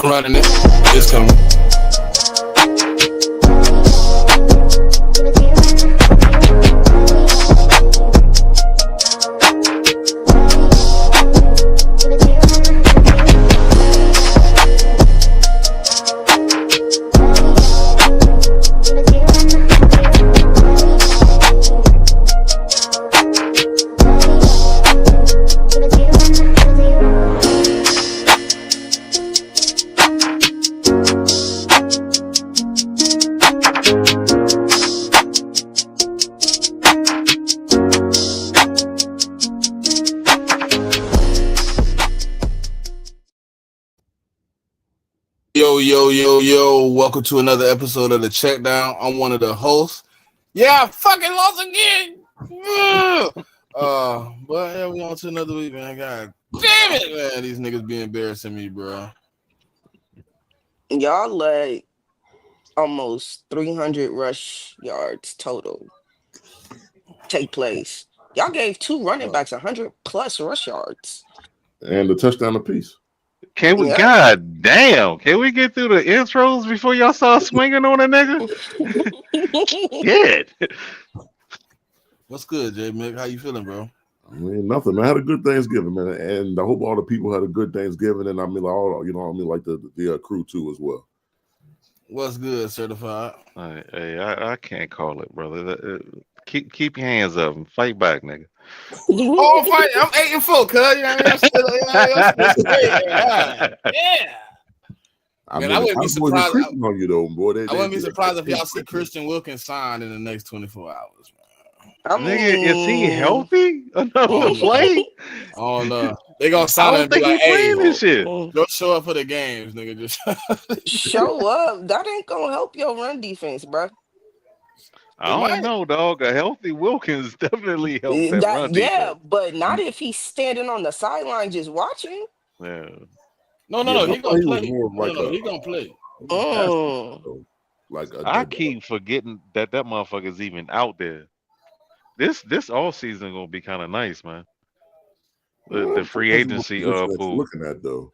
I'm running it. It's coming. Yo. Welcome to another episode of the CheckDown. I'm one of the hosts. Yeah, I fucking lost again. But yeah, we on to another week, man. God damn it, man. These niggas be embarrassing me, bro. Y'all let almost 300 rush yards total take place. Y'all gave two running backs 100 plus rush yards. And the touchdown apiece. Can we? Yeah. God damn! Can we get through the intros before y'all start swinging on a nigga? Shit. What's good, JMIK? How you feeling, bro? I mean, nothing, man. I had a good Thanksgiving, man, and I hope all the people had a good Thanksgiving, and I mean, all like the crew too as well. What's good, certified? Hey, I can't call it, brother. Keep your hands up and fight back, nigga. Oh, fight! I'm 8-4, cuz. You know what I mean? I'm still great. Yeah. I wouldn't be surprised. On you though, boy. I wouldn't be surprised if y'all see Christian Wilkins signed in the next 24 hours, man. Nigga, is he healthy enough to play? Oh no, they gonna sign him and be like, "Hey, this shit. Don't show up for the games, nigga. Just show up. That ain't gonna help your run defense, bro. I don't know, dog. A healthy Wilkins definitely helps that run defense. Yeah, but not if he's standing on the sideline just watching. Yeah. No. He gonna play. He gonna play. I keep forgetting that motherfucker's even out there. This all season gonna be kind of nice, man. The free agency pool. Looking at though.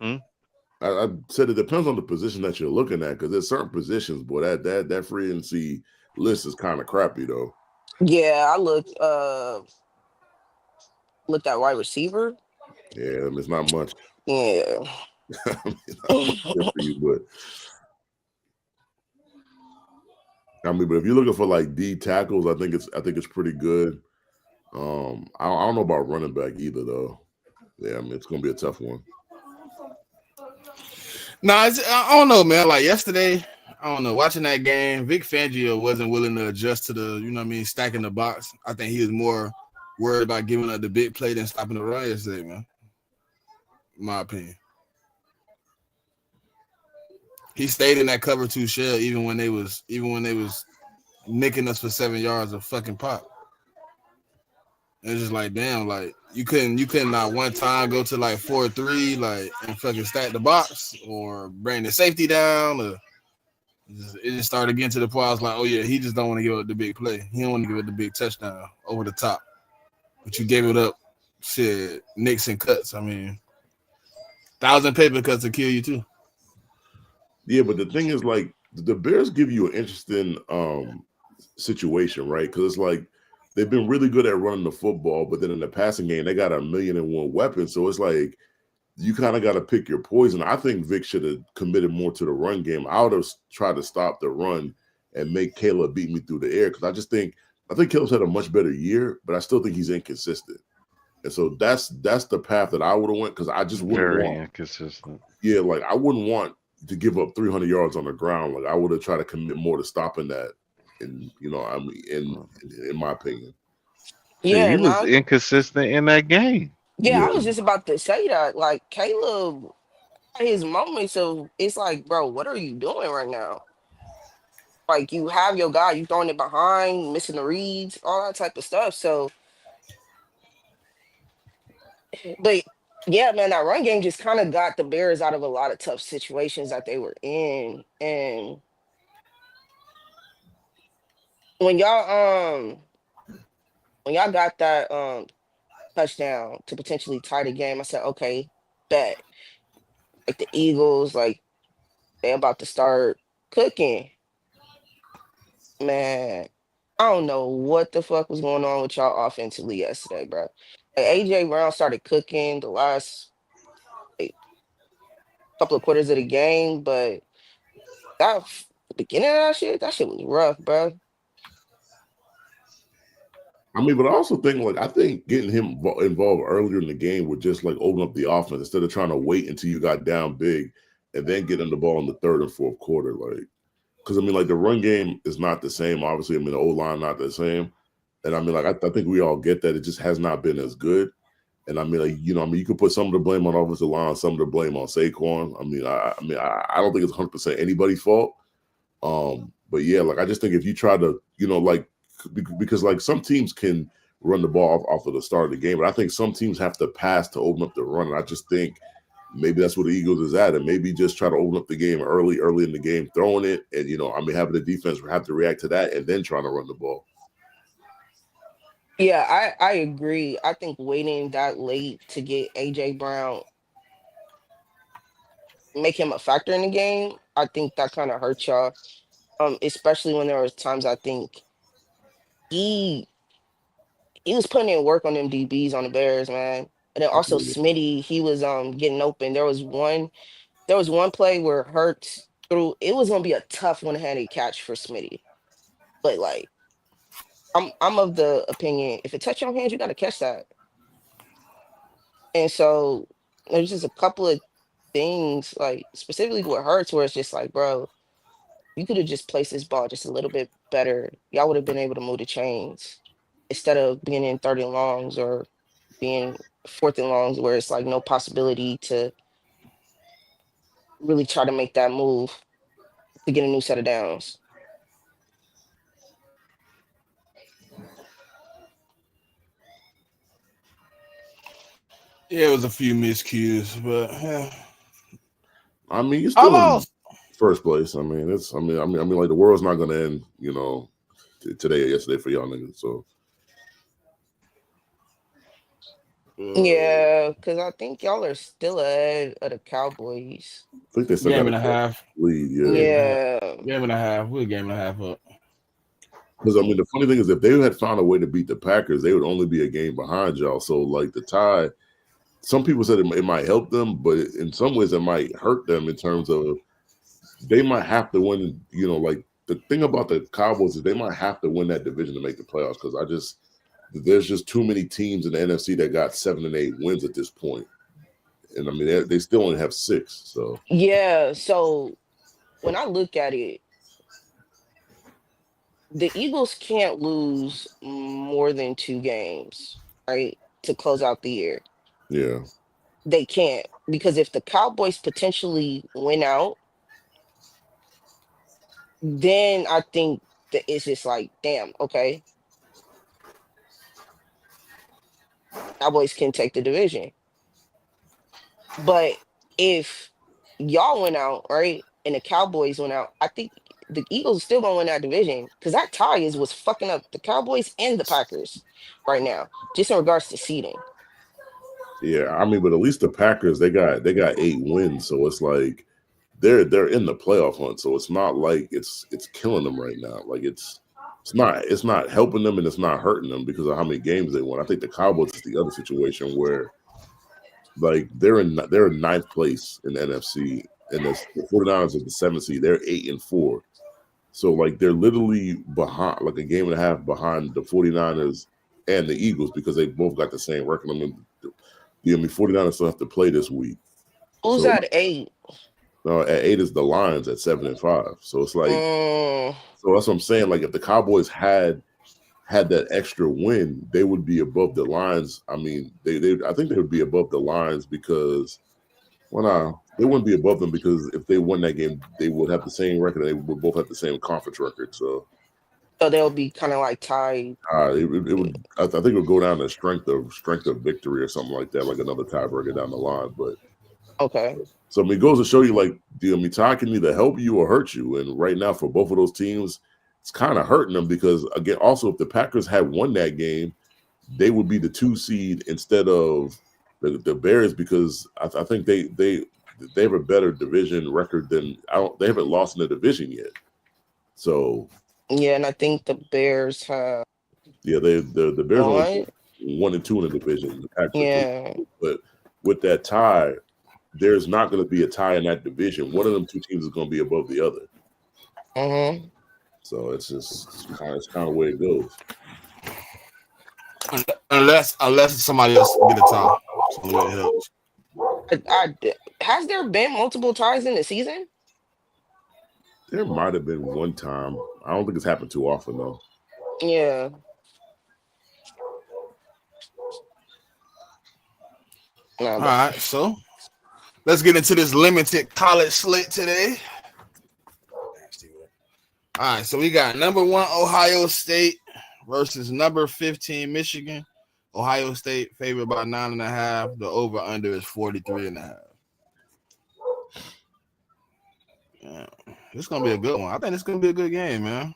I said it depends on the position that you're looking at, because there's certain positions, boy, that free agency list is kind of crappy though. Yeah, I looked at wide receiver. Yeah, it's not much. Yeah. I mean, not much for you, but if you're looking for like D tackles, I think it's pretty good. I don't know about running back either though. Yeah, I mean it's gonna be a tough one. I don't know, man. Like yesterday, I don't know. Watching that game, Vic Fangio wasn't willing to adjust to the, stacking the box. I think he was more worried about giving up the big play than stopping the run yesterday, man. In my opinion. He stayed in that cover 2 shell even when they was nicking us for 7 yards of fucking pop. It's just like, damn, like you couldn't not one time go to like 4-3, like, and fucking stack the box or bring the safety down, or it just started getting to the point I was like, oh yeah, he just don't want to give up the big play. He don't want to give up the big touchdown over the top. But you gave it up, shit, nicks and cuts. I mean, 1,000 paper cuts will kill you too. Yeah, but the thing is, like, the Bears give you an interesting situation, right? Because it's like they've been really good at running the football, but then in the passing game, they got 1,000,001 weapons. So it's like you kind of got to pick your poison. I think Vic should have committed more to the run game. I would have tried to stop the run and make Caleb beat me through the air, because I think Caleb's had a much better year, but I still think he's inconsistent. And so that's the path that I would have went, because I just wouldn't want inconsistent. Yeah, like I wouldn't want to give up 300 yards on the ground. Like I would have tried to commit more to stopping that. And in my opinion, he was inconsistent in that game. Yeah, I was just about to say that. Like Caleb, his moments of it's like, bro, what are you doing right now? Like you have your guy, you throwing it behind, missing the reads, all that type of stuff. So, but yeah, man, that run game just kind of got the Bears out of a lot of tough situations that they were in. And when y'all got that touchdown to potentially tie the game, I said, okay, bet. like the Eagles, like they about to start cooking. Man, I don't know what the fuck was going on with y'all offensively yesterday, bro. Like AJ Brown started cooking the last like, couple of quarters of the game, but the beginning of that shit was rough, bro. I mean, but I also think I think getting him involved earlier in the game would just like open up the offense instead of trying to wait until you got down big and then getting the ball in the third and fourth quarter. Like, because I mean, like the run game is not the same. Obviously, I mean the O line not the same, and I mean like I think we all get that it just has not been as good. And I mean, like you could put some of the blame on offensive line, some of the blame on Saquon. I don't think it's 100% anybody's fault. But yeah, like I just think if you try to, because like some teams can run the ball off of the start of the game, but I think some teams have to pass to open up the run. And I just think maybe that's where the Eagles is at, and maybe just try to open up the game early in the game, throwing it, and having the defense have to react to that, and then trying to run the ball. Yeah, I agree. I think waiting that late to get AJ Brown, make him a factor in the game, I think that kind of hurt y'all. Especially when there was times I think he he was putting in work on them DBs on the Bears, man. And then also Smitty, he was getting open. There was one play where Hurts threw. It was gonna be a tough one-handed catch for Smitty, but like I'm of the opinion if it touch your hands, you gotta catch that. And so there's just a couple of things like specifically with Hurts where it's just like, bro, you could have just placed this ball just a little bit better. Y'all would have been able to move the chains instead of being in 30 longs or being fourth and longs where it's like no possibility to really try to make that move to get a new set of downs. Yeah, it was a few miscues, but I mean, you're still almost in first place. I mean, like the world's not gonna end, today or yesterday for y'all niggas. So Yeah, because I think y'all are still ahead of the Cowboys. I think they still game got and a half. lead. Yeah. Yeah. Game and a half. We're a game and a half up. Because I mean, the funny thing is, if they had found a way to beat the Packers, they would only be a game behind y'all. So like the tie, some people said it might help them, but in some ways it might hurt them in terms of they might have to win. Like the thing about the Cowboys is they might have to win that division to make the playoffs. Because there's just too many teams in the NFC that got 7 and 8 wins at this point, and I mean they still only have 6. So Yeah. So when I look at it, the Eagles can't lose more than 2 games, right? To close out the year. yeah. They can't because if the Cowboys potentially win out, then I think that it's just like, damn, okay, Cowboys can take the division. But if y'all went out, right, and the Cowboys went out, I think the Eagles are still gonna win that division because that tie is what's fucking up the Cowboys and the Packers right now, just in regards to seeding. Yeah, I mean, but at least the Packers they got 8 wins, so it's like they're in the playoff hunt. So it's not like it's killing them right now. Like it's not helping them and it's not hurting them because of how many games they won. I think the Cowboys is the other situation where like they're in 9th place in the NFC, and the 49ers is the 7th seed. They're 8-4. So like they're literally behind, like a game and a half behind the 49ers and the Eagles because they both got the same record. I mean, 49ers still have to play this week. Who's So at 8? at 8 is the Lions at 7-5. So it's like, so that's what I'm saying. Like if the Cowboys had that extra win, they would be above the Lions. I mean, I think they would be above the Lions because, well, no, they wouldn't be above them because if they won that game, they would have the same record. They would both have the same conference record. So they'll be kind of like tied. it would. I think it would go down to strength of victory or something like that, like another tiebreaker down the line. But Okay. so I mean, it goes to show you, like, tie can either help you or hurt you. And right now, for both of those teams, it's kind of hurting them because, again, also if the Packers had won that game, they would be the 2 seed instead of the Bears because I think the they have a better division record than they haven't lost in the division yet. So Yeah, and I think the Bears have yeah, the Bears only one. 1-2 in the division. The Packers are Yeah. 3, but with that tie, there's not going to be a tie in that division. One of them two teams is going to be above the other. Mm-hmm. So it's just kind of the way it goes. Unless somebody else get a tie. That's the only way it helps. Has there been multiple ties in the season? There might have been one time. I don't think it's happened too often though. Yeah. No, All right, so let's get into this limited college slate today. All right, so we got number 1 Ohio State versus number 15 Michigan. Ohio State favored by 9.5. The over under is 43.5. Yeah, it's gonna be a good one. I think it's gonna be a good game, man.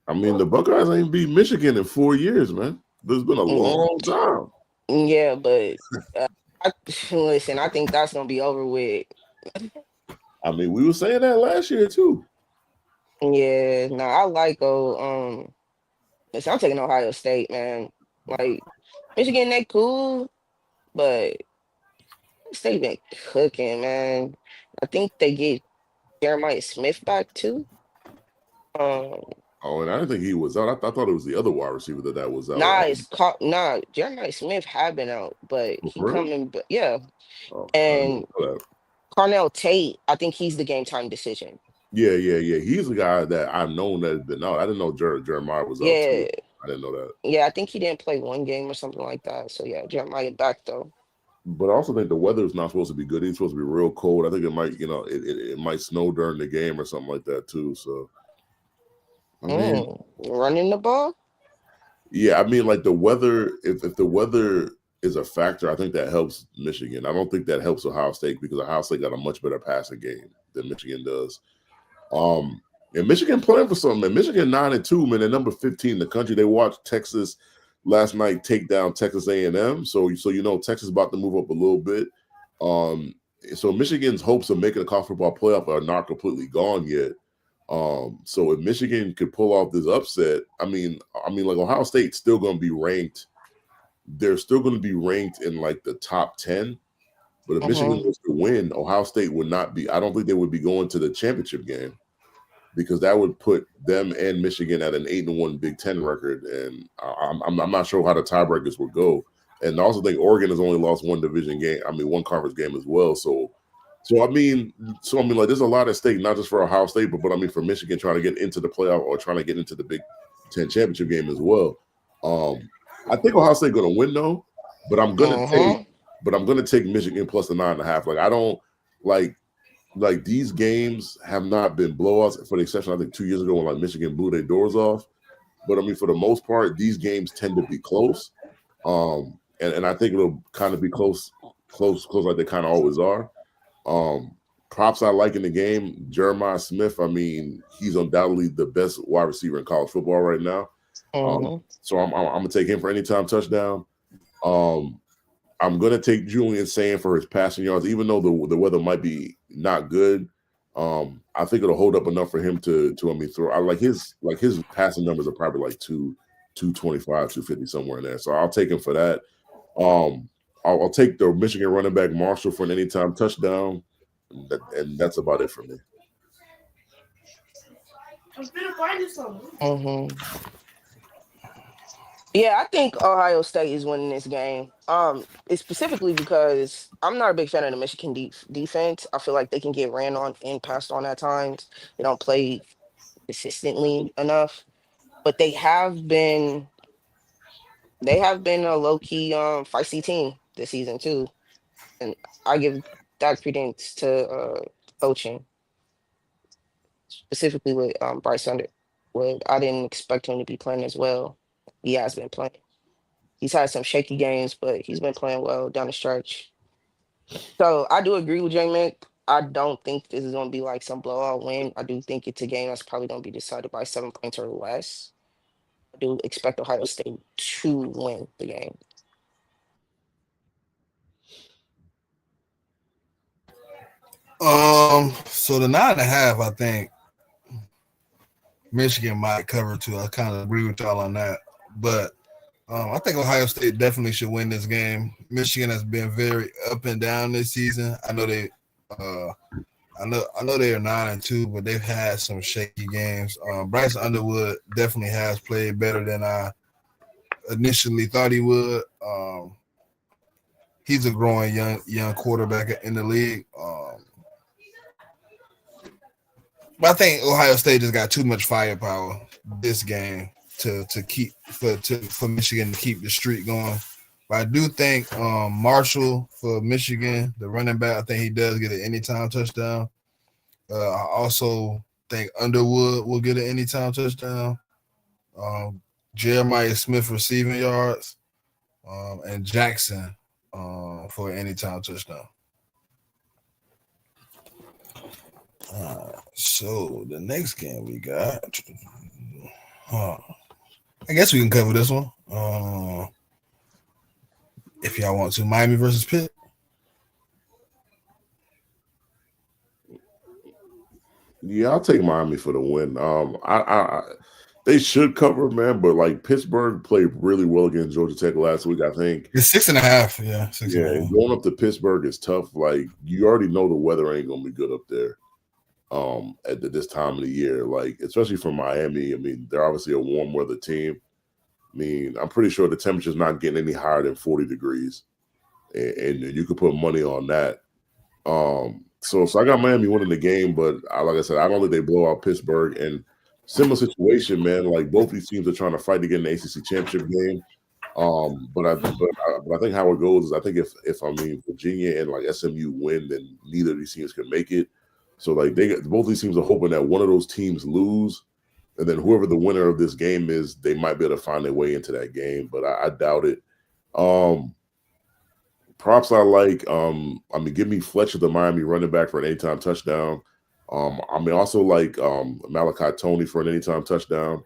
I mean, the Buckeyes ain't beat Michigan in 4 years, man. There's been a long time. Yeah, but listen, I think that's gonna be over with. I mean, we were saying that last year too. Yeah, no, I like listen, I'm taking Ohio State, man. Like Michigan, they cool, but State been cooking, man. I think they get Jeremiah Smith back too. Um, Oh, and I didn't think he was out. I thought it was the other wide receiver that was out. nah. Jeremiah Smith had been out, but he For real? coming. But yeah, Oh, and Carnell Tate, I think he's the game time decision. Yeah. He's the guy that I've known that has been out. I didn't know Jeremiah was out too. I didn't know that. Yeah, I think he didn't play one game or something like that. So yeah, Jeremiah back though. But I also think the weather is not supposed to be good. It's supposed to be real cold. I think it might, it might snow during the game or something like that too. So, I mean, running the ball. Yeah, I mean, like the weather. If the weather is a factor, I think that helps Michigan. I don't think that helps Ohio State because Ohio State got a much better passing game than Michigan does. And Michigan playing for something. Man. Michigan 9-2, man. They're number 15 in the country. They watched Texas last night take down Texas A&M. So Texas is about to move up a little bit. So Michigan's hopes of making a college football playoff are not completely gone yet. So if Michigan could pull off this upset, I mean, like Ohio State's still going to be ranked. They're still going to be ranked in like the top 10. But if Michigan was to win, Ohio State would not be. I don't think they would be going to the championship game because that would put them and Michigan at an 8-1 Big Ten record, and I'm not sure how the tiebreakers would go. And I also think Oregon has only lost one division game. I mean, one conference game as well. So I mean, like there's a lot at stake, not just for Ohio State, but I mean for Michigan trying to get into the playoff or trying to get into the Big Ten championship game as well. I think Ohio State going to win though, but I'm going to take Michigan plus the 9.5. Like I don't like these games have not been blowouts for the exception I think 2 years ago when like Michigan blew their doors off. But I mean for the most part, these games tend to be close. And I think it'll kind of be close like they kind of always are. Props I like in the game, Jeremiah Smith. I mean, he's undoubtedly the best wide receiver in college football right now. So I'm gonna take him for anytime touchdown. I'm gonna take Julian Sand for his passing yards, even though the weather might be not good. I think it'll hold up enough for him to throw. I like his passing numbers are probably like 225, 250 somewhere in there. So I'll take him for that. I'll take the Michigan running back Marshall for an anytime touchdown, and that's about it for me. I'm gonna find you something. Yeah, I think Ohio State is winning this game. It's specifically because I'm not a big fan of the Michigan defense. I feel like they can get ran on and passed on at times. They don't play consistently enough, but they have been a low key feisty team this season too, and I give that credence to coaching, specifically with Bryce Underwood. I didn't expect him to be playing as well. He has been playing. He's had some shaky games, but he's been playing well down the stretch. So I do agree with JMIK. I don't think this is going to be like some blowout win. I do think it's a game that's probably going to be decided by 7 points or less. I do expect Ohio State to win the game. So the 9.5, I think Michigan might cover too. I kind of agree with y'all on that, but I think Ohio State definitely should win this game. Michigan has been very up and down this season. I know they, I know they are 9-2, but they've had some shaky games. Bryce Underwood definitely has played better than I initially thought he would. He's a growing young quarterback in the league. But I think Ohio State just got too much firepower this game to keep for Michigan to keep the streak going. But I do think Marshall for Michigan, the running back, I think he does get an anytime touchdown. I also think Underwood will get an anytime touchdown. Jeremiah Smith receiving yards, and Jackson for an anytime touchdown. So the next game we got, I guess we can cover this one if y'all want to. Miami versus Pitt. Yeah, I'll take Miami for the win. They should cover, man, but like Pittsburgh played really well against Georgia Tech last week. I think it's 6.5. Yeah, 6.5. Going up to Pittsburgh is tough. Like you already know the weather ain't gonna be good up there. At this time of the year, like especially for Miami. I mean, they're obviously a warm weather team. I mean, I'm pretty sure the temperature's not getting any higher than 40 degrees, and you could put money on that. So I got Miami winning the game, but like I said, I don't think they blow out Pittsburgh. And similar situation, man. Like both these teams are trying to fight to get an ACC championship game. But I think how it goes is I think if Virginia and like SMU win, then neither of these teams can make it. So like both these teams are hoping that one of those teams lose, and then whoever the winner of this game is, they might be able to find their way into that game. But I doubt it. Props I like. Give me Fletcher, the Miami running back, for an anytime touchdown. Also like Malachi Tony for an anytime touchdown.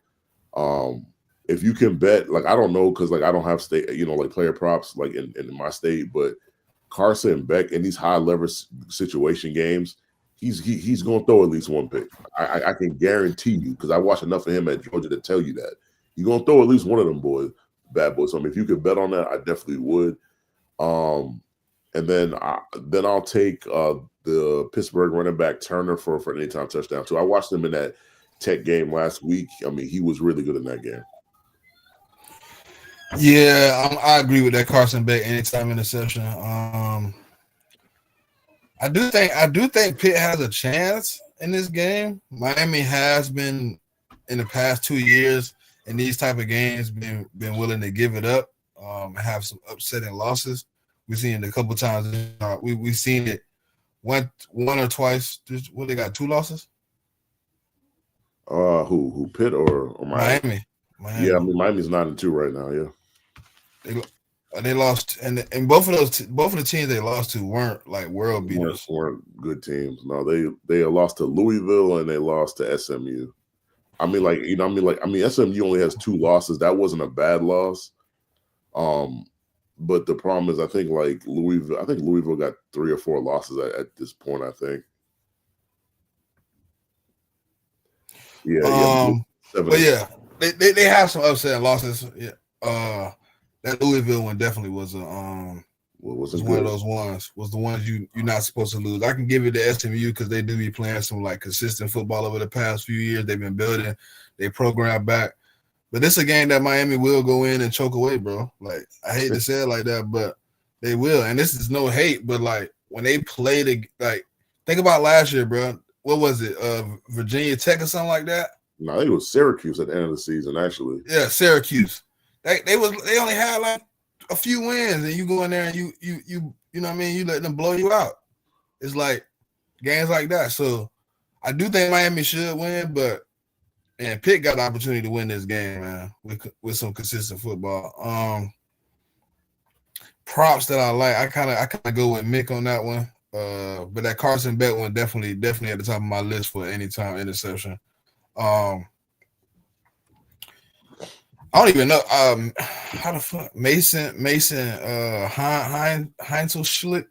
If you can bet, like I don't know, because like I don't have state, like player props like in my state, but Carson Beck in these high leverage situation games, he's going to throw at least one pick. I can guarantee you, because I watched enough of him at Georgia to tell you that he's going to throw at least one of them bad boys. So if you could bet on that, I definitely would. And then I'll take the Pittsburgh running back Turner for an anytime touchdown too. I watched him in that Tech game last week. I mean, he was really good in that game. Yeah, I agree with that Carson Beck anytime interception. I do think Pitt has a chance in this game. Miami has been in the past 2 years in these type of games been willing to give it up, have some upsetting losses. We've seen it a couple times. We've seen it one or twice. What, they got 2 losses? Who Pitt or Miami? Yeah, I mean Miami's 9-2 right now. Yeah. They lost, and both of the teams they lost to weren't like world beaters. Weren't good teams. No, they lost to Louisville and they lost to SMU. SMU only has 2 losses. That wasn't a bad loss. But the problem is, I think Louisville got 3 or 4 losses at this point. I think. Yeah. But yeah, they have some upsetting losses. Yeah. That Louisville one definitely was one of those ones. Was the ones you're not supposed to lose. I can give it to SMU because they do be playing some like consistent football over the past few years. They've been building, they program back. But this is a game that Miami will go in and choke away, bro. Like I hate to say it like that, but they will. And this is no hate, but like when they play think about last year, bro. What was it? Virginia Tech or something like that? No, I think it was Syracuse at the end of the season, actually. Yeah, Syracuse. They only had like a few wins, and you go in there and you know what I mean, you let them blow you out. It's like games like that. So I do think Miami should win, and Pitt got the opportunity to win this game, man, with some consistent football. Props that I like. I kind of go with Mick on that one. But that Carson Beck one definitely at the top of my list for anytime interception. I don't even know how the fuck Mason Heinzel Schlick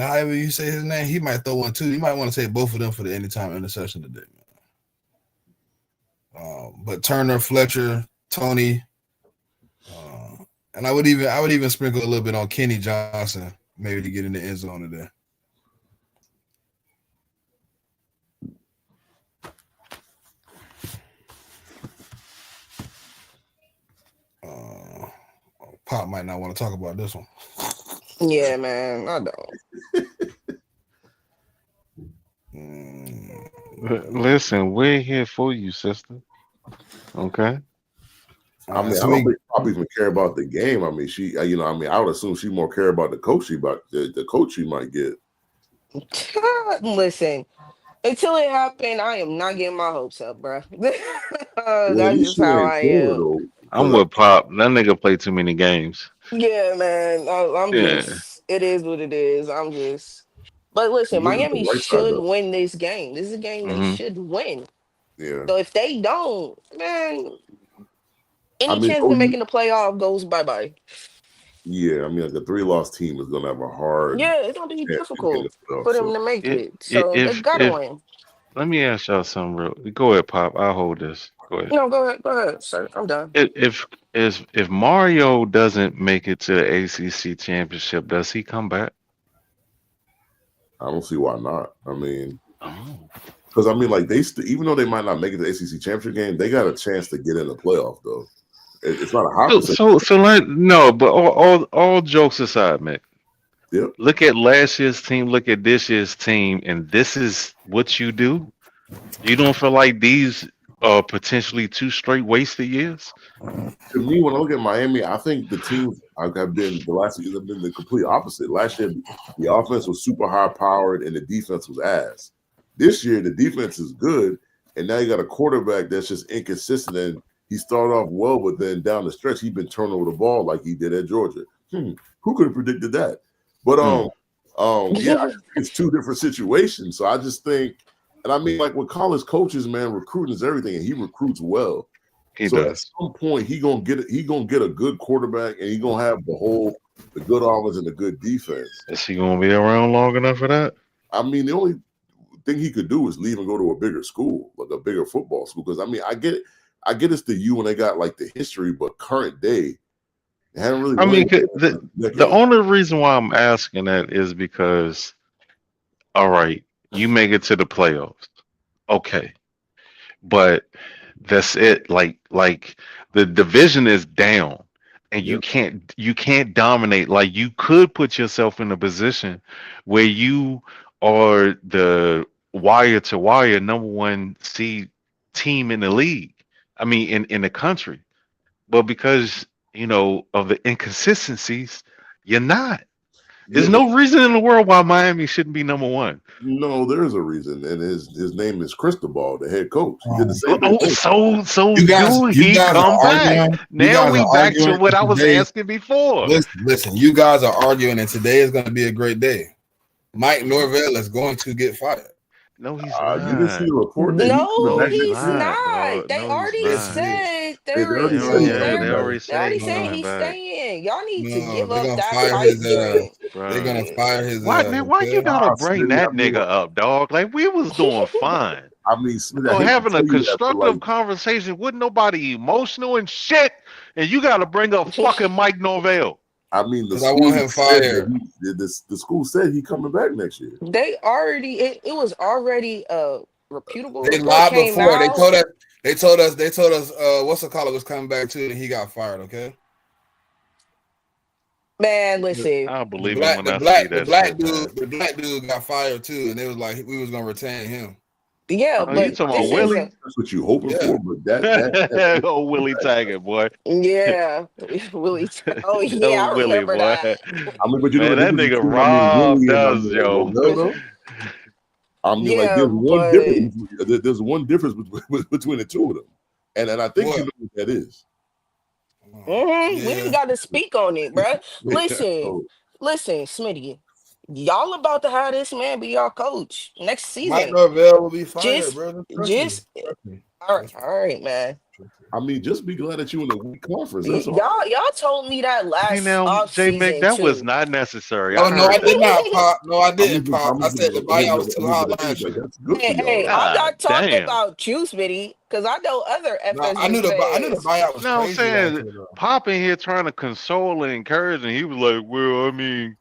however you say his name, he might throw one too. You might want to say both of them for the anytime interception today, man. But Turner, Fletcher, Tony, and I would even sprinkle a little bit on Kenny Johnson, maybe to get in the end zone today. Pop might not want to talk about this one. Yeah, man, I don't. Listen, we're here for you, sister. Okay. I mean, so I don't think Pop even care about the game. I mean, she, I would assume she more care about the coach the coach she might get. Listen, until it happened, I am not getting my hopes up, bro. Well, That's just how I am. Though, I'm with Pop. That nigga play too many games. Yeah, man. I'm Yeah. just. It is what it is. I'm just. But listen, Miami should win this game. This is a game they should win. Yeah. So if they don't, man, any chance of making the playoff goes bye-bye. Yeah, I mean, like a 3-loss team is gonna have a hard. Yeah, it's gonna be difficult for them to make it. So they gotta win. Let me ask y'all something real. Go ahead, Pop. I'll hold this. Go ahead. No, go ahead, sir. I'm done. If Mario doesn't make it to the ACC championship, does he come back? I don't see why not. I mean, because I mean, like even though they might not make it to the ACC championship game, they got a chance to get in the playoff though. It's not a high percentage. So like no, but all jokes aside, Mick. Yep. Look at last year's team. Look at this year's team, and this is what you do. You don't feel like these are potentially 2 straight wasted years? To me, when I look at Miami, I think the teams have been the last years have been the complete opposite. Last year, the offense was super high powered and the defense was ass. This year, the defense is good, and now you got a quarterback that's just inconsistent. And he started off well, but then down the stretch, he's been turning over the ball like he did at Georgia. Who could have predicted that? But yeah, it's 2 different situations. So I just think, and I mean, like with college coaches, man, recruiting is everything, and he recruits well. He so does. At some point, he gonna get a good quarterback, and he gonna have the good offense and the good defense. Is he gonna be around long enough for that? I mean, the only thing he could do is leave and go to a bigger school, like a bigger football school. Because I mean, I get it's the U when they got like the history, but current day, they haven't really. I mean, the only reason why I'm asking that is because, all right, you make it to the playoffs, okay, but that's it. Like the division is down, and you can't dominate. Like you could put yourself in a position where you are the wire to wire number 1 seed team in the league. I mean, in the country, but because of the inconsistencies, you're not. There's no reason in the world why Miami shouldn't be number 1. No, there's a reason, and his name is Cristobal, the head coach. He did the same thing. So you guys come back. Now we back to what I was asking before. Listen, you guys are arguing, and today is going to be a great day. Mike Norvell is going to get fired. No, he's not. You didn't see the report? No, he's not. They already said they already said he's staying. Y'all need to give up that fight. They're gonna fire his. Why you gotta bring that nigga up, dog? Like we was doing fine. I mean, having a constructive conversation with nobody emotional and shit, and you gotta bring up fucking Mike Norvell. I mean, I want him fired. The school said he coming back next year. They already it was already reputable. They lied before. They told us what's the caller was coming back too, and he got fired. Okay. Man, listen. I believe him when I see that. The black dude got fired too, and they was like we was gonna retain him. Yeah, but you talking about Willie? That's what you hoping for, but that oh Willie Taggart, boy. Yeah, Willie. Oh yeah, I Willie, remember that. I mean, but that nigga robbed us, yo. I mean, like there's one difference. There's one difference between the 2 of them, and I think you know what that is. We ain't got to speak on it, bro. Listen, Smitty. Y'all about to have this man be y'all coach next season. Mike Norvell will be fired, bro. All right, man. I mean, just be glad that you in the weak conference. That's all. Y'all told me that See last now, off JMIK, season that was too. not necessary. Oh I no, heard I that. did not pop. No, I didn't pop. I said the buyout was too hot The thing is, last like, year. that's good for y'all. Hey, Right? I'm God not talking damn. about you, Smitty, because I know other No, I FSU knew the fans. buyout was No, I'm crazy last saying year though. Pop in here trying to console and encourage, and he was like, "Well, I mean,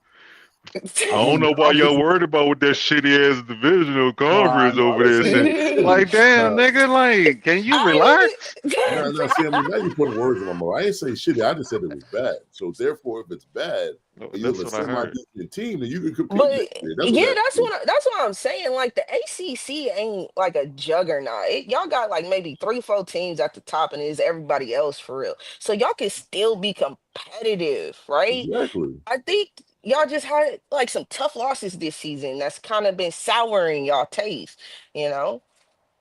I I don't mean, know why y'all worried about what that shitty ass divisional conference no, over I didn't there say shit." anything. Like, damn, nigga, like, can you relax? No. See, I mean, now you're putting words in my mouth. I ain't say shitty. I just said it was bad. So therefore, if it's bad, Oh, and you have that's a what I heard. semi-decent team, then you can compete But next year. That's what yeah, that means. that's what I'm saying. Like the ACC ain't like a juggernaut. Y'all got like maybe 3, 4 teams at the top, and it's everybody else for real. So y'all can still be competitive, right? Exactly. I think y'all just had like some tough losses this season. That's kind of been souring y'all taste, you know?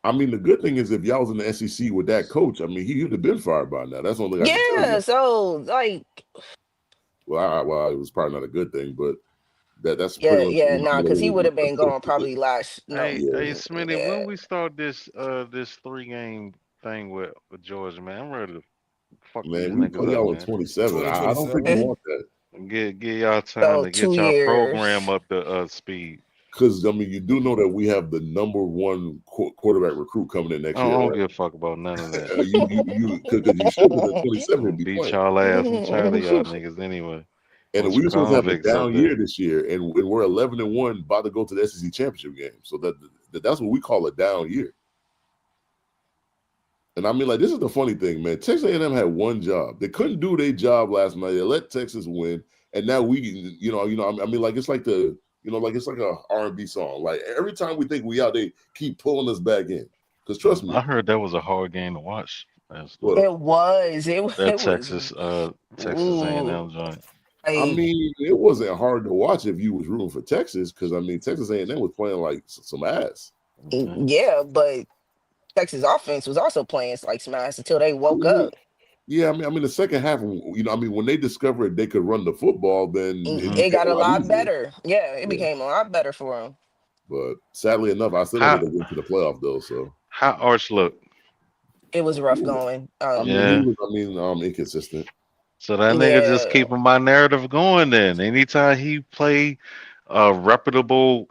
I mean, the good thing is if y'all was in the SEC with that coach, I mean, he'd have been fired by now. That's the only thing I can tell Yeah. you. So like, Well, it was probably not a good thing, but that's pretty yeah, much yeah, nah, because he would have been what gone probably last. No, Hey, yeah. Smitty, when yeah. we start this 3-game thing with Georgia, man, I'm ready to fuck these Man, we niggas play up, y'all in man. 27. I don't think you 2027. want that. Get y'all time So to get 2 y'all program years. up to speed. Because, I mean, you do know that we have the number one quarterback recruit coming in next I year, don't right? give a fuck about none of that. Because you should, because at 27 I'm you'll gonna be beat playing. y'all ass. I'm tired of y'all niggas anyway. And Bunch we of were supposed to have a convicts up down there. year this year, and we're 11-1, about to go to the SEC championship game. So that's what we call a down year. And I mean, like, this is the funny thing, man. Texas A&M had one job. They couldn't do their job last night. They let Texas win, and now we, I mean, like, it's like like it's like a R&B song. Like every time we think we out, they keep pulling us back in. Because trust me, I heard that was a hard game to watch last night. what It was. That It was. Texas Ooh, A&M joint. I like mean, it wasn't hard to watch if you was rooting for Texas, because I mean, Texas A&M was playing like some ass. Okay. yeah, but Texas offense was also playing like smash until they woke up. Yeah, I mean, the second half, I mean, when they discovered they could run the football, then it It became got a a lot lot easier. better. Yeah, it Yeah, became a lot better for them. but sadly enough, I still don't think How they get to the playoff though. So Arch look? It was rough yeah. going. I mean, he Yeah. was, inconsistent. So that nigga just Yeah, keeping my narrative going then. Anytime he play reputable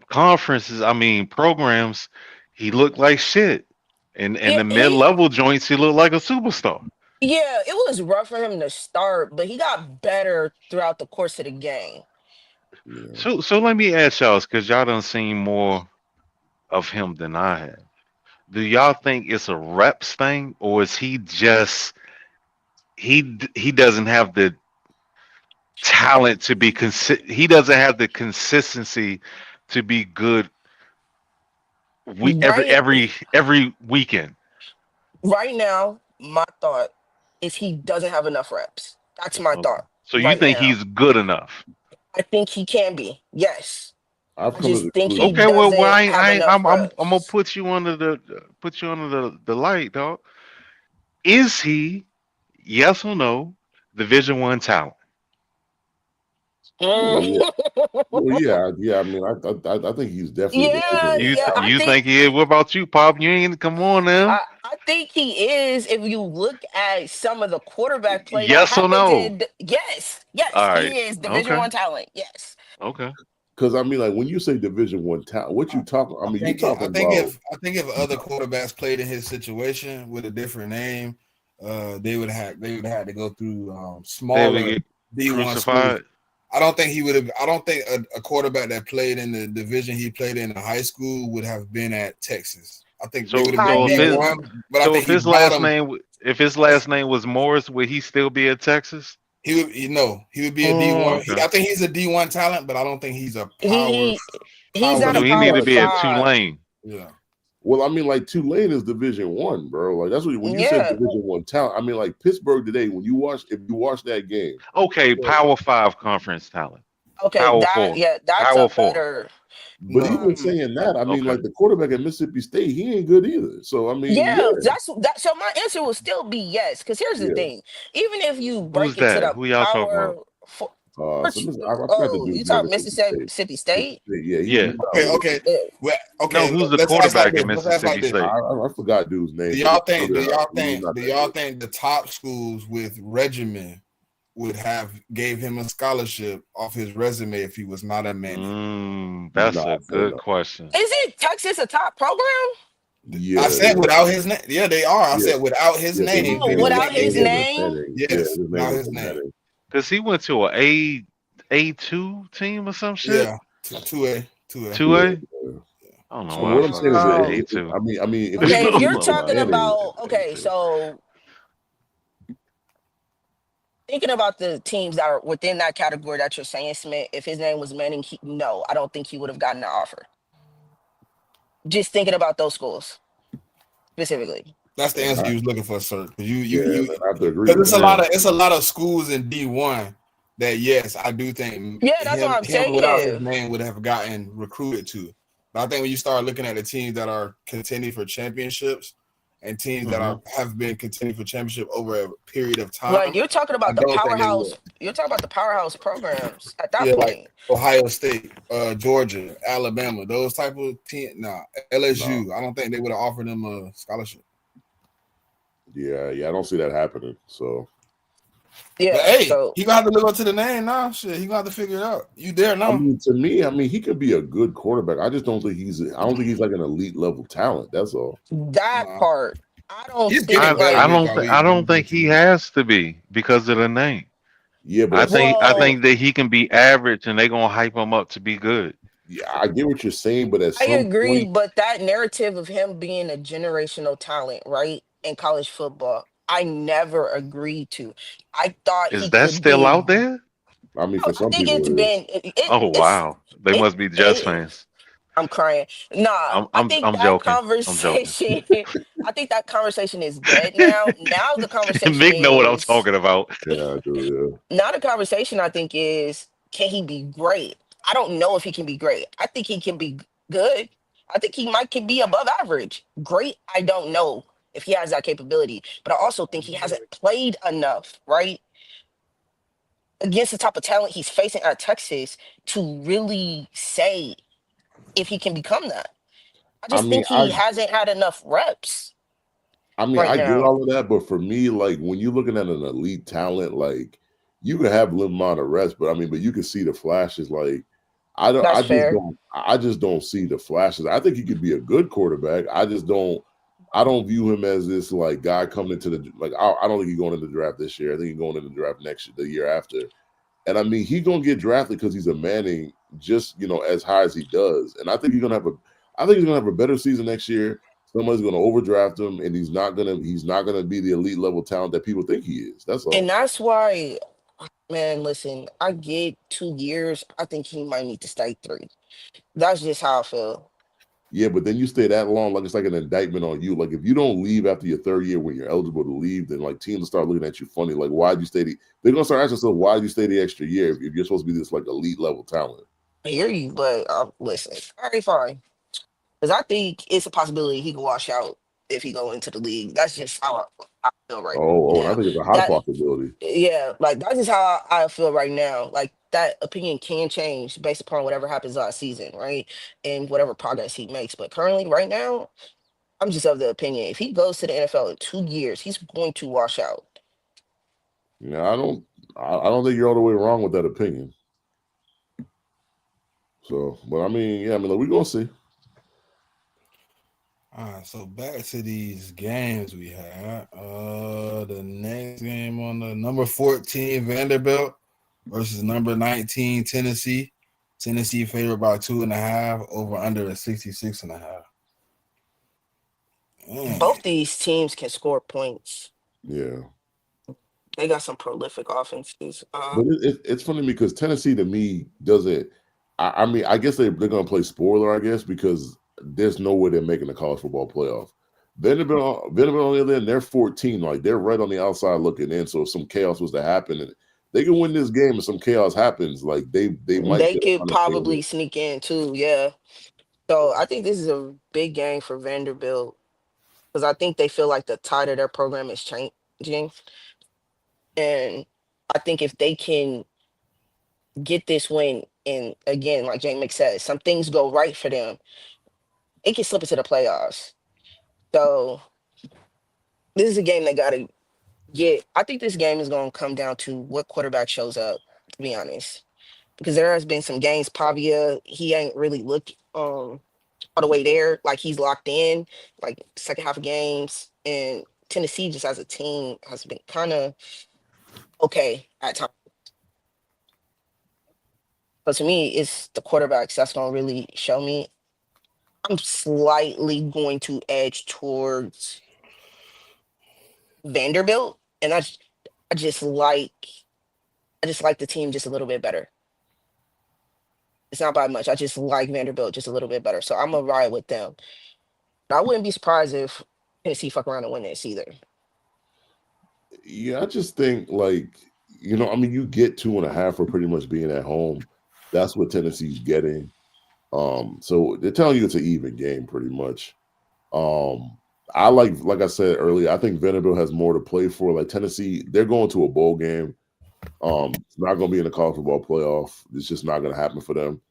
conferences, I mean programs, he looked like shit. And yeah, the mid level joints, he looked like a superstar. yeah. It was rough for him to start, but he got better throughout the course of the game. Yeah, So let me ask y'all, because y'all done seen more of him than I have. Do y'all think it's a reps thing, or is he just he doesn't have the talent to be he doesn't have the consistency to be good Right, every weekend. right now, my thought is he doesn't have enough reps. That's my Okay. thought So you right think now. he's good enough? I think he can be. Yes. I've I come to the just think he conclusion. Okay, well doesn't have enough I'm gonna reps. put you under the light, dog. Is he, yes or no, Division 1 talent? Well, Mm. yeah, yeah. I mean, I think he's definitely the Yeah, Division 1 yeah. talent. You think he is? What about you, Pop? You ain't come on now. I think he is. If you look at some of the quarterback play that Yes or happens no? in, yes, All right. he is Division Okay. One talent. Yes. Okay. Because I mean, like when you say Division 1 talent, what you talking? I mean, you I talking think about? if other quarterbacks played in his situation with a different name, they would have to go through They would smaller get D1 schools. crucified. I don't think he would have. I don't think a quarterback that played in the division he played in high school would have been at Texas. I think they would So have been so if I his D1, but I so think if his last name as was Morris, would he still be at Texas? he would. He would be a D1. mm, Okay. I think he's a D1 talent, but I don't think he's a he he's So power not do a he need to power recruiter. be at five. Tulane? Yeah. Well, I mean, like Tulane is Division 1, bro. Like that's what when you said Yeah. Division 1 talent. I mean, like Pittsburgh today. If you watch that game, Okay, yeah. Power 5 conference talent. Okay. Power 4. That's a Power 4. better. But No. even saying that, I mean, Okay. like the quarterback at Mississippi State, he ain't good either. So I mean, Yeah, yeah, that's that. So my answer will still be yes. Because here's the yeah. thing: even if you Who's break it to that? the Who y'all talking power, about? I forgot the Oh, you dude's name talking at Mississippi Mississippi State. State? Yeah, Yeah. Okay. Yeah. Well, No, okay. who's the Let's ask like quarterback this. at Let's ask like Mississippi this. State? I forgot dude's Do name. y'all But think? Do y'all he was think? not Do that y'all good. think the top schools with regimen would have gave him a scholarship off his resume if he was not a Manning? That's Nah, a I say good no. question. Isn't Texas a top program? Yeah, I said without his name. Yeah, they are. I yeah, said without his yeah. Because name. Oh, They his would without have name his gave him. wasn't name? Manning. Yeah, Yes, his name without his wasn't name. Manning. Because he went to a A2 team or some shit. Yeah, two A. 2A? I don't know So why what the I'm fuck I saying is said that Wow. A2. I mean, if I his Okay, if name you're don't was know why talking the fuck I Manning, about, said okay, A2. so thinking about the teams that are within that category that you're saying, Smith, if his name was Manning, no, I don't think he would have gotten the offer. Just thinking about those schools specifically. That's the and answer I, you was looking for, sir. Because yeah, and I have to agree because with that. it's a lot of schools in D1 that yes, I do think Yeah, that's what I'm him without his saying. name would have gotten recruited to. But I think when you start looking at the teams that are contending for championships and teams that have been contending for championship over a period of Like time, you're talking I about the don't think they powerhouse. would. You're talking about the powerhouse programs at that Yeah, like point. Ohio State, Georgia, Alabama, those type of teams. Nah, No, LSU. I don't think they would have offered them a scholarship. yeah, I don't see that happening. So, But Yeah. hey, So he gonna have to live up to the name now. Shit, he gonna have to figure it out. You there I now? mean, to me, he could be a good quarterback. I just don't think I don't think he's like an elite level talent. That's all. that Nah, part, I don't he's think getting I better I like. week don't by think week. I But don't he's way think too he young. has to be because of the name. Yeah, but I that's think I Well, think that he can be average and they're gonna hype him up to be good. yeah, I get what you're saying, but at I some agree, point, but that narrative of him being a generational talent, right, in college football, I never agreed to. I thought Is he that could still be. out there? I mean, for I some think people it's it is. been Oh wow. They it, must be Jets it fans. I'm crying. Nah, I'm I I'm think I'm that joking. I'm joking. conversation I think that conversation is dead now. Now the conversation Nick know what I'm is talking about. Yeah, I do. now the conversation I think is, can he be great? I don't know if he can be great. I think he can be good. I think he might can be above average. Great, I don't know if he has that capability, but I also think he hasn't played enough, right? Against the type of talent he's facing at Texas to really say if he can become that. I I just mean, think he hasn't had enough reps right I get now. all of that, but for me, like when you're looking at an elite talent, like you can have limited amount of reps, but you can see the flashes. Like That's fair. I just don't see the flashes. I think he could be a good quarterback. I don't view him as this like guy coming into the like. I don't think he's going into the draft this year. I think he's going into the draft next year, the year after. And I mean, he's gonna get drafted because he's a Manning, just as high as he does. And I think he's gonna have a better season next year. Somebody's gonna overdraft him, and he's not gonna be the elite level talent that people think he is. That's And all. that's why, man, listen, I get 2 years. I think he might need to stay 3. That's just how I feel. Yeah, but then you stay that long, like it's like an indictment on you. Like if you don't leave after your third year when you're eligible to leave, then like teams will start looking at you funny. Like why'd you stay? They're gonna start asking themselves, why did you stay the extra year if you're supposed to be this like elite level talent? I hear you, but listen, all right, fine. Because I think it's a possibility he can wash out if he go into the league. That's just how I feel right And I now. think it's a high That possibility. Yeah, like that's just how I feel right now. Like that opinion can change based upon whatever happens last season, right? And whatever progress he makes. But currently, right now, I'm just of the opinion if he goes to the NFL in 2 years, he's going to wash out. Yeah, I don't think you're all the way wrong with that opinion. So, but I mean, yeah, like, we're gonna see. All right, so back to these games we had. The next game on the number 14 Vanderbilt versus number 19 Tennessee. Tennessee favored by 2.5, over under at 66.5. Both these teams can score points. Yeah, They got some prolific offenses. but it's funny because Tennessee to me doesn't. I mean, I guess they're gonna play spoiler, I guess, because there's no way they're making the college football playoff. Vanderbilt on the other end, they're 14, like they're right on the outside looking in. So if some chaos was to happen, and they can win this game, if some chaos happens, like they might They get a could run for probably it. sneak in too. Yeah. So I think this is a big game for Vanderbilt because I think they feel like the tide of their program is changing. And I think if they can get this win, and again, like JMIK says, some things go right for them, it can slip into the playoffs. So this is a game they gotta get. I think this game is gonna come down to what quarterback shows up, to be honest. Because there has been some games, Pavia, he ain't really looked all the way there. Like he's locked in, like second half of games. And Tennessee just as a team has been kind of okay at times. But to me, it's the quarterbacks that's gonna really show me. I'm slightly going to edge towards Vanderbilt, and I just like I just like the team just a little bit better. It's not by much. I just like Vanderbilt just a little bit better. So I'm gonna ride with them. But I wouldn't be surprised if Tennessee fuck around and win this either. Yeah, I just think like, I mean, you get 2.5 for pretty much being at home. That's what Tennessee's getting. So they're telling you it's an even game pretty much. I like I said earlier, I think Vanderbilt has more to play for. Like Tennessee, they're going to a bowl game. It's not going to be in the college football playoff. It's just not going to happen for them.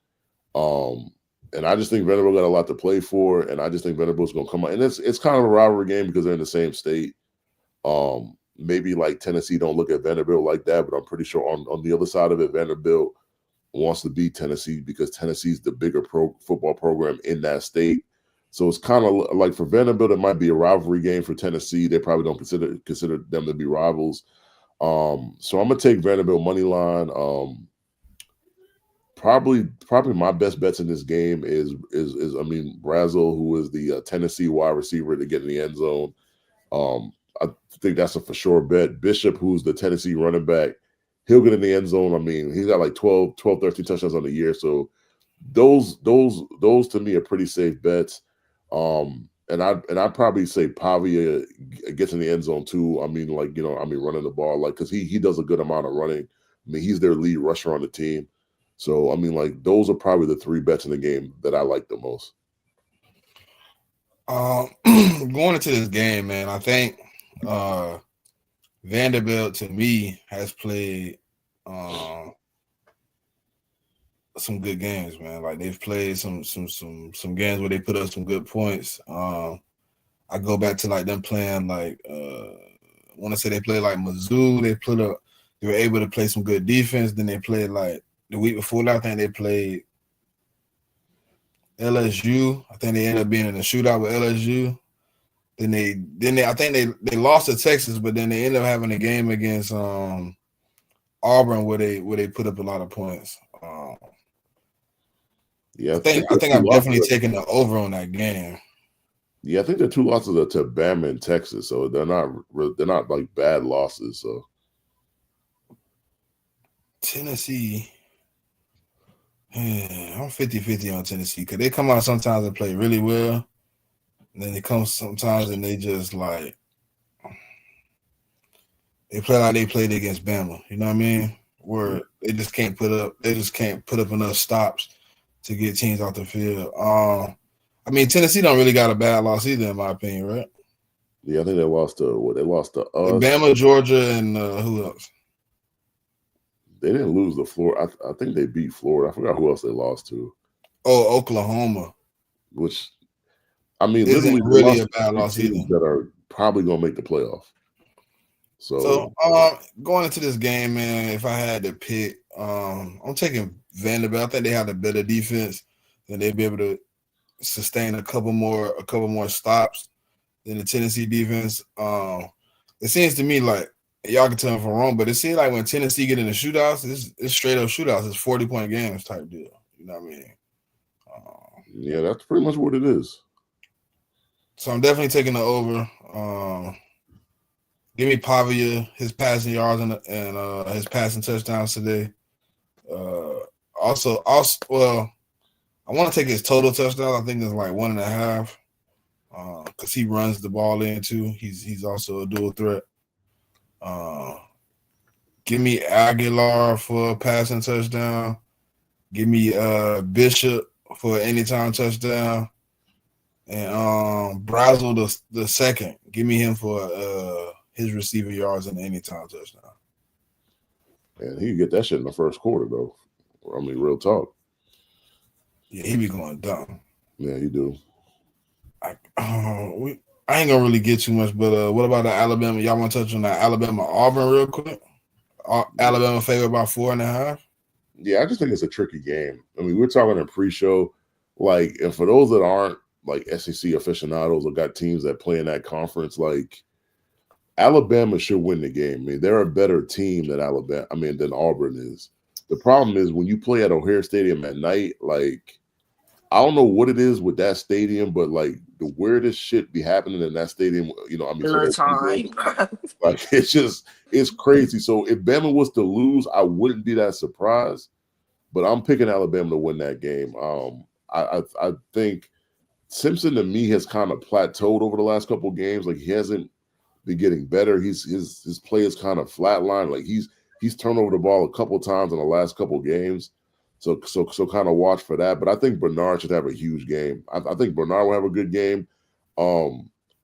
And I just think Vanderbilt got a lot to play for, and I just think Vanderbilt's going to come out. And it's kind of a rivalry game because they're in the same state. Maybe like Tennessee don't look at Vanderbilt like that, but I'm pretty sure on the other side of it, Vanderbilt wants to beat Tennessee because Tennessee's the bigger football program in that state. So it's kind of like for Vanderbilt, it might be a rivalry game. For Tennessee, they probably don't consider them to be rivals. So I'm gonna take Vanderbilt money line. Probably my best bets in this game is Brazel, who is the Tennessee wide receiver to get in the end zone. I think that's a for sure bet. Bishop, who's the Tennessee running back, he'll get in the end zone. I mean, he's got like 13 touchdowns on the year. So those to me are pretty safe bets. And I'd probably say Pavia gets in the end zone too. I mean, running the ball, like, because he does a good amount of running. I mean, he's their lead rusher on the team. So I mean, like, those are probably the 3 bets in the game that I like the most. Going into this game, man, I think Vanderbilt to me has played some good games, man. Like they've played some games where they put up some good points. I go back to like them playing like I want to say they played like Mizzou. They were able to play some good defense. Then they played like the week before that, I think they played LSU. I think they ended up being in a shootout with LSU. Then they I think they lost to Texas, but then they ended up having a game against Auburn where they put up a lot of points. Yeah, I think I'm definitely taking the over on that game. Yeah, I think the 2 losses are to Bama and Texas, so they're not like bad losses. So Tennessee, I'm 50-50 on Tennessee because they come out sometimes and play really well, and then they come sometimes and they just like they play like they played against Bama. You know what I mean? Where they just can't put up enough stops to get teams off the field. I mean, Tennessee don't really got a bad loss either, in my opinion, right? Yeah, I think they lost to us. Bama, Georgia, and who else? They didn't lose to Florida. I think they beat Florida. I forgot who else they lost to. Oh, Oklahoma. Which, I mean, isn't literally really a bad loss either. That are probably going to make the playoff. So going into this game, man, if I had to pick, I'm taking Vanderbilt. I think they have a better defense, and they'll be able to sustain a couple more stops than the Tennessee defense. It seems to me like, y'all can tell me if I'm wrong, but it seems like when Tennessee get in the shootouts, it's straight up shootouts. It's 40-point games type deal. You know what I mean? Yeah, that's pretty much what it is. So I'm definitely taking the over. Give me Pavia, his passing yards and his passing touchdowns today. Also, I want to take his total touchdowns. I think it's like 1.5. Because he runs the ball in too. He's also a dual threat. Give me Aguilar for a passing touchdown. Give me Bishop for an anytime touchdown. And Brazel the second. Give me him for his receiving yards and anytime touchdown. And he can get that shit in the first quarter though. I mean, real talk. Yeah, he be going dumb. Yeah, he do. I ain't gonna really get too much, but what about the Alabama? Y'all want to touch on that Alabama Auburn real quick? Alabama favored by 4.5. Yeah, I just think it's a tricky game. I mean, we're talking in pre-show, like, and for those that aren't like SEC aficionados or got teams that play in that conference, like Alabama should win the game. I mean, they're a better team than than Auburn is. The problem is when you play at O'Hare Stadium at night, like, I don't know what it is with that stadium, but like the weirdest shit be happening in that stadium. You know, I mean, Dinner time. like it's crazy. So if Bama was to lose, I wouldn't be that surprised. But I'm picking Alabama to win that game. I think Simpson to me has kind of plateaued over the last couple of games. Like he hasn't been getting better. His play is kind of flatlined. Like he's turned over the ball a couple of times in the last couple of games. So kind of watch for that. But I think Bernard should have a huge game. I think Bernard will have a good game.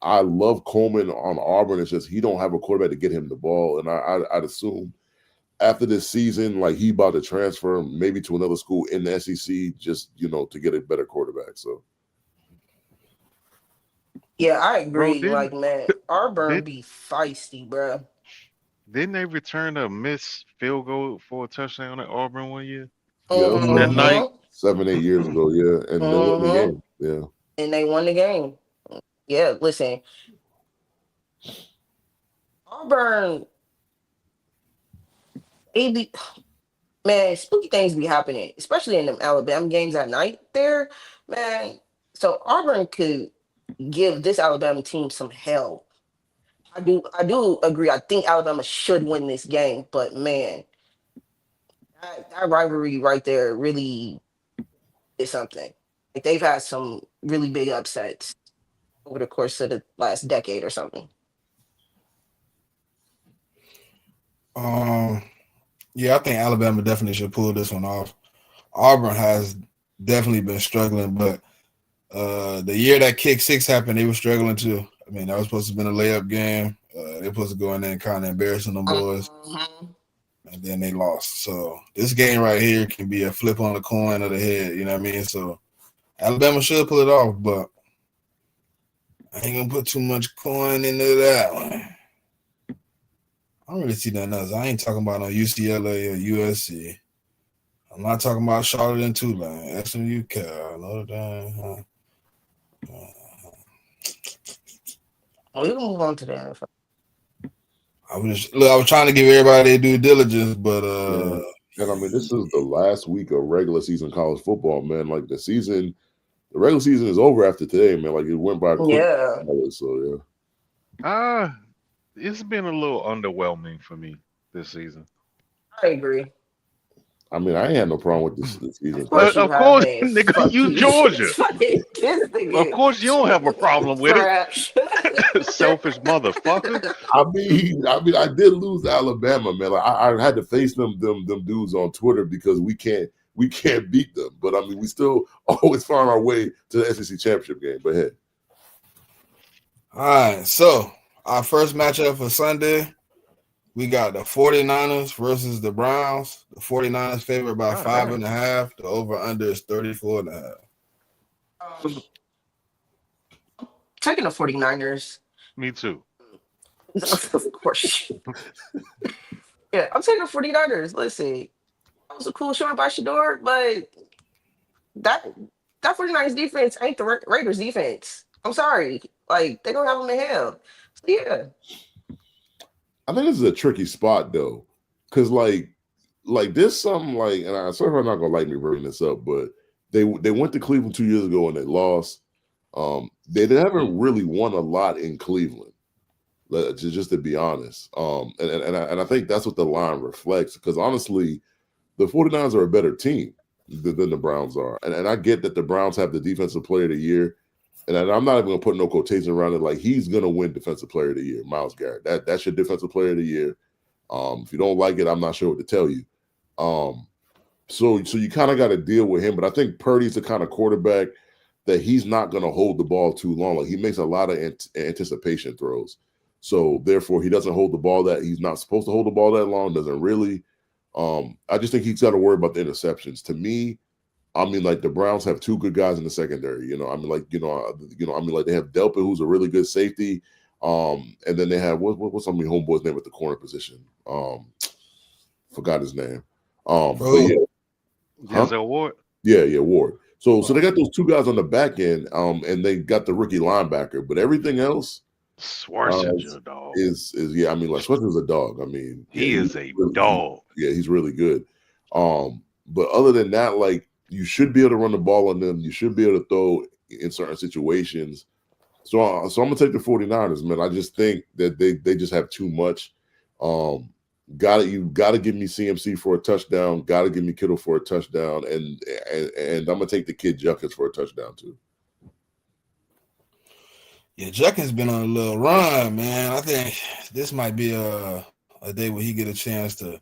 I love Coleman on Auburn. It's just he don't have a quarterback to get him the ball. And I'd assume after this season, like he about to transfer maybe to another school in the SEC just, to get a better quarterback. So Yeah, I agree. Bro, Like, man, Auburn be feisty, bro. Didn't they return a missed field goal for a touchdown at Auburn one year? yeah, That night? 7-8 years ago, yeah. And they won the game. Yeah. And they won the game. Yeah, listen. Auburn, man, spooky things be happening, especially in them Alabama games at night there, man. So Auburn could give this Alabama team some hell. I do agree. I think Alabama should win this game, but man, that rivalry right there really is something. Like they've had some really big upsets over the course of the last decade or something. Yeah, I think Alabama definitely should pull this one off. Auburn has definitely been struggling, but the year that kick six happened, they were struggling too. I mean, that was supposed to have been a layup game. They were supposed to go in there and kind of embarrassing them boys, and then they lost. So this game right here can be a flip on the coin of the head. You know what I mean? So Alabama should pull it off, but I ain't gonna put too much coin into that one. I don't really see nothing else. I ain't talking about no UCLA or USC. I'm not talking about Charlotte and Tulane, SMU, Cal, Notre Dame. We can move on to that. I was trying to give everybody their due diligence, but and I mean, this is the last week of regular season college football, man. Like the regular season is over after today, man. Like it went by quick. Yeah. So yeah. It's been a little underwhelming for me this season. I agree. I mean, I ain't had no problem with this season. Of course, nigga, you Georgia. Of course, you don't have a problem with it. Selfish motherfucker. I did lose to Alabama, man. Like, I had to face them dudes on Twitter because we can't beat them. But I mean, we still always find our way to the SEC championship game. But hey. All right, so our first matchup for Sunday, we got the 49ers versus the Browns. The 49ers favored by 5.5. The over-under is 34.5. Taking the 49ers. Me too. Of course. Yeah, I'm taking the 49ers. Listen, that was a cool showing by Shador, but that 49ers defense ain't the Raiders defense. I'm sorry. Like, they don't have them in hell. So, yeah. I think this is a tricky spot though, because like there's something like, and I'm sorry if I'm not gonna like me bringing this up, but they went to Cleveland 2 years ago and they lost. They never really won a lot in Cleveland, just to be honest. And I think that's what the line reflects, because honestly, the 49ers are a better team than the Browns are, and I get that the Browns have the defensive player of the year. And I'm not even gonna put no quotation around it. Like he's gonna win Defensive Player of the Year, Myles Garrett. That's your Defensive Player of the Year. If you don't like it, I'm not sure what to tell you. So you kind of got to deal with him. But I think Purdy's the kind of quarterback that he's not gonna hold the ball too long. Like he makes a lot of anticipation throws. So therefore, he doesn't hold the ball that he's not supposed to hold the ball that long. Doesn't really. I just think he's got to worry about the interceptions. To me, I mean, like the Browns have two good guys in the secondary. I mean, like I mean, like they have Delpit, who's a really good safety. And then they have what's some of my homeboy's name at the corner position? Forgot his name. But yeah, Denzel Ward. Yeah, Ward. So they got those two guys on the back end, and they got the rookie linebacker, but everything else Schwarzenegger, dog. is I mean, like Schwarzenegger's a dog. I mean, he is a really, dog. He's really good. But other than that, like you should be able to run the ball on them. You should be able to throw in certain situations. So I'm gonna take the 49ers, man. I just think that they just have too much. You gotta give me CMC for a touchdown. Gotta give me Kittle for a touchdown, and I'm gonna take the kid Junkins for a touchdown too. Yeah, Junkins been on a little run, man. I think this might be a day where he get a chance to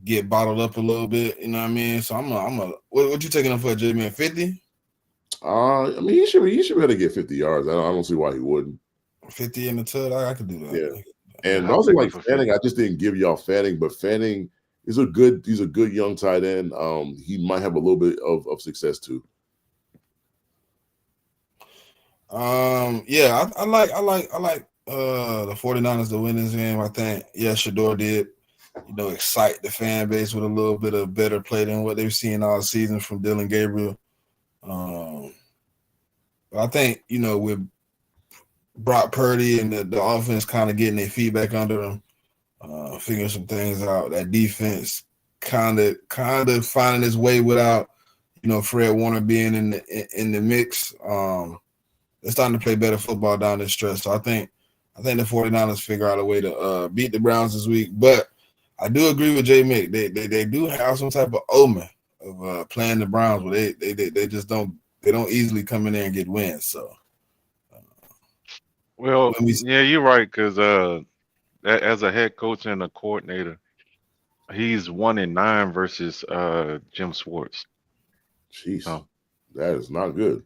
get bottled up a little bit. You know what I mean? So I'm a what you taking him for, JMIK? 50? I mean, he should be able to get 50 yards. I don't see why he wouldn't. 50 in the tut, I could do that. Yeah. And also like Fanning, I just didn't give y'all Fanning, but Fanning is he's a good young tight end. He might have a little bit of success too. Yeah, I like the 49ers to win this game. I think Shador did, excite the fan base with a little bit of better play than what they've seen all season from Dylan Gabriel. But I think, with Brock Purdy and the offense kind of getting their feedback under them, figuring some things out, that defense kind of finding its way without, Fred Warner being in the mix. They're starting to play better football down the stretch. So I think the 49ers figure out a way to beat the Browns this week. But I do agree with JMIK. They do have some type of omen of playing the Browns, where they just don't easily come in there and get wins. So, well, yeah, you're right, because as a head coach and a coordinator, he's 1-9 versus Jim Schwartz. Jeez, that is not good.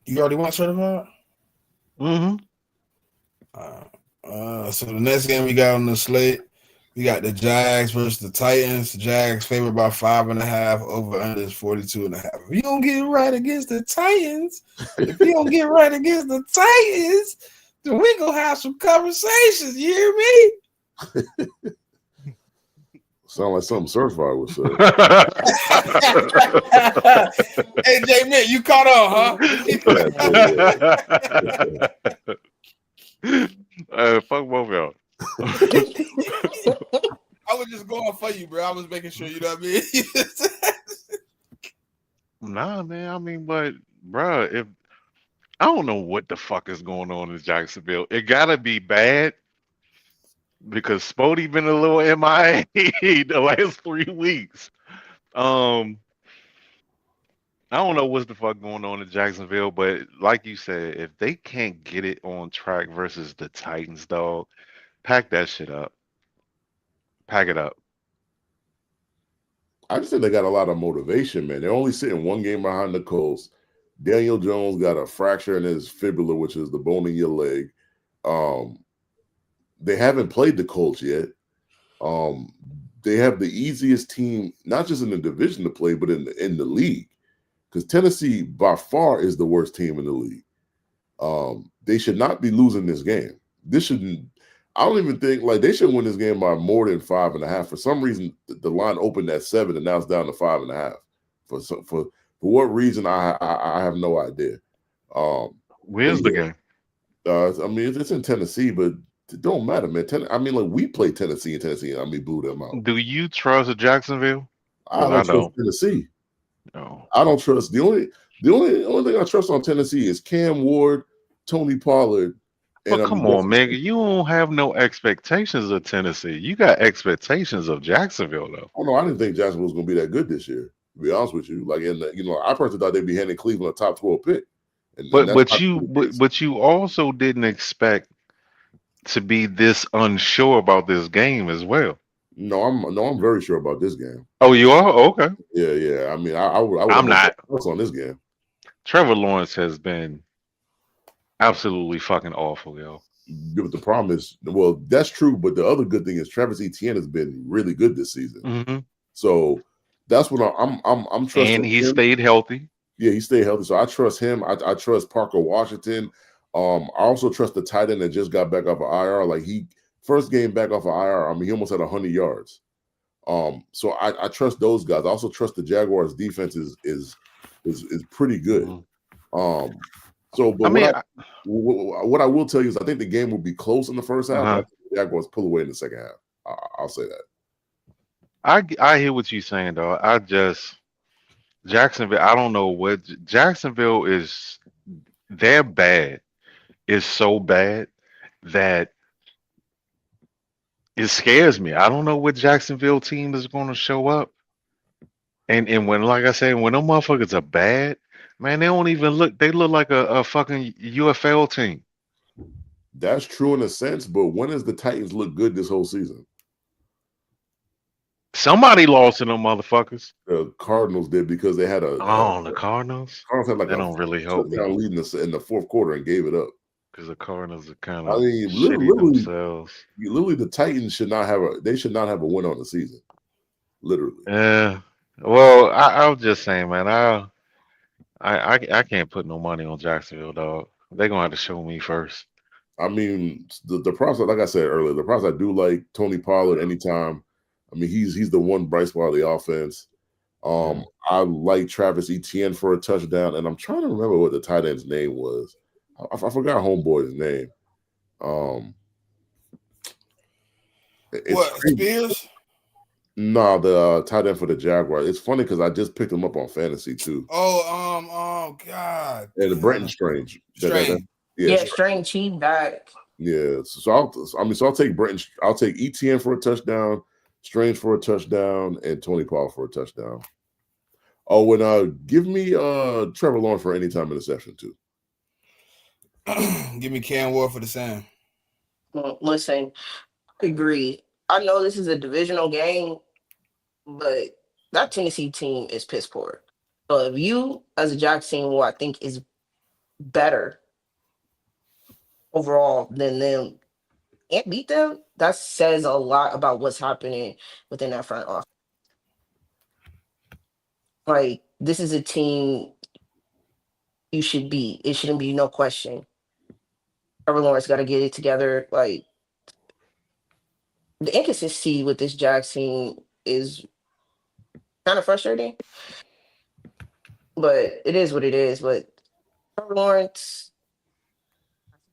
You already went certified? Mm-hmm. So the next game we got on the slate, we got the Jags versus the Titans. The Jags favored by 5.5. Over under is 42.5. If you don't get right against the Titans, then we gonna have some conversations. You hear me? Sound like something certified would say. Hey, JMIK, you caught on, huh? Fuck both y'all. I was just going for you, bro. I was making sure, you know what I mean? Nah, man. I mean, but, bro, if I don't know what the fuck is going on in Jacksonville, it gotta be bad. Because Spody been a little MIA the last 3 weeks. I don't know what's the fuck going on in Jacksonville, but like you said, if they can't get it on track versus the Titans, dog, pack that shit up. Pack it up. I just think they got a lot of motivation, man. They're only sitting one game behind the Colts. Daniel Jones got a fracture in his fibula, which is the bone in your leg. They haven't played the Colts yet. They have the easiest team, not just in the division to play, but in the league. Because Tennessee, by far, is the worst team in the league. They should not be losing this game. I don't even think, like, they should win this game by more than 5.5. For some reason, the line opened at 7, and now it's down to 5.5. For what reason, I have no idea. Where's the game? I mean, it's in Tennessee, but it don't matter, man. I mean, like, we played Tennessee and blew them out. Do you trust Jacksonville? I don't trust Tennessee. No. I don't trust. The only thing I trust on Tennessee is Cam Ward, Tony Pollard. But come on, man. You don't have no expectations of Tennessee. You got expectations of Jacksonville, though. Oh, no, I didn't think Jacksonville was going to be that good this year, to be honest with you. Like, I personally thought they'd be handing Cleveland a top 12 pick. But you also didn't expect to be this unsure about this game as well. No, I'm very sure about this game. Oh, you are? Okay. Yeah. I mean, I'm not on this game. Trevor Lawrence has been absolutely fucking awful, yo. But the problem is, well, that's true. But the other good thing is Travis Etienne has been really good this season. Mm-hmm. So that's what I'm trusting And he him. stayed healthy. Yeah, he stayed healthy. So I trust him. I trust Parker Washington. I also trust the tight end that just got back off of IR. Like he first game back off of IR. I mean, he almost had 100 yards. So I trust those guys. I also trust the Jaguars defense is pretty good. Mm-hmm. So but I mean, what I will tell you is I think the game will be close in the first half. uh-huh. But I think the Jaguars pull away in the second half. I'll say that. I hear what you're saying, though. Jacksonville. I don't know what Jacksonville is. They're bad. It's so bad that it scares me. I don't know what Jacksonville team is going to show up. And when, like I said, when them motherfuckers are bad, man, they don't even look. They look like a fucking UFL team. That's true in a sense, but when has the Titans looked good this whole season? Somebody lost to them motherfuckers. The Cardinals did because they had the Cardinals. Cardinals had like That don't really help me touchdown lead in the fourth quarter and gave it up. because the Cardinals are kind I of mean, shitty themselves. literally, the Titans should not have a win on the season. Literally. Yeah. Well, I was just saying, man. I can't put no money on Jacksonville, dog. They're gonna have to show me first. I mean, the process, like I said earlier, the process. I do like Tony Pollard anytime. I mean, he's the one bright spot of the offense. I like Travis Etienne for a touchdown, and I'm trying to remember what the tight end's name was. I forgot homeboy's name. What, Spears? No, the tight end for the Jaguars. It's funny because I just picked him up on fantasy too. Oh, God. And Brenton Strange. Strange, he back. Yeah, so I'll take Brenton. I'll take ETN for a touchdown, Strange for a touchdown, and Tony Paul for a touchdown. Oh, and give me Trevor Lawrence for anytime interception too. Give me Cam Ward for the same. Well, listen, I agree. I know this is a divisional game, but that Tennessee team is piss poor. So if you, as a Jacks team, who I think is better overall than them, can't beat them, that says a lot about what's happening within that front office. Like, this is a team you should beat. It shouldn't be no question. Trevor Lawrence got to get it together. Like, the inconsistency with this Jags team is kind of frustrating, but it is what it is. But Trevor Lawrence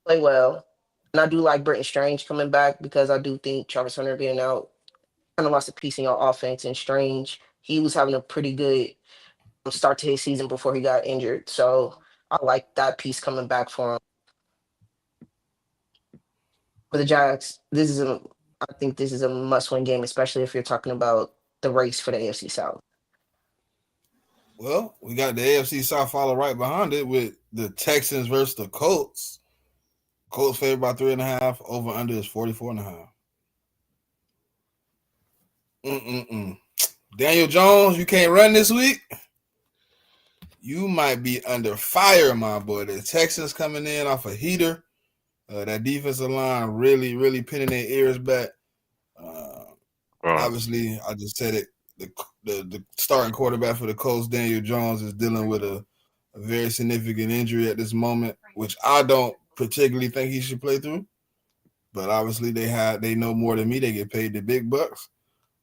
play well, and I do like Brenton Strange coming back because I do think Travis Hunter being out kind of lost a piece in your offense. And Strange, he was having a pretty good start to his season before he got injured, so I like that piece coming back for him. For the Jags, I think this is a must-win game, especially if you're talking about the race for the AFC South. Well, we got the AFC South follow right behind it with the Texans versus the Colts. Colts favored by 3.5. Over under is 44.5. Daniel Jones, you can't run this week. You might be under fire, my boy. The Texans coming in off a heater. That defensive line really, really pinning their ears back. Obviously, I just said it. The starting quarterback for the Colts, Daniel Jones, is dealing with a very significant injury at this moment, which I don't particularly think he should play through. But obviously, they know more than me. They get paid the big bucks.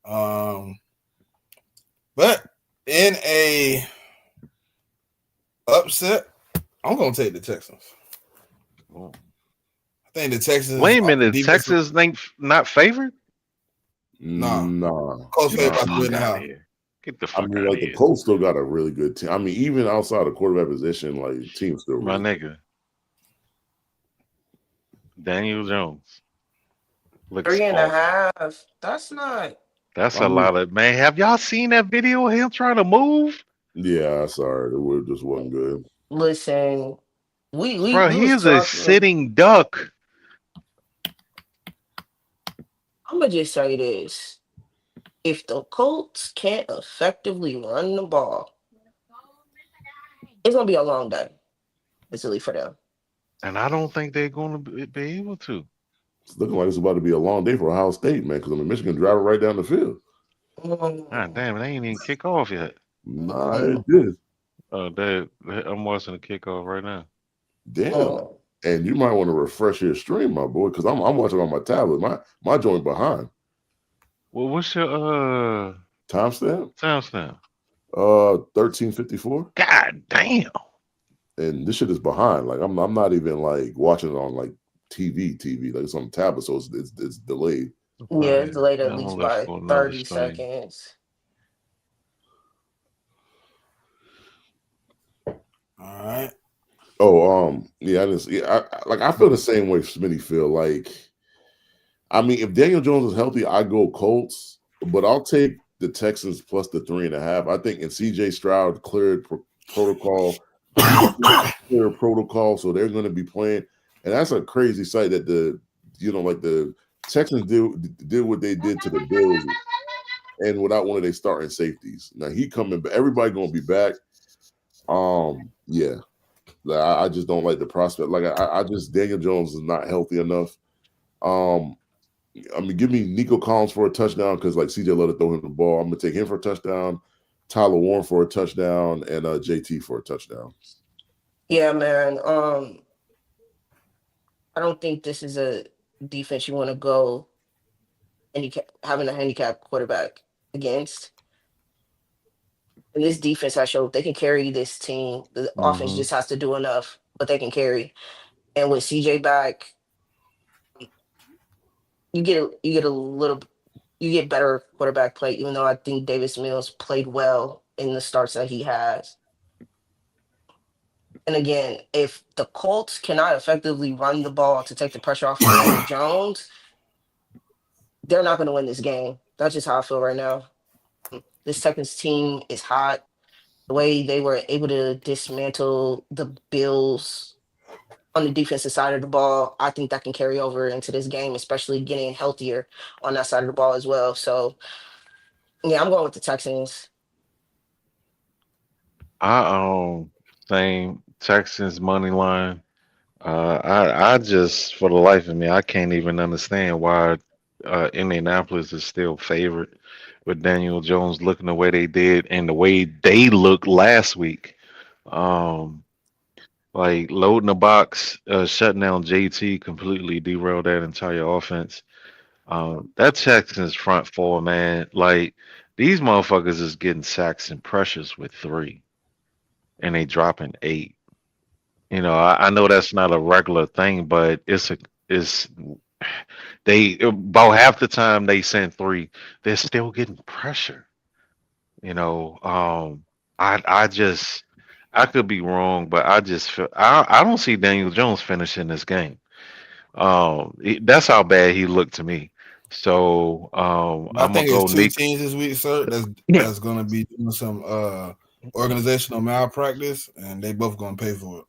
But in a upset, I'm gonna take the Texans. I think the Texans. Wait a minute, Texas not favored? No. Colts favored by 3.5. Get the fuck out of here. The Colts still got a really good team. I mean, even outside the quarterback position, like team still. My really nigga, Daniel Jones. 3.5. That's not. That's a lot of, man. Have y'all seen that video of him trying to move? Yeah, sorry, it just wasn't good. Listen, we he's a sitting duck. I'm gonna just say this: if the Colts can't effectively run the ball, it's gonna be a long day, basically, for them. And I don't think they're going to be able to. It's looking like it's about to be a long day for Ohio State, man, because Michigan driving right down the field. God damn, they ain't even kick off yet. Nah, it did. I'm watching the kickoff right now. Damn. And you might want to refresh your stream, my boy, because I'm watching on my tablet. My joint behind. Well, what's your Timestamp? 1354. God damn. And this shit is behind. Like I'm not even like watching it on like TV. Like it's on the tablet, so it's delayed. Yeah, it's delayed at least by 30 seconds. All right. Oh, yeah, I feel the same way Smitty feel. Like, I mean, if Daniel Jones is healthy, I go Colts, but I'll take the Texans plus the 3.5. I think, and CJ Stroud cleared protocol, so they're going to be playing, and that's a crazy sight that the Texans did what they did to the Bills, and without one of their starting safeties. Now he coming, but everybody going to be back. Yeah. I just don't like the prospect. Like I just Daniel Jones is not healthy enough. I mean, give me Nico Collins for a touchdown because like CJ let it throw him the ball. I'm gonna take him for a touchdown, Tyler Warren for a touchdown, and JT for a touchdown. Yeah, man. I don't think this is a defense you want to go having a handicap quarterback against. And this defense has showed they can carry this team. The offense just has to do enough, but they can carry. And with CJ back, you get better quarterback play. Even though I think Davis Mills played well in the starts that he has. And again, if the Colts cannot effectively run the ball to take the pressure off of Daniel Jones, they're not going to win this game. That's just how I feel right now. This Texans team is hot. The way they were able to dismantle the Bills on the defensive side of the ball, I think that can carry over into this game, especially getting healthier on that side of the ball as well. So, yeah, I'm going with the Texans. Same Texans money line. I just, for the life of me, I can't even understand why Indianapolis is still favored with Daniel Jones looking the way they did and the way they looked last week. Like loading the box, shutting down JT completely derailed that entire offense. That Texans front four, man, like these motherfuckers is getting sacks and pressures with 3, and they dropping 8. I know that's not a regular thing, but it's they about half the time they send 3, they're still getting pressure. I could be wrong, but I just feel I don't see Daniel Jones finishing this game. That's how bad he looked to me. So I I'm gonna think go it's 2 Nick. teams this week, sir. That's gonna be doing some organizational malpractice, and they both gonna pay for it.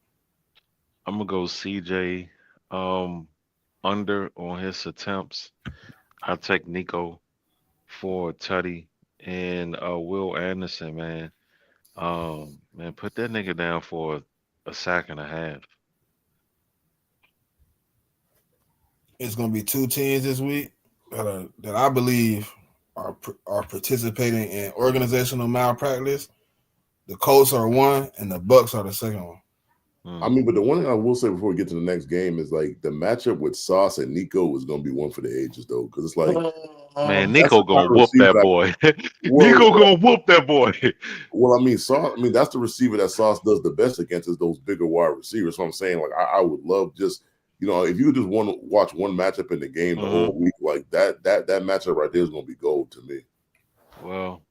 I'm gonna go CJ under on his attempts. I'll take Nico for Tutty and Will Anderson, man. Man, put that nigga down for a sack and a half. It's gonna be 2 teams this week that I believe are participating in organizational malpractice. The Colts are one, and the Bucks are the second one. I mean, but the one thing I will say before we get to the next game is like the matchup with Sauce and Nico is going to be one for the ages, though, because it's like, man, Nico gonna whoop that boy. Nico gonna whoop that boy. Well, I mean, Sauce. I mean, that's the receiver that Sauce does the best against is those bigger wide receivers. So I'm saying, like, I would love just if you just want to watch one matchup in the game the whole week, like that matchup right there is going to be gold to me. Well,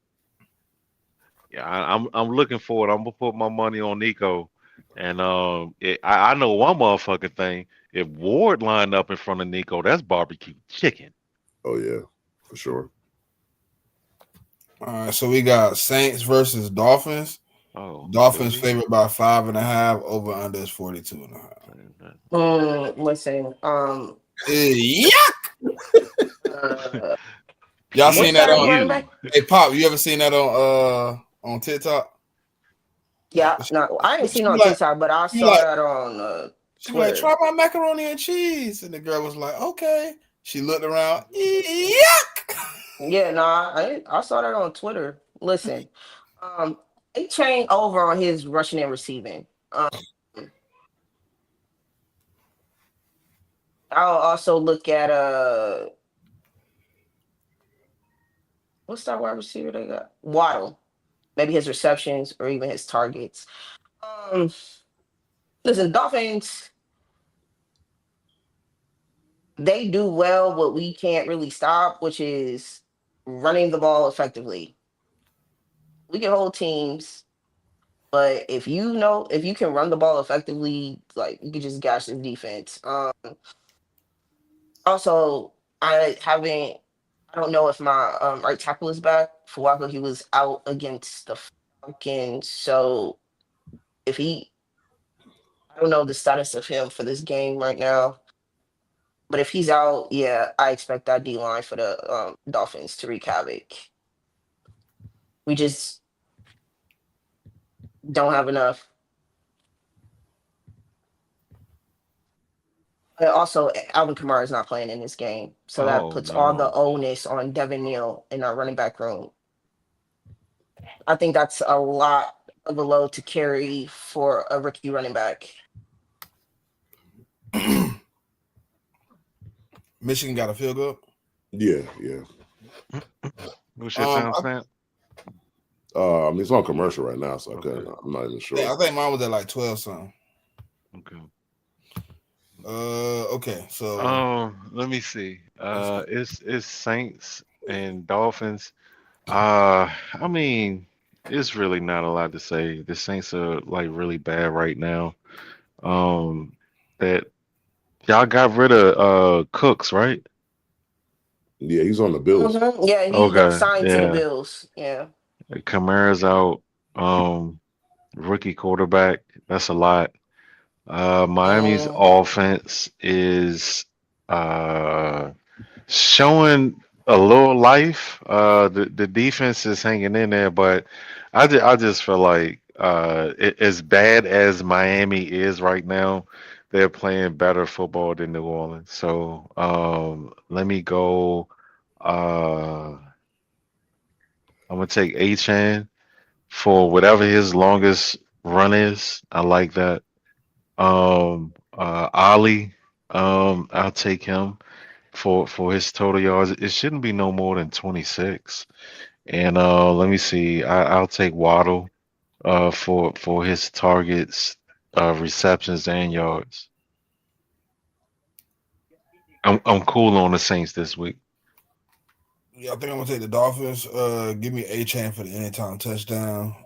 yeah, I'm looking forward. I'm gonna put my money on Nico. And I know one motherfucking thing. If Ward lined up in front of Nico, that's barbecue chicken. Oh yeah, for sure. All right, so we got Saints versus Dolphins. Dolphins favored by 5.5. Over under is 42.5. Listen. Yuck. Y'all seen that on? Hey, Pop, you ever seen that on TikTok? Yeah, no, I ain't seen it on TikTok, but I saw that on She was like, try my macaroni and cheese. And the girl was like, okay. She looked around. Yuck. Yeah, I saw that on Twitter. Listen, they chain over on his rushing and receiving. I'll also look at what's that wide receiver they got? Waddle. Maybe his receptions or even his targets. Listen, Dolphins, they do well what we can't really stop, which is running the ball effectively. We can hold teams, but if you can run the ball effectively, like you can just gash the defense. Also, I don't know if my right tackle is back. Fuaco, he was out against the Falcons, so if I don't know the status of him for this game right now. But if he's out, yeah, I expect that D line for the Dolphins to wreak havoc. We just don't have enough. Also, Alvin Kamara is not playing in this game, so that puts all the onus on Devin Neal in our running back room. I think that's a lot of a load to carry for a rookie running back. Michigan got a field goal? Yeah. What's your timestamp? I mean, it's on commercial right now, so I'm not even sure. Yeah, I think mine was at like 12 something. Okay. Okay, so let me see. It's Saints and Dolphins. I mean, it's really not a lot to say. The Saints are like really bad right now. That y'all got rid of Cooks, right? Yeah, he's on the Bills. Mm-hmm. Yeah, he got signed to the Bills. Yeah. Kamara's out. Rookie quarterback. That's a lot. Miami's offense is showing a little life. The defense is hanging in there, but I just feel like as bad as Miami is right now, they're playing better football than New Orleans. So let me go. I'm gonna take Achan for whatever his longest run is. I like that. Ali, I'll take him for his total yards. It shouldn't be no more than 26. And let me see. I'll take Waddle for his targets, receptions and yards. I'm cool on the Saints this week. Yeah, I think I'm gonna take the Dolphins. Give me Achan for the anytime touchdown.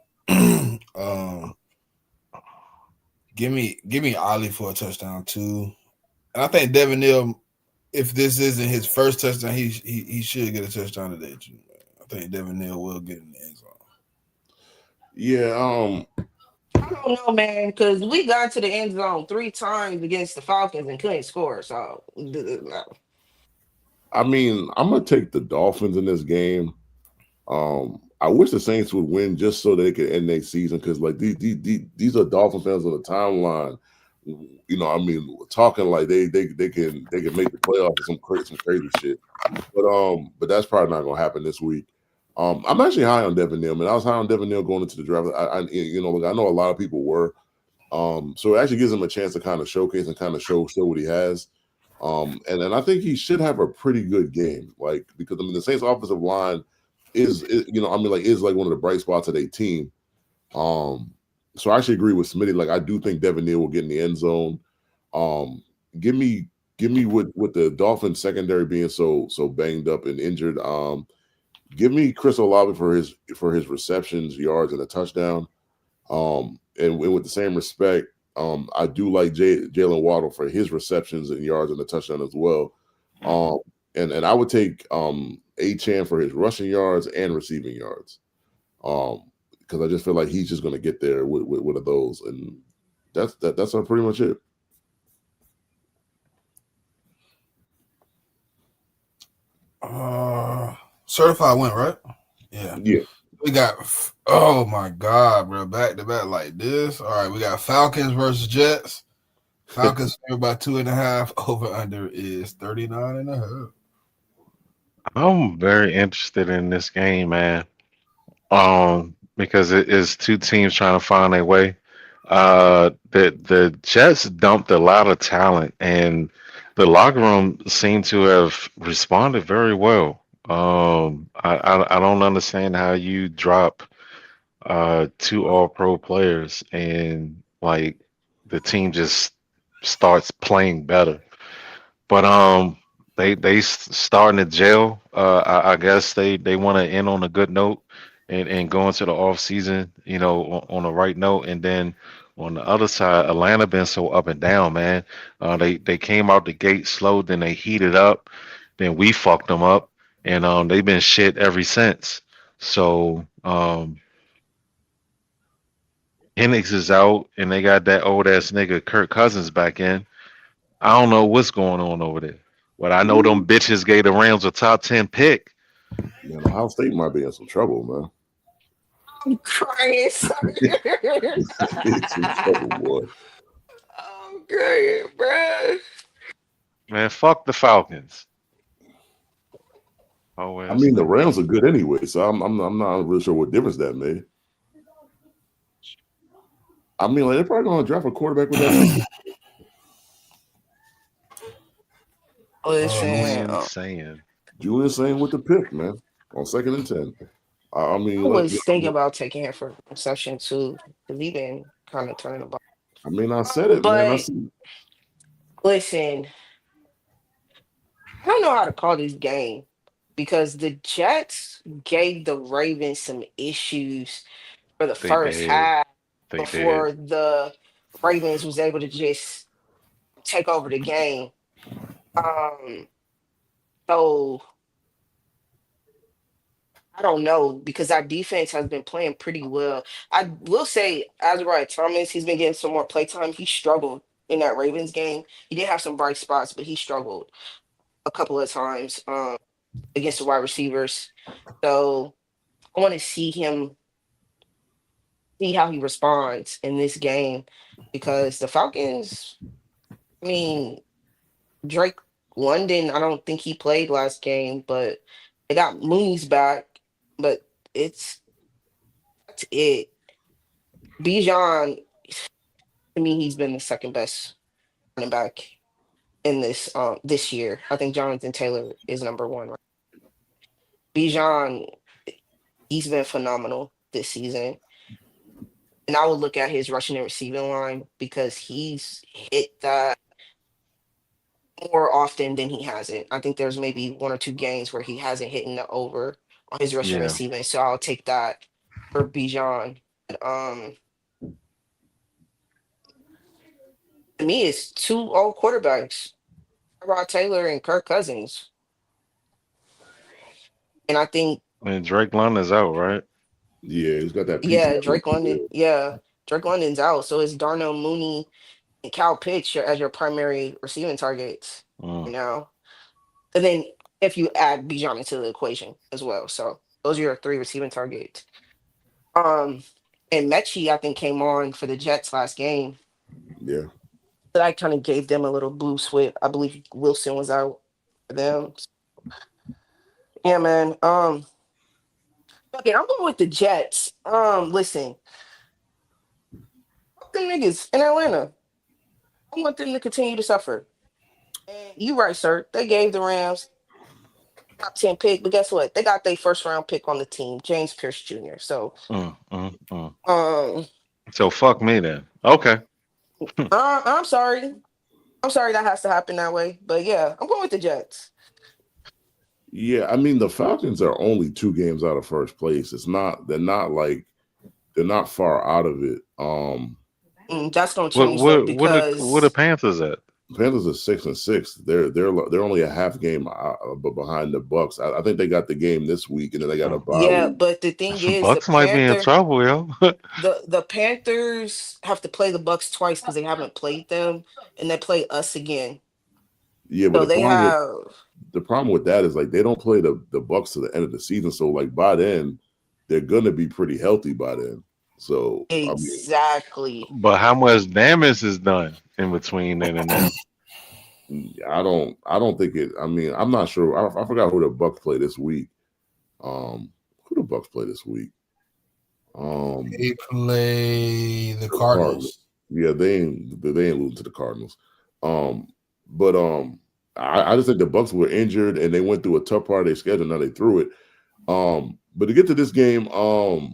Give me Ali for a touchdown too. And I think Devin Neal, if this isn't his first touchdown, he should get a touchdown today too. I think Devin Neal will get in the end zone. Yeah, I don't know, man, because we got to the end zone 3 times against the Falcons and couldn't score. So, I mean, I'm gonna take the Dolphins in this game. I wish the Saints would win just so they could end their season, because like these are Dolphin fans on the timeline. You know, I mean, talking like they can make the playoffs or some crazy shit. But that's probably not gonna happen this week. I'm actually high on Devin Neal, man. I was high on Devin Neal going into the draft. I know a lot of people were. So it actually gives him a chance to kind of showcase and kind of show what he has. And I think he should have a pretty good game, like, because I mean the Saints offensive line is like one of the bright spots of their team. So I actually agree with Smitty. Like, I do think Devin Neal will get in the end zone. Give me with the Dolphins secondary being so banged up and injured. Give me Chris Olave for his receptions, yards, and a touchdown. And with the same respect, I do like Jalen Waddle for his receptions and yards and a touchdown as well. And I would take Achan for his rushing yards and receiving yards. Because I just feel like he's just going to get there with one of those, and that's pretty much it. Certified win, right? Yeah. We got, oh my God, bro, back to back like this. All right, we got Falcons versus Jets. Falcons favored by 2.5. Over under is 39.5. I'm very interested in this game, man. Because it is two teams trying to find their way. The Jets dumped a lot of talent, and the locker room seemed to have responded very well. I don't understand how you drop two All Pro players and like the team just starts playing better. But starting to jail. I guess they want to end on a good note and go into the off season, on the right note. And then on the other side, Atlanta been so up and down, man. They came out the gate slow, then they heated up, then we fucked them up, and they've been shit ever since. So Penix is out, and they got that old ass nigga Kirk Cousins back in. I don't know what's going on over there. But I know them bitches gave the Rams a top 10 pick. Man, Ohio State might be in some trouble, man. I'm crying. Sorry. It's some trouble, boy. I'm crying, bro. Man, fuck the Falcons. Oh, I mean, the Rams are good anyway, so I'm not really sure what difference that made. I mean, like, they're probably going to draft a quarterback with that. Julian saying with the pick, man, on 2nd and 10. I mean, I was thinking about taking him for reception too, because he been kind of turning the ball. I mean, I said it, man. Listen, I don't know how to call this game because the Jets gave the Ravens some issues for the first half before the Ravens was able to just take over the game. So I don't know because our defense has been playing pretty well. I will say, Azariah Thomas, he's been getting some more playtime. He struggled in that Ravens game. He did have some bright spots, but he struggled a couple of times against the wide receivers. So I want to see how he responds in this game because the Falcons, I mean, Drake London, I don't think he played last game, but they got Mooney's back. But that's it. Bijan, to me, he's been the second best running back in this year. I think Jonathan Taylor is number one. Right? Bijan, he's been phenomenal this season. And I would look at his rushing and receiving line because he's hit that more often than he hasn't. I think there's maybe one or two games where he hasn't hit the over on his rushing and receiving. So I'll take that for Bijan. To me, it's two old quarterbacks, Rod Taylor and Kirk Cousins. And I think Drake London's out, right? Yeah, he's got that. Yeah, Drake London. Yeah, Drake London's out. So it's Darnell Mooney and Cal Pitts as your primary receiving targets now. And then if you add Bijan into the equation as well. So those are your three receiving targets. And Mechie, I think, came on for the Jets last game. Yeah. But I kind of gave them a little boost with, I believe Wilson was out for them. Yeah, man. Okay, I'm going with the Jets. Listen. Fuck them niggas in Atlanta. I want them to continue to suffer. And you right, sir. They gave the Rams top 10 pick, but guess what? They got their first round pick on the team, James Pierce Jr. So so fuck me then. Okay. I'm sorry. I'm sorry that has to happen that way. But yeah, I'm going with the Jets. Yeah, I mean the Falcons are only 2 games out of first place. They're not far out of it. That's gonna change though because where the Panthers at? Panthers are 6-6. They're only a half game behind the Bucks. I think they got the game this week, and then they got a bye. Yeah, but the thing is, Bucks might be in trouble, yo. the Panthers have to play the Bucks twice because they haven't played them, and they play us again. Yeah, but so the problem with that is like they don't play the Bucks to the end of the season. So like by then, they're gonna be pretty healthy by then. So exactly. But how much damage is done? in between then and now. I don't think it. I mean, I'm not sure. I forgot who the Bucks play this week. Who the Bucks play this week? They play the The Cardinals. Yeah, they ain't losing to the Cardinals. But I just think the Bucks were injured and they went through a tough part of their schedule. Now they threw it. But to get to this game, I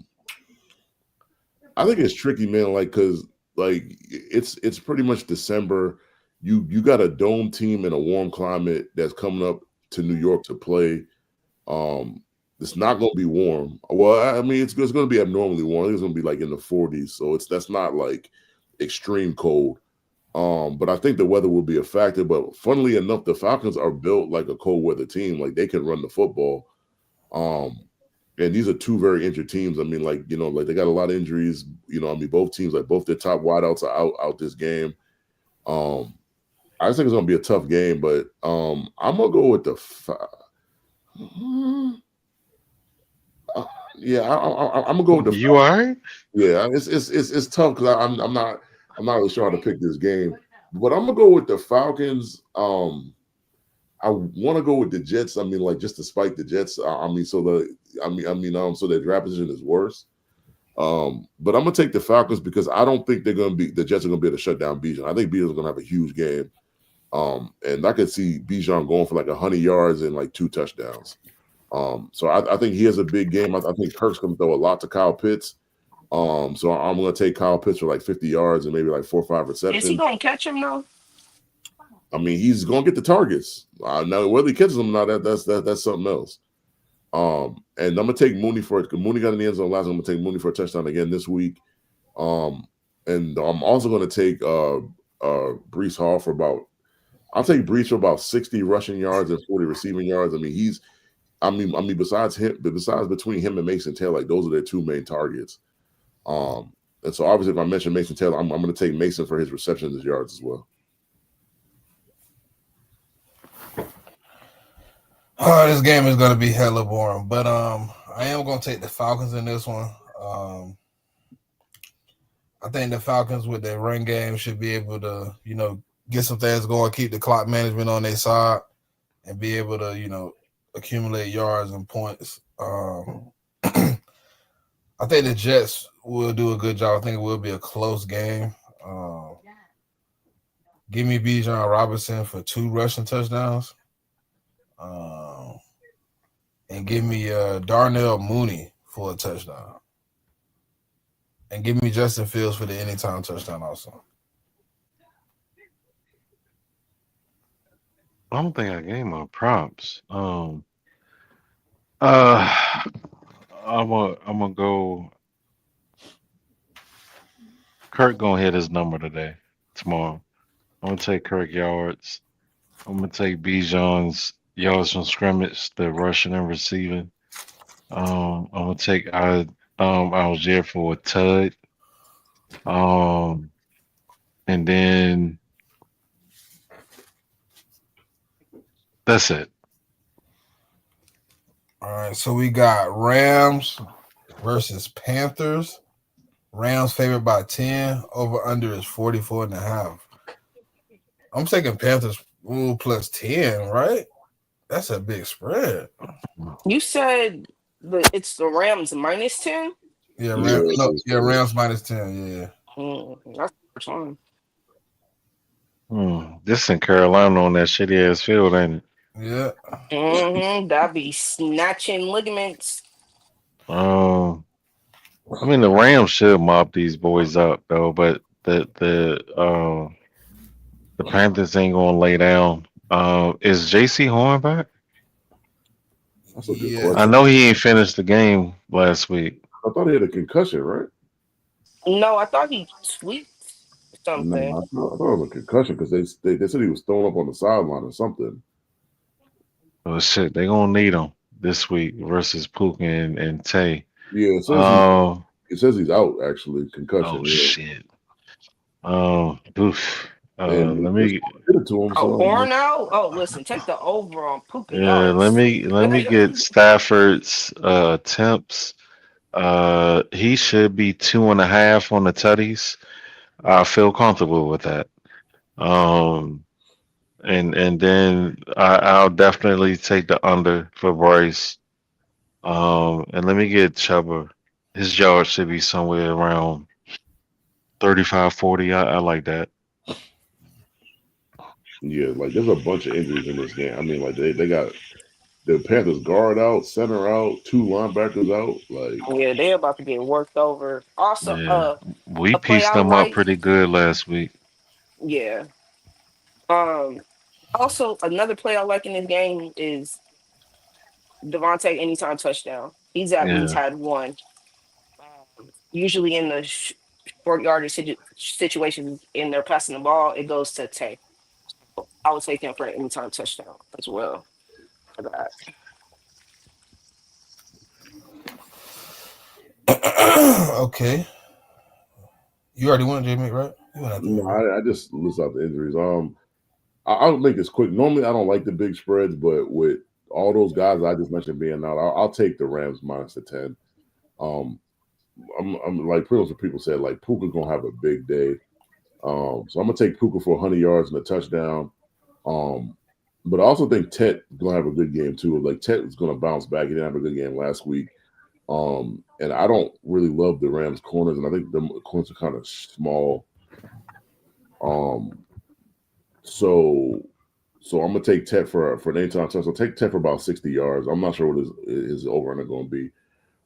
think it's tricky, man. Like, cause like it's pretty much December. You got a dome team in a warm climate that's coming up to New York to play. It's not going to be warm. Well, I mean, it's going to be abnormally warm. It's going to be like in the 40s, so that's not like extreme cold. But I think the weather will be a factor. But funnily enough, the Falcons are built like a cold weather team. Like they can run the football. And these are two very injured teams. I mean, like, like they got a lot of injuries. I mean, both teams, like both their top wideouts are out this game. I just think it's gonna be a tough game, but I'm gonna go with the. Yeah, I'm gonna go with the. You all right? Yeah, it's tough because I'm not really sure how to pick this game, but I'm gonna go with the Falcons. I want to go with the Jets. I mean, like just to spite the Jets. So their draft position is worse. But I'm gonna take the Falcons because I don't think the Jets are gonna be able to shut down Bijan. I think Bijan's gonna have a huge game. And I could see Bijan going for like 100 yards and like 2 touchdowns. So I think he has a big game. I think Kirk's gonna throw a lot to Kyle Pitts. So I'm gonna take Kyle Pitts for like 50 yards and maybe like 4 or 5 receptions. Is he gonna catch him though? I mean, he's gonna get the targets. Now whether he catches them or not, that's something else. And I'm gonna take Mooney for it. Mooney got in the end zone last. I'm gonna take Mooney for a touchdown again this week. And I'm also gonna take Breece Hall for about. I'll take Breece for about 60 rushing yards and 40 receiving yards. I mean, besides between him and Mason Taylor, like those are their 2 main targets. And so obviously, if I mention Mason Taylor, I'm going to take Mason for his receptions and yards as well. Oh, this game is going to be hella boring, but I am going to take the Falcons in this one. I think the Falcons with their run game should be able to, get some things going, keep the clock management on their side, and be able to, accumulate yards and points. I think the Jets will do a good job. I think it will be a close game. Give me Bijan Robinson for 2 rushing touchdowns. And give me Darnell Mooney for a touchdown. And give me Justin Fields for the anytime touchdown also. I don't think I gave my props. I'm gonna go. Kirk gonna hit his number tomorrow. I'm gonna take Kirk yards. I'm gonna take Bijan's yards from scrimmage, the rushing and receiving. I'm gonna take Algier for a tud. And then that's it. All right, so we got Rams versus Panthers. Rams favored by 10. Over under is 44.5. I'm taking Panthers plus 10, right? That's a big spread. You said it's the Rams minus 10? Yeah, Rams minus 10, yeah. That's fine. This in Carolina on that shitty ass field, ain't it? Yeah. That'd be snatching ligaments. I mean, the Rams should mop these boys up though, but the Panthers ain't gonna lay down. Is JC Horn back? That's a good question. I know he ain't finished the game last week. I thought he had a concussion, right? No, I thought he tweaked something. No, I thought it was a concussion because they said he was thrown up on the sideline or something. Oh shit, they gonna need him this week versus Puka and Tay. Yeah, it says he's out actually, concussion. Oh shit. Oof. Let me get it to him. Horn out. Oh, listen, take the over on Puka. Yeah, let me get Stafford's attempts. He should be 2.5 on the tutties. I feel comfortable with that. Um, and then I'll definitely take the under for Bryce. And let me get Chuba. His yard should be somewhere around 35, 40. I like that. Yeah, like there's a bunch of injuries in this game. I mean, like they got the Panthers guard out, center out, two linebackers out. Like, Yeah, they're about to get worked over. Also, Yeah, we a play pieced I them up like. pretty good last week. Yeah. Um. Also, another play I like in this game is Devontae anytime touchdown. He's at least Yeah. had one. Usually in the short yardage situations in their passing the ball, it goes to Tay. I would take him for an anytime touchdown as well for that. Okay. You already won, JMIK, right? You went after me, no, right? I just list out the injuries. I'll make this quick. Normally, I don't like the big spreads, but with all those guys I just mentioned being out, I'll take the Rams minus the 10. Um, I'm like pretty much what people said. Like Puka's gonna have a big day. So I'm gonna take Puka for 100 yards and a touchdown. Um, but I also think Tet gonna have a good game too. Like Tet is gonna bounce back. He didn't have a good game last week. And I don't really love the Rams corners, and I think the corners are kind of small. Um, so I'm gonna take Tet for an anytime touch. So take Tet for about 60 yards. I'm not sure what his over under going to be.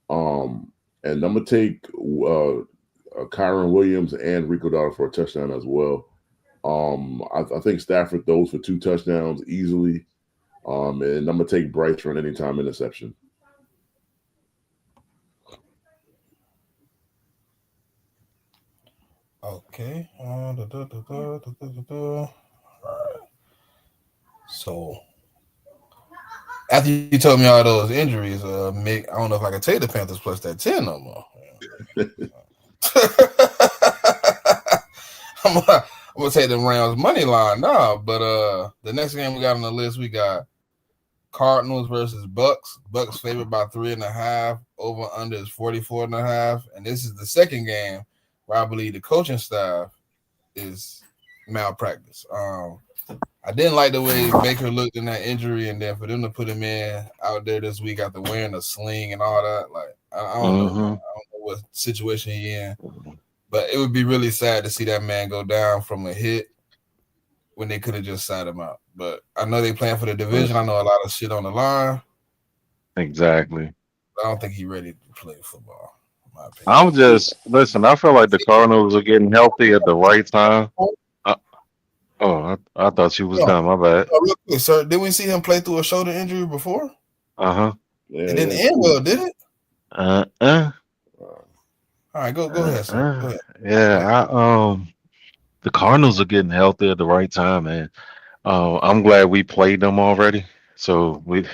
Um, and I'm gonna take Kyron Williams and Rico Dollar for a touchdown as well. I think Stafford throws for 2 touchdowns easily. And I'm gonna take Bryce for an anytime interception. Okay. So after you told me all those injuries, Mick, I don't know if I can take the Panthers plus that 10 no more. I'm gonna take the Rams money line now. But the next game we got on the list, we got Cardinals versus Bucks. Bucks favored by 3.5. Over under is 44.5. And this is the second game where I believe the coaching staff is malpractice. I didn't like the way Baker looked in that injury, and then for them to put him in out there this week after wearing a sling and all that, like I don't know, man. Mm-hmm. I don't know what situation he in, but it would be really sad to see that man go down from a hit when they could have just sat him out. But I know they playing for the division. I know a lot of shit on the line. Exactly. I don't think he's ready to play football, in my opinion. I'm just listen. I feel like the Cardinals are getting healthy at the right time. Uh, I thought you was No, done. My bad. no, real quick, sir. Did we see him play through a shoulder injury before? Uh-huh. Yeah, It didn't yeah. end well, did it? Uh uh All right, go ahead, sir. Go ahead. Yeah. The Cardinals are getting healthy at the right time, man. I'm glad we played them already. So we,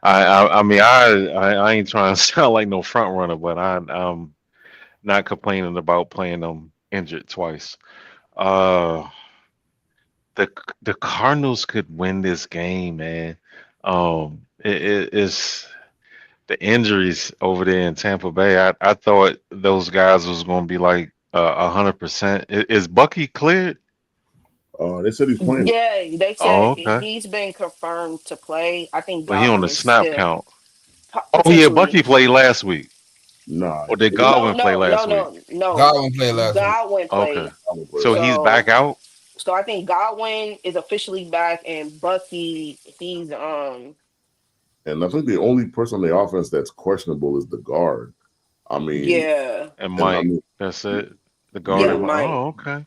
I mean, I ain't trying to sound like no front runner, but I'm not complaining about playing them injured twice. Uh, the the Cardinals could win this game, man. It's the injuries over there in Tampa Bay. I thought those guys was going to be like 100%. Is Bucky cleared? They said he's playing. Yeah, they Oh, said okay. he's been confirmed to play. I think But he on Godwin the is snap still count. Oh yeah, potentially. Bucky played last week. Nah, Or did No, Godwin play no, no, last week? no, no. Godwin played last week. Godwin Okay. played. I'm gonna play So last. he's back So out? so I think Godwin is officially back and Bucky he's And I think the only person on the offense that's questionable is the guard. I mean, yeah. And and I Mike. mean, That's it. The guard Yeah, and Mike. Mike. Oh, okay.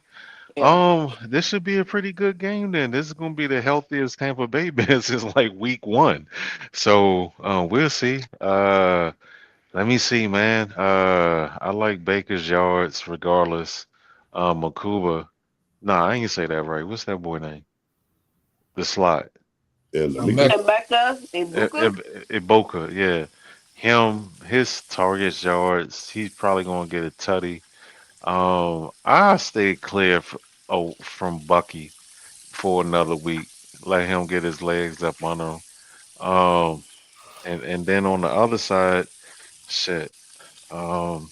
Yeah. This should be a pretty good game then. This is gonna be the healthiest Tampa Bay been since like week one. So we'll see. Let me see, man. I like Baker's yards regardless. Makuba. Nah, I ain't say that right. What's that boy name? The slot. and I'm Mika, back. Rebecca Ibuka? Iboka, yeah. Him, his targets yards, he's probably gonna get a tutty. I stay clear from Bucky for another week. Let him get his legs up under him. And then on the other side, shit. Um,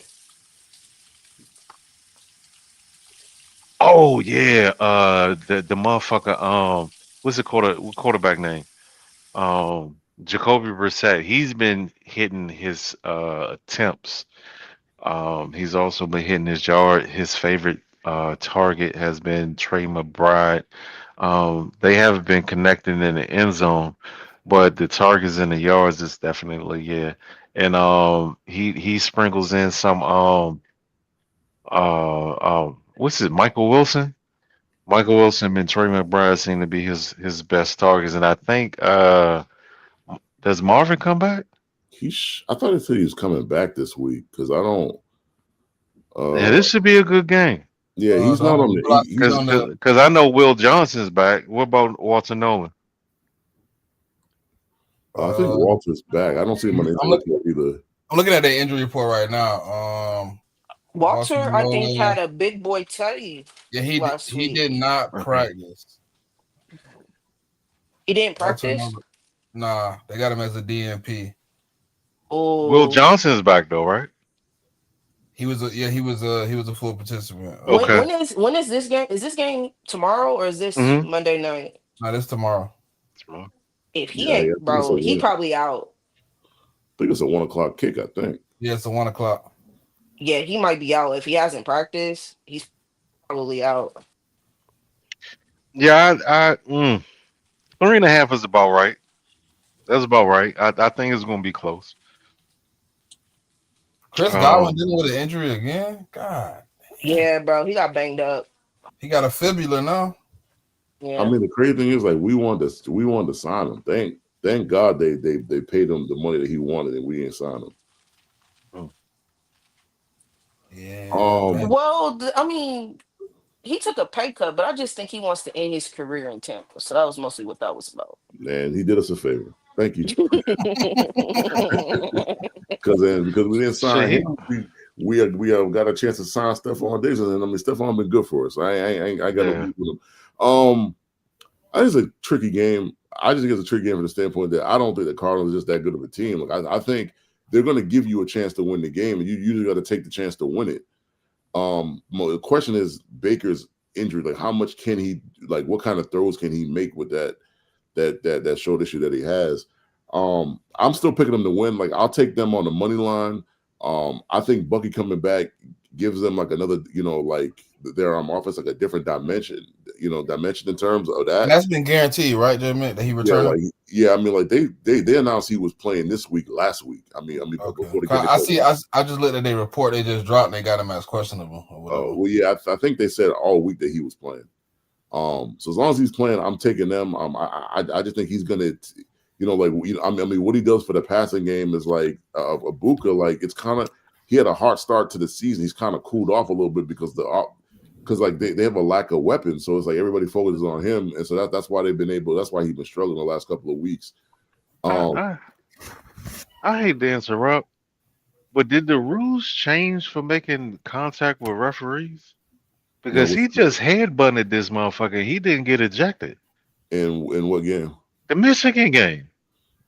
Oh yeah, the motherfucker. What's the quarterback name? Jacoby Brissett. He's been hitting his attempts. He's also been hitting his yard. His favorite target has been Trey McBride. They haven't been connecting in the end zone, but the targets in the yards is definitely yeah. And he sprinkles in some what's it, Michael Wilson? Michael Wilson and Trey McBride seem to be his best targets, and I think does Marvin come back? I thought he said he was coming back this week because I don't. Yeah, this should be a good game. Yeah, he's not on the. He's on the. Because I know Will Johnson's back. What about Walter Nolan? I think Walter's back. I don't see him on the injury either. I'm looking at the injury report right now. Walter, I think, had a big boy Teddy. Yeah, he did not practice. He didn't practice? Nah, they got him as a DNP. Oh, Will Johnson's back though, right? He was a full participant. Okay. When is this game? Is this game tomorrow or is this Monday night? No, this tomorrow. If he ain't, bro, he probably out. I think it's a 1:00 kick. I think. Yeah, it's a 1:00. Yeah, he might be out. If he hasn't practiced, he's probably out. Yeah, 3.5 is about right. That's about right. I think it's going to be close. Chris Godwin dealing with an injury again? God. Yeah, bro. He got banged up. He got a fibula now. Yeah. I mean, the crazy thing is, like, we wanted to sign him. Thank God they paid him the money that he wanted, and we didn't sign him. Yeah. Well, I mean, he took a pay cut, but I just think he wants to end his career in Tampa. So that was mostly what that was about. And he did us a favor. Thank you. Because we didn't sign him, we have got a chance to sign Stephon Diggs, and I mean Stephon been good for us. I got no beef with him. I think it's a tricky game. I just think it's a tricky game from the standpoint that I don't think the Cardinals are just that good of a team. Like I think they're going to give you a chance to win the game, and you usually got to take the chance to win it. The question is Baker's injury. Like, how much can he? Like, what kind of throws can he make with that shoulder issue that he has? I'm still picking them to win. Like, I'll take them on the money line. I think Bucky coming back gives them like another, like their offense, like a different dimension in terms of that. And that's been guaranteed, right, JMIK, that he returned? I mean, like they announced he was playing last week. I mean, okay. Before the I just looked at their report. They just dropped and they got him as questionable. Well, yeah, I think they said all week that he was playing. So as long as he's playing, I'm taking them. I just think he's gonna, I mean, what he does for the passing game is like Ibuka. Like, it's kind of, he had a hard start to the season. He's kind of cooled off a little bit because like they have a lack of weapons. So it's like everybody focuses on him, and so that's why they've been able. That's why he's been struggling the last couple of weeks. I hate to interrupt, but did the rules change for making contact with referees? Because he just headbutted this motherfucker. He didn't get ejected. In what game? The Michigan game.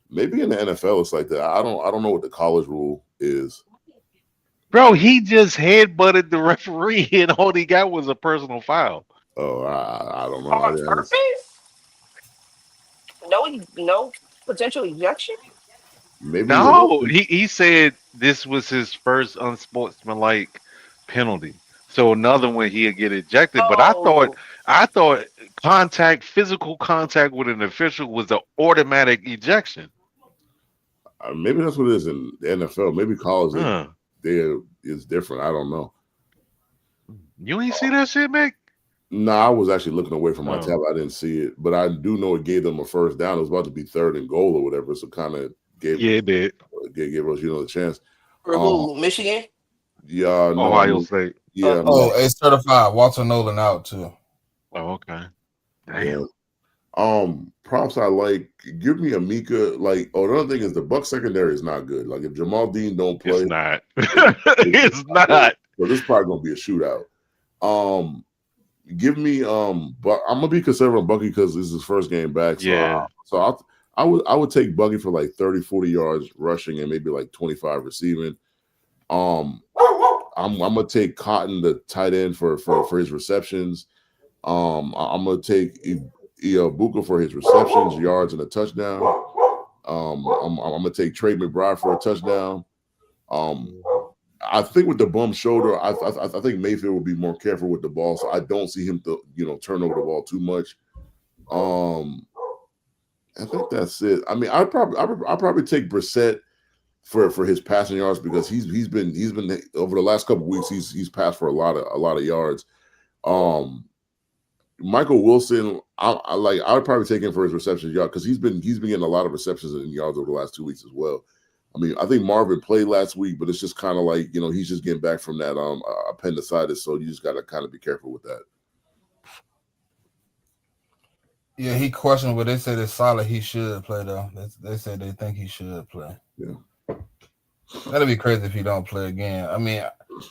Maybe in the NFL it's like that. I don't know what the college rule is. Bro, he just headbutted the referee, and all he got was a personal foul. Oh, I don't know. On purpose? No potential ejection? Maybe no. He said this was his first unsportsmanlike penalty. So another one he'd get ejected. But I thought physical contact with an official was an automatic ejection. Maybe that's what it is in the NFL. Maybe college is different. I don't know. You ain't see that shit, Mick? No, I was actually looking away from my tab. I didn't see it, but I do know it gave them a first down. It was about to be 3rd and goal or whatever, so kind of gave it did. Gave us the chance. For who? Michigan? Yeah, no, Ohio State. Yeah. It's certified. Walter Nolan out too. Oh, okay. Damn. Yeah. Props I like. Give me Amika. Like, another thing is the Buck secondary is not good. Like, if Jamal Dean don't play, it's not. It's not. So this is probably gonna be a shootout. Give me but I'm gonna be conservative on Bucky because this is his first game back. So, yeah. I would take Bucky for like 30-40 yards rushing and maybe like 25 receiving. I'm gonna take Cotton, the tight end, for his receptions. I'm gonna take Ibuka for his receptions, yards, and a touchdown. I'm gonna take Trey McBride for a touchdown. I think with the bum shoulder, I think Mayfield will be more careful with the ball, so I don't see him to turn over the ball too much. I think that's it. I mean, I'd probably take Brissett for his passing yards because he's been over the last couple of weeks he's passed for a lot of yards. Michael Wilson, I'd probably take him for his receptions yard because he's been getting a lot of receptions and yards over the last 2 weeks as well. I mean, I think Marvin played last week, but it's just kind of like he's just getting back from that appendicitis, so you just got to kind of be careful with that. Yeah, he questioned, but they said it's solid. He should play though. They said they think he should play. Yeah, that'd be crazy if he don't play again. I mean,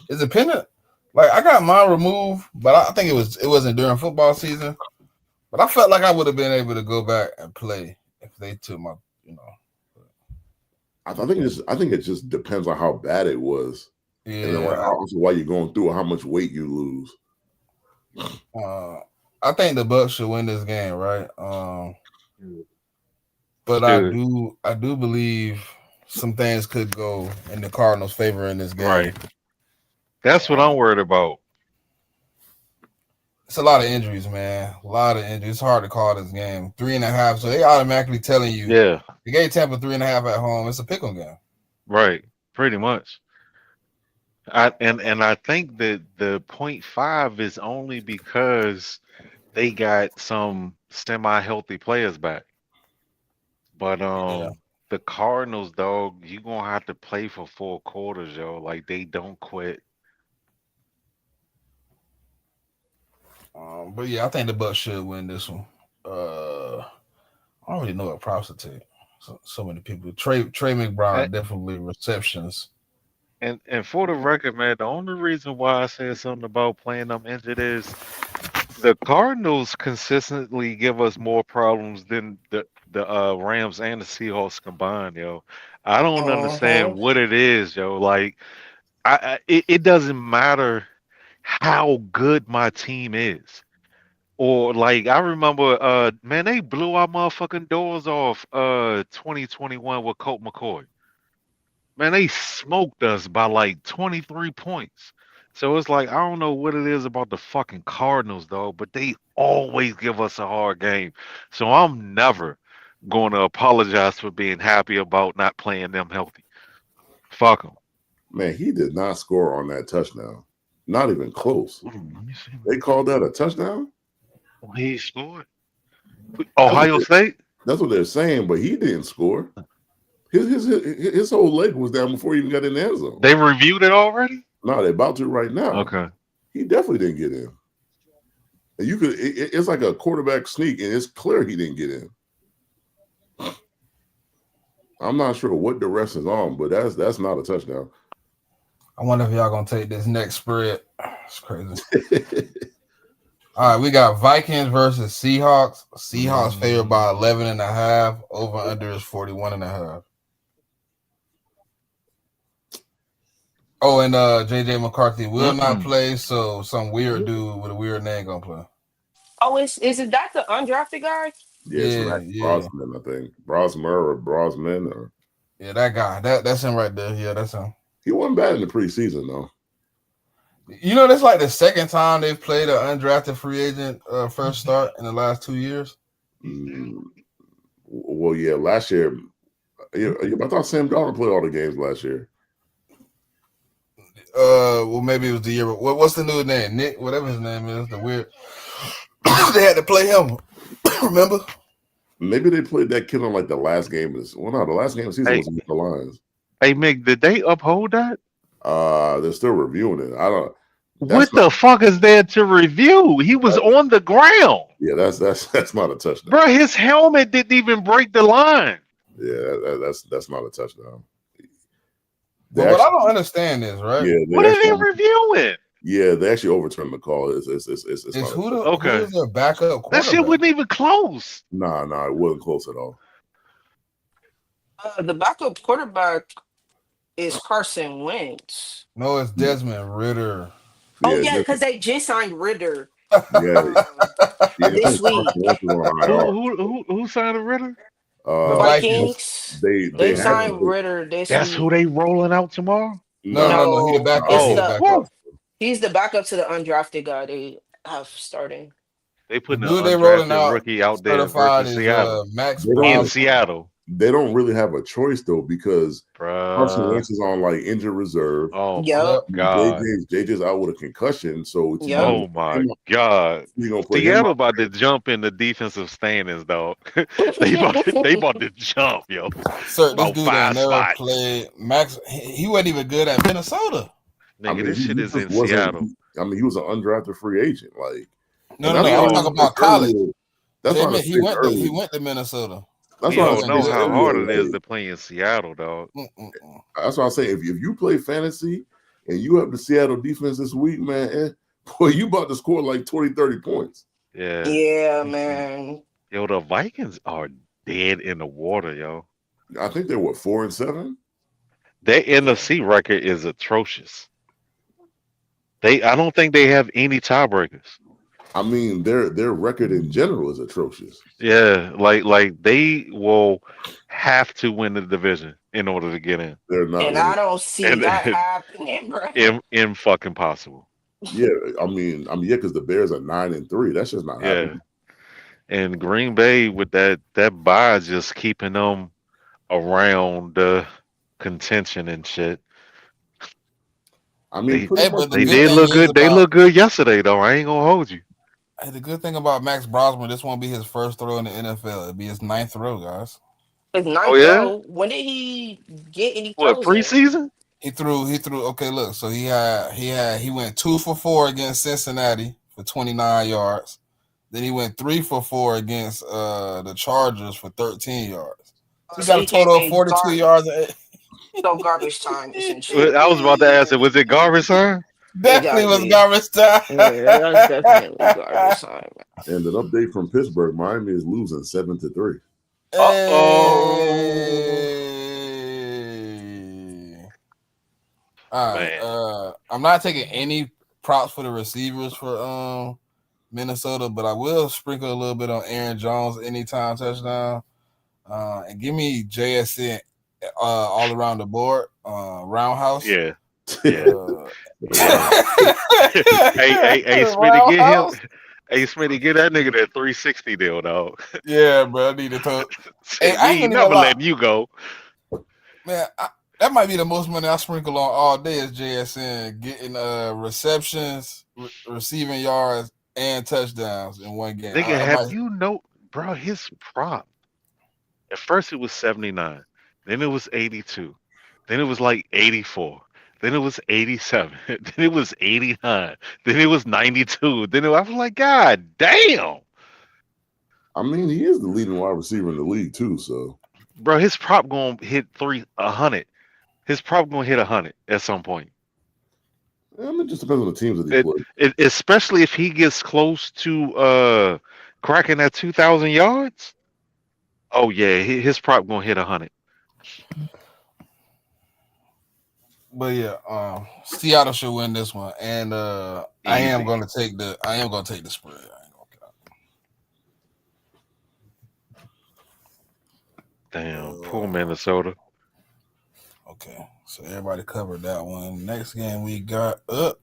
it's dependent. Like I got mine removed, but I think it wasn't during football season. But I felt like I would have been able to go back and play if they took my, I think it just depends on how bad it was. Yeah. And then also why you're going through, how much weight you lose. I think the Bucs should win this game, right? But I do believe some things could go in the Cardinals' favor in this game. Right. That's what I'm worried about. It's a lot of injuries, man. A lot of injuries. It's hard to call this game. 3.5. So they automatically telling you, yeah, they gave Tampa 3.5 at home. It's a pick'em game. Right. Pretty much. I think that the 0.5 is only because they got some semi-healthy players back. But the Cardinals, dog, you're gonna have to play for 4 quarters, yo. Like they don't quit. But yeah, I think the Bucs should win this one. I don't really know what props to take. So many people. Trey McBride definitely receptions. And for the record, man, the only reason why I said something about playing them injured is the Cardinals consistently give us more problems than the Rams and the Seahawks combined, yo. I don't understand what it is, yo. Like, it doesn't matter how good my team is. Or like I remember man, they blew our motherfucking doors off 2021 with Colt McCoy. Man, they smoked us by like 23 points. So it's like I don't know what it is about the fucking Cardinals though, but they always give us a hard game. So I'm never going to apologize for being happy about not playing them healthy. Fuck them. Man, he did not score on that touchdown. Not even close. They called that a touchdown? He scored. Ohio State? That's what they're saying, but he didn't score. His whole leg was down before he even got in the end zone. They reviewed it already? No, they're about to right now. Okay. He definitely didn't get in. And it's like a quarterback sneak, and it's clear he didn't get in. I'm not sure what the rest is on, but that's not a touchdown. I wonder if y'all gonna take this next spread. It's crazy. All right, we got Vikings versus Seahawks. Seahawks favored by 11.5. Over under is 41.5. Oh, and JJ McCarthy will not play, so some weird dude with a weird name gonna play. Oh, is it that the undrafted guy? Yeah. Brosman, I think. Brosmer or Brosman or that guy. That's him right there. Yeah, that's him. He wasn't bad in the preseason though. That's like the second time they've played an undrafted free agent first start in the last 2 years. Well, yeah, last year. I thought Sam Darnold played all the games last year. Well, maybe it was the year. What's the new name? Nick, whatever his name is. The weird. They had to play him. Remember? Maybe they played that kid on like the last game. The last game of the season was against the Lions. Hey, Mick, did they uphold that? They're still reviewing it. I don't. What the fuck is there to review? He was on the ground. Yeah, that's not a touchdown, bro. His helmet didn't even break the line. Yeah, that's not a touchdown. But what I don't understand is right. Yeah, what are they reviewing? Yeah, they actually overturned the call. Who is their backup quarterback? That shit wasn't even close. Nah, it wasn't close at all. The backup quarterback is Carson Wentz. No, it's Desmond Ridder. Oh yeah, because they just signed Ridder. Yeah, yeah. I This think Carson week, Wentz is on IR. Who signed Ritter? The Uh, Vikings. Vikings, they they have signed Ritter this That's week. who they rolling out tomorrow. No. He the No, backup. it's He the Oh, the backup. whew. he's the backup to the undrafted guy they have starting. They The putting an dude they rolling undrafted out rookie out there certified versus is Seattle Max they in don't Brosman. Seattle, they don't really have a choice though because Carson bruh. Wentz is on like injured reserve. Oh my Yep, Yep. god. JJ's out with a concussion, so it's either yep. Oh my god. you gonna put him Seattle out. about to jump in the defensive standings, dog. They about to jump, yo. Sir, this About dude ain't five never spots. played. Max, he wasn't even good at Minnesota. I Nigga, mean, this shit he is just in wasn't. Seattle. I mean, he was an undrafted free agent, like, and No. that's We why I'm I talking all said about college. earlier. That's why I J-Mick, said he earlier. went to Minnesota. That's we why I all said Wasn't know good. how earlier. hard it is Like, to play in Seattle, dog. Mm-mm-mm. that's why I say if you play fantasy and you have the Seattle defense this week, man, boy, you about to score like 20, 30 points. Yeah. Yeah, man. Yo, the Vikings are dead in the water, yo. I think they're what 4-7. Their Yeah. NFC record is atrocious. I don't think they have any tiebreakers. I mean, their record in general is atrocious. Yeah, like they will have to win the division in order to get in. They're not And I winning. don't see And that happening, bro. in fucking possible. Yeah, yeah, because the Bears are 9-3. That's just not Yeah. happening. And Green Bay with that bye just keeping them around the contention and shit. I mean, They pretty Hey, much. but the they good did thing look is good. They about look good yesterday though. I ain't gonna hold you. the good thing about Max Brosman, this won't be his first throw in the NFL. It'll be his ninth throw, guys. His Oh ninth yeah? throw. When did he get any What, throws in? preseason? He threw. Okay, look. So he went 2 for 4 against Cincinnati for 29 yards. Then he went 3 for 4 against the Chargers for 13 yards. So he So got a he came total of in 42 yards. so garbage time, essentially. I was about to ask it, was it garbage time? It Definitely gotta was be. garbage time. Yeah, that's definitely garbage time. And an update from Pittsburgh: Miami is losing 7-3. Uh-oh. Hey. All right. Man. I'm not taking any props for the receivers for Minnesota, but I will sprinkle a little bit on Aaron Jones anytime touchdown. And give me JSN all around the board, roundhouse. Yeah. Yeah. Yeah. Hey, Smitty, get him. Roundhouse. Hey, Smitty, get that nigga that 360 deal, dog. Yeah, bro. I need to talk. Hey, We I ain't ain't gonna even never lie, letting you go. man. That might be the most money I sprinkle on all day is JSN getting receptions, receiving yards, and touchdowns in one game. Nigga, I have might. you know, bro, his prop. At first it was 79. Then it was 82. Then it was like 84. Then it was 87. Then it was 89. Then it was 92. I was like, God damn. I mean, he is the leading wide receiver in the league too. So Bro, his prop gonna hit 100. His prop gonna hit 100 at some point. I mean, it just depends on the teams that he plays. Especially if he gets close to cracking that 2,000 yards. Oh yeah, his prop gonna hit 100. But yeah, Seattle should win this one, and I am Easy. gonna take the spread. I ain't gonna Damn, poor Minnesota. Okay, so everybody covered that one. Next game we got up.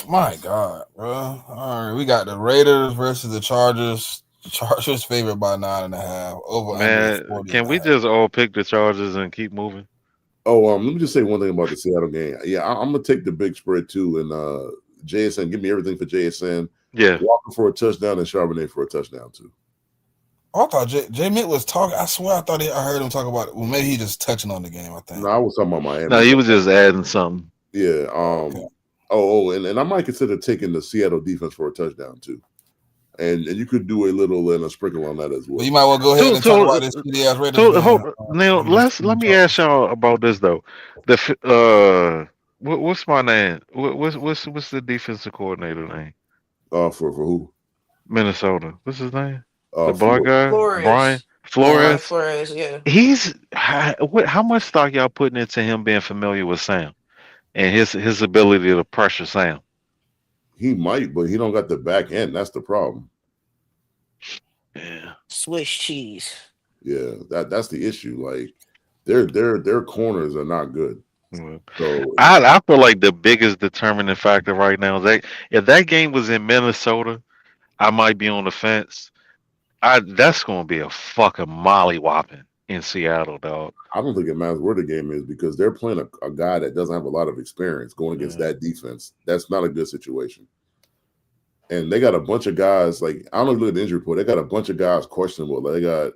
My God, bro. All right, we got the Raiders versus the Chargers. The Chargers favored by 9.5. Over under Man, 40. can we just all pick the Chargers and keep moving? Oh, let me just say one thing about the Seattle game. Yeah, I'm gonna take the big spread too, and JSN, give me everything for JSN. Yeah. Walker for a touchdown and Charbonnet for a touchdown too. I thought JMIK was talking. I swear I heard him talk about it. Well, maybe he just touching on the game, I think. No, I was talking about Miami. No, he was just adding something. Yeah. Okay. And I might consider taking the Seattle defense for a touchdown too. And you could do a little and a sprinkle on that as well. Well, you might well go ahead and talk about this CDS Raiders game. Now let me ask y'all about this though. What's my name? What's the defensive coordinator name? For who? Minnesota. What's his name? The black Florida. guy, Flores. Brian Brian Flores. Flores, yeah. He's how much stock y'all putting into him being familiar with Sam and his ability to pressure Sam? He might, but he don't got the back end. That's the problem. Yeah. Swiss cheese. Yeah, that's the issue. Like their corners are not good. So I feel like the biggest determining factor right now is that if that game was in Minnesota, I might be on the fence. That's gonna be a fucking mollywhopping in Seattle, dog. I don't think it matters where the game is because they're playing a guy that doesn't have a lot of experience going against that defense. That's not a good situation. And they got a bunch of guys, like, I don't know if you look at the injury report, they got a bunch of guys questionable. Like, they got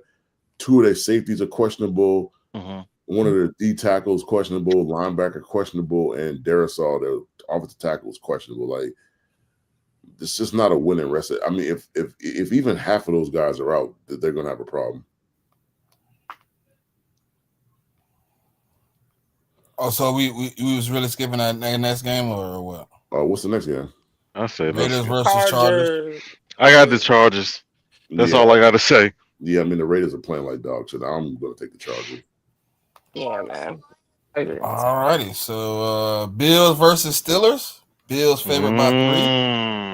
two of their safeties are questionable, one of their D tackles questionable, linebacker questionable, and Darisaw, their offensive tackle, is questionable. Like, it's just not a winning recipe. I mean, if even half of those guys are out, they're gonna have a problem. Oh, so we was really skipping that next game or what? What's the next game? I said Raiders versus Chargers. I got the Chargers. That's all I got to say. Yeah, I mean the Raiders are playing like dogs, so I'm going to take the Chargers. Yeah, man. All righty, so Bills versus Steelers. Bills favored by 3.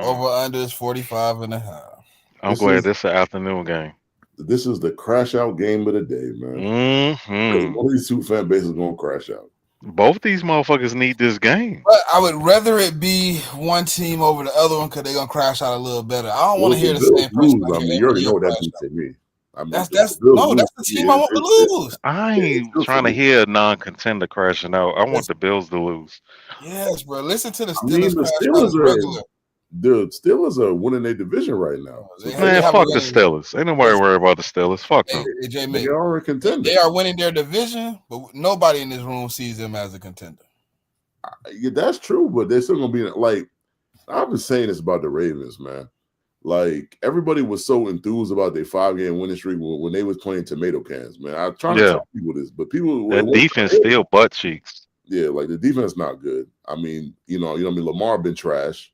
Over under is 45.5. I'm glad this is an afternoon game. This is the crash out game of the day, man. Because one of these two fan bases is going to crash out. Both these motherfuckers need this game. But I would rather it be one team over the other one because they're gonna crash out a little better. I don't want to hear the same person. I mean, you already know what that means to me. I mean, that's the team I want to lose. I ain't trying to hear a non-contender crashing out. I want the Bills to lose. Yes, bro. Listen to the Steelers. I mean, the Steelers are winning their division right now. Man, fuck the Steelers. Ain't nobody worried about the Steelers. Fuck them. They are a contender. They are winning their division, but nobody in this room sees them as a contender. Yeah, that's true, but they're still gonna be like. I've been saying this about the Ravens, man. Like, everybody was so enthused about their 5-game winning streak when they was playing tomato cans, man. I'm trying to tell people this, but people that defense still butt cheeks. Yeah, like the defense not good. I mean, Lamar been trash.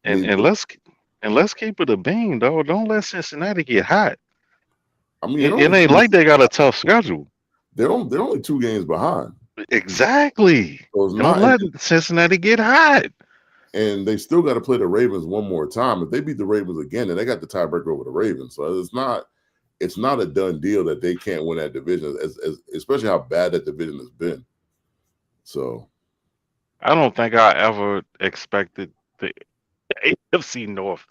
And let's keep it a bean, though. Don't let Cincinnati get hot. I mean, it ain't like they got a tough schedule. They're only 2 games behind. Exactly. So don't let Cincinnati get hot. And they still got to play the Ravens one more time. If they beat the Ravens again, then they got the tiebreaker over the Ravens. So it's not a done deal that they can't win that division, especially how bad that division has been. So I don't think I ever expected the AFC North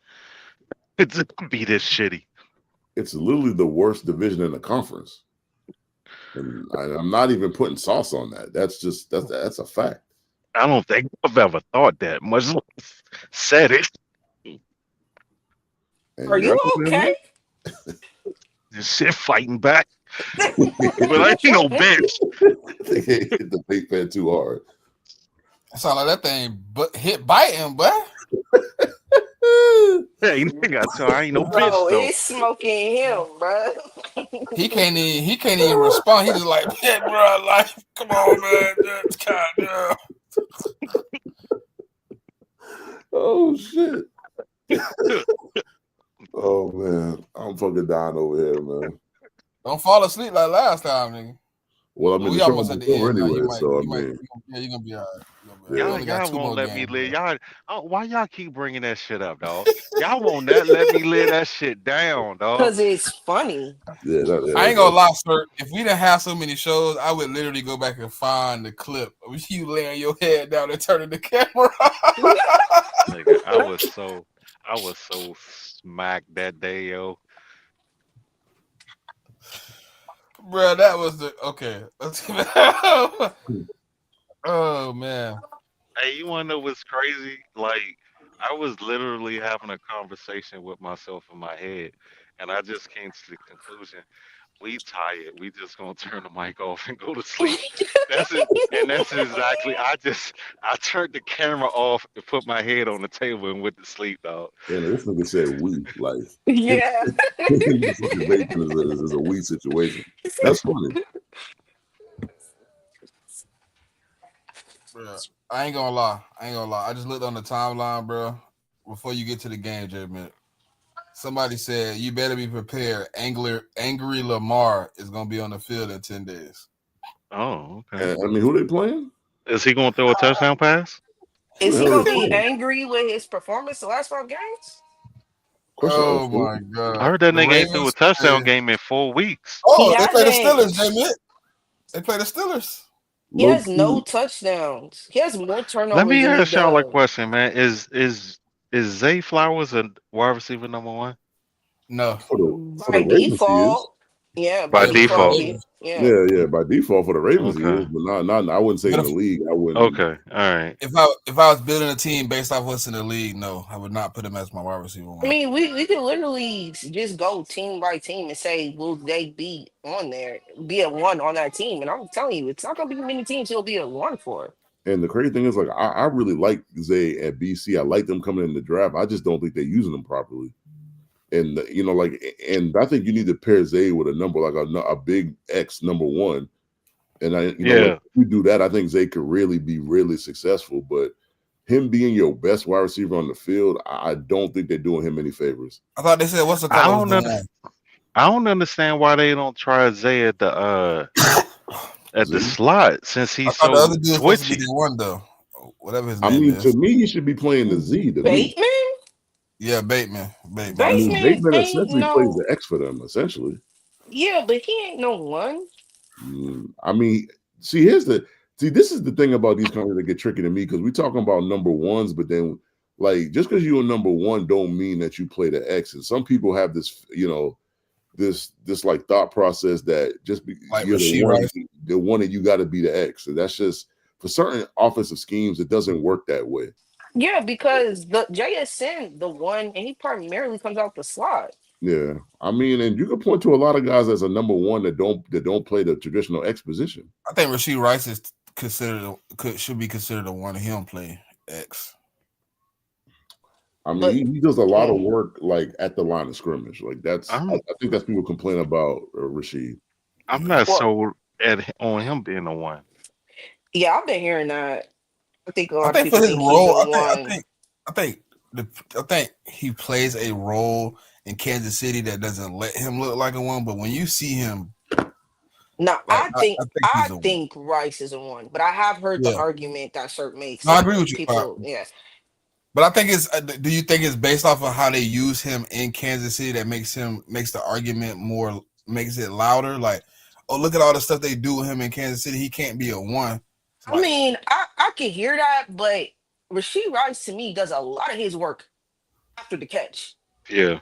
to be this shitty. It's literally the worst division in the conference. And I'm not even putting sauce on that. That's a fact. I don't think I've ever thought that, much less said it. Are you okay? This shit fighting back. But I ain't no bitch. They hit the big fan too hard. It sound like that thing hit biting, boy. Hey, nigga, I ain't no bro, bitch though. It's smoking him, bro. He can't even respond. He just like, yeah, bro, like, come on, man, just goddamn. Oh shit. Oh man, I'm fucking dying over here, man. Don't fall asleep like last time, nigga. Well, I mean, we almost at the end anyway, you're gonna be all right. Y'all won't let me live. Why y'all keep bringing that shit up, dog? Y'all won't let me live that shit down, dog. Because it's funny. Yeah, I ain't gonna lie, sir. If we didn't have so many shows, I would literally go back and find the clip of you laying your head down and turning the camera. Nigga, I was so smacked that day, yo. Bro, that was the okay. Oh man. Hey, you wanna know what's crazy? Like, I was literally having a conversation with myself in my head, and I just came to the conclusion: we tired. We just gonna turn the mic off and go to sleep. That's it. And that's exactly. I turned the camera off and put my head on the table and went to sleep, dog. Yeah, this nigga said we like. Yeah. is a we situation. That's funny. Bro, I ain't gonna lie. I just looked on the timeline, bro. Before you get to the game, JMIK, somebody said you better be prepared. Angry Lamar is gonna be on the field in 10 days. Oh, okay. I mean, who they playing? Is he gonna throw a touchdown pass? Is he hell gonna is be Steelers? angry with his performance the last 5 games? Question Oh answered. my I god. heard that The nigga ain't threw a Ravens touchdown play. game in 4 weeks. He Oh, they play the hasn't. Steelers, JMIK. They play the Steelers. He Low has no key touchdowns. He has more Let turnovers me than he ask y'all a does. question, man. Is Zay Flowers a wide receiver number one? No. for the By Ravens he is. default, yeah, By by Yeah, but for the default, default. he, Ravens. yeah. Yeah. By default for the Ravens he Okay. is, but not. I wouldn't say But in the league. I wouldn't. Okay. All right. if I was building a team based off what's in the league, no, I would not put him as my wide receiver I one. mean, we could literally just go team by team and say, will they be on there, be a one on that team? And I'm telling you, it's not gonna be many teams he'll be a one for. And the crazy thing is, like, I really like Zay at BC. I like them coming in the draft. I just don't think they're using them properly. And like, and I think you need to pair Zay with a number like a big X number one. And like Yeah. if you do that, I think Zay could really be really successful. But him being your best wide receiver on the field, I don't think they're doing him any favors. I thought they said what's the I color was don't the understand. one. I don't understand why they don't try Zay at the Z. slot since I he's thought the so other dude was supposed to be twitchy. the one though. Whatever his I name mean, to is. me, he should be playing the Z. To me, Bateman? Yeah, Bateman. I That's mean, it. Bateman Bateman ain't essentially plays no, the X for them. Essentially, yeah, but he ain't no one. I mean, this is the thing about these companies that get tricky to me because we talking about number ones, but then like just because you're a number one don't mean that you play the X. And some people have this, this like thought process that just Like you're Rasheed Rice. the one that you got to be the X, and that's just for certain offensive schemes it doesn't work that way. Yeah, because the JSN, the one, and he primarily comes out the slot. Yeah, I mean, and you can point to a lot of guys as a number one that don't play the traditional X position. I think Rasheed Rice is should be considered a one. He don't play X. I mean, But he does a lot of work like at the line of scrimmage. Like I I'm think that's people complain about Rasheed. I'm not well, so on him being a one. yeah, I've been hearing that. I think a I lot of think for people his think he's role, a one. I think he plays a role in Kansas City that doesn't let him look like a one. But when you see him, Now, like I think I he's a one. think Rice is a one, but I have heard the Yeah, argument that Sir makes no, I that agree with you. people, yeah. But I think it's. Do you think it's based off of how they use him in Kansas City that makes the argument more makes it louder? Like, oh, look at all the stuff they do with him in Kansas City. He can't be a one. It's I like, mean, I can hear that, but Rasheed Rice to me does a lot of his work after the catch. Yeah.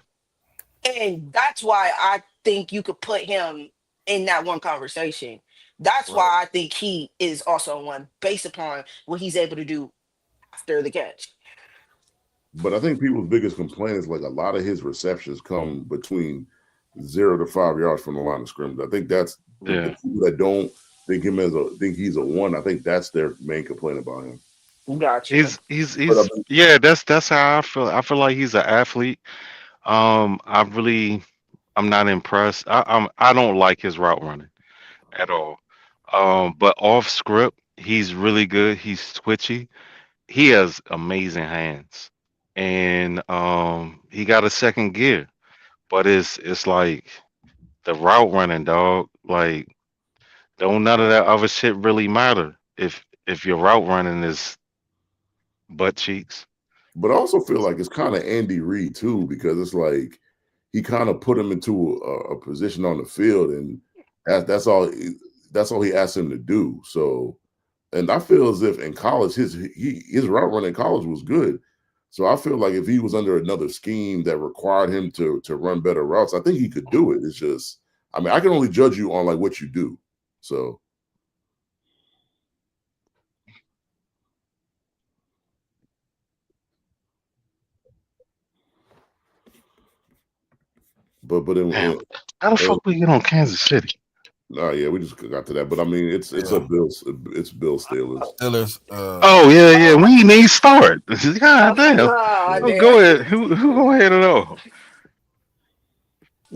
And that's why I think you could put him in that one conversation. That's Right. why I think he is also one based upon what he's able to do after the catch. But I think people's biggest complaint is like a lot of his receptions come between 0 to 5 yards from the line of scrimmage. I think that's the Yeah. people that don't think he's a one. I think that's their main complaint about him. Gotcha. But I He's mean, yeah, that's how I feel. I feel like he's an athlete. I'm not impressed. I don't like his route running at all. But off script, he's really good. He's twitchy. He has amazing hands. And he got a second gear. But it's like the route running, dog. Like don't none of that other shit really matter if your route running is butt cheeks. but I also feel like it's kind of Andy Reid too, because it's like he kind of put him into a position on the field, and that's all. That's all he asked him to do. So, and I feel as if in college his route running in college was good. So I feel like if he was under another scheme that required him to run better routes, I think he could do it. It's just, I mean, I can only judge you on like what you do. So, but Damn. How the fuck we get on Kansas City? no, yeah, we just got to that. But I mean, it's yeah. Bill Steelers. Steelers. Oh yeah. We ain't even start. God damn. Ah, Yeah. Oh, damn. go ahead. Who go ahead and oh.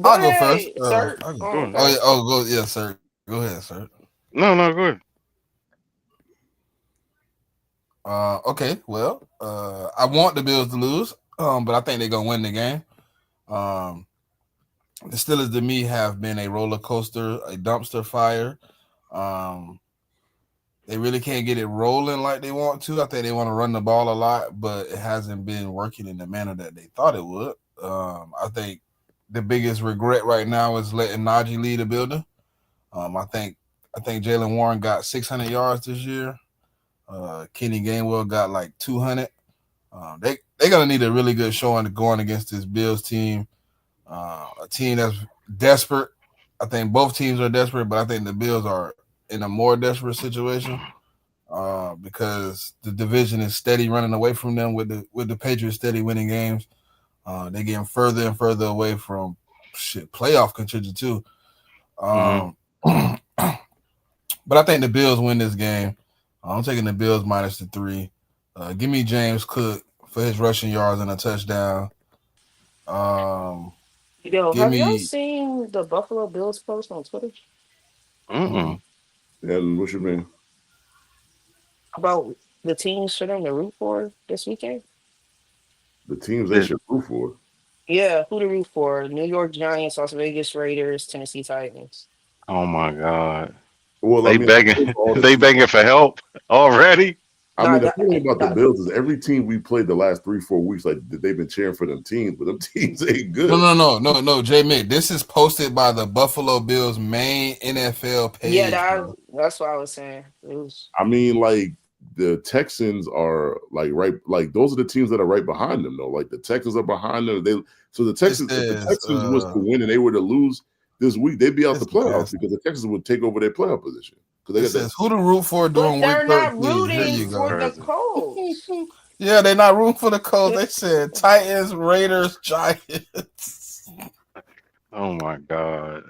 Go I'll go first. ahead, sir. I'll go. Go Oh, ahead. Oh okay. yeah. Oh, go. Yeah, sir. Go ahead, sir. No, go ahead. Okay. Well, I want the Bills to lose. But I think they're gonna win the game. The Steelers to me have been a roller coaster, a dumpster fire. they really can't get it rolling like they want to. I think they want to run the ball a lot, but it hasn't been working in the manner that they thought it would. I think the biggest regret right now is letting Najee lead the building. I think Jalen Warren got 600 yards this year. Kenny Gainwell got like 200. They're gonna need a really good showing going against this Bills team, a team that's desperate. I think both teams are desperate, but I think the Bills are in a more desperate situation because the division is steady running away from them with the Patriots steady winning games. They're getting further and further away from playoff contention too. But I think the Bills win this game. I'm taking the Bills minus the 3. Give me James Cook for his rushing yards and a touchdown. Yo, Give have y'all me. seen the Buffalo Bills post on Twitter Mm-mm. And what you mean? about the teams for them to root for this weekend? The teams they Did- should root for. Yeah, who to root for? New York Giants, Las Vegas Raiders, Tennessee Titans. Oh my God. Well, I They mean, begging all the they teams. begging for help already. I Nah, mean, the thing about the that- Bills is every team we played the last 3-4 weeks, like they've been cheering for them teams, but them teams ain't good. No, JMIK. This is posted by the Buffalo Bills main NFL page. yeah, bro. that's what I was saying. It was I mean, like the Texans are like those are the teams that are right behind them though. Like the Texans are behind them. The Texans, if the Texans was to win and they were to lose this week, they'd be out the playoffs because the Texans would take over their playoff position. It says who to root for during but they're week not 13. Here rooting you for go. the Colts. Yeah, they're not rooting for the Colts. They said Titans, Raiders, Giants. Oh my God.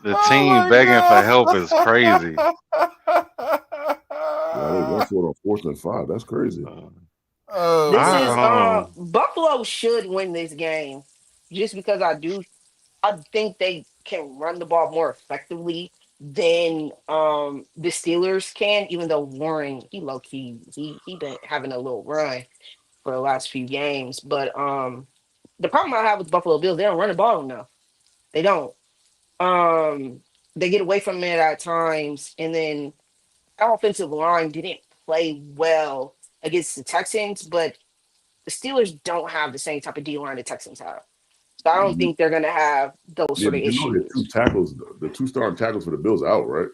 The team begging for help is crazy. Yeah, they went for it on 4th and 5. That's crazy. This is wow. Buffalo should win this game just because I think they can run the ball more effectively than the Steelers can, even though Warren he low key he been having a little run for the last few games. But the problem I have with Buffalo Bills, they don't run the ball enough. They don't. Um they get away from it at times, and then our offensive line didn't play well against the Texans, but the Steelers don't have the same type of D line the Texans have. So I don't think they're gonna have those Yeah, sort of you know the issues. the 2 starting tackles for the Bills are out, right?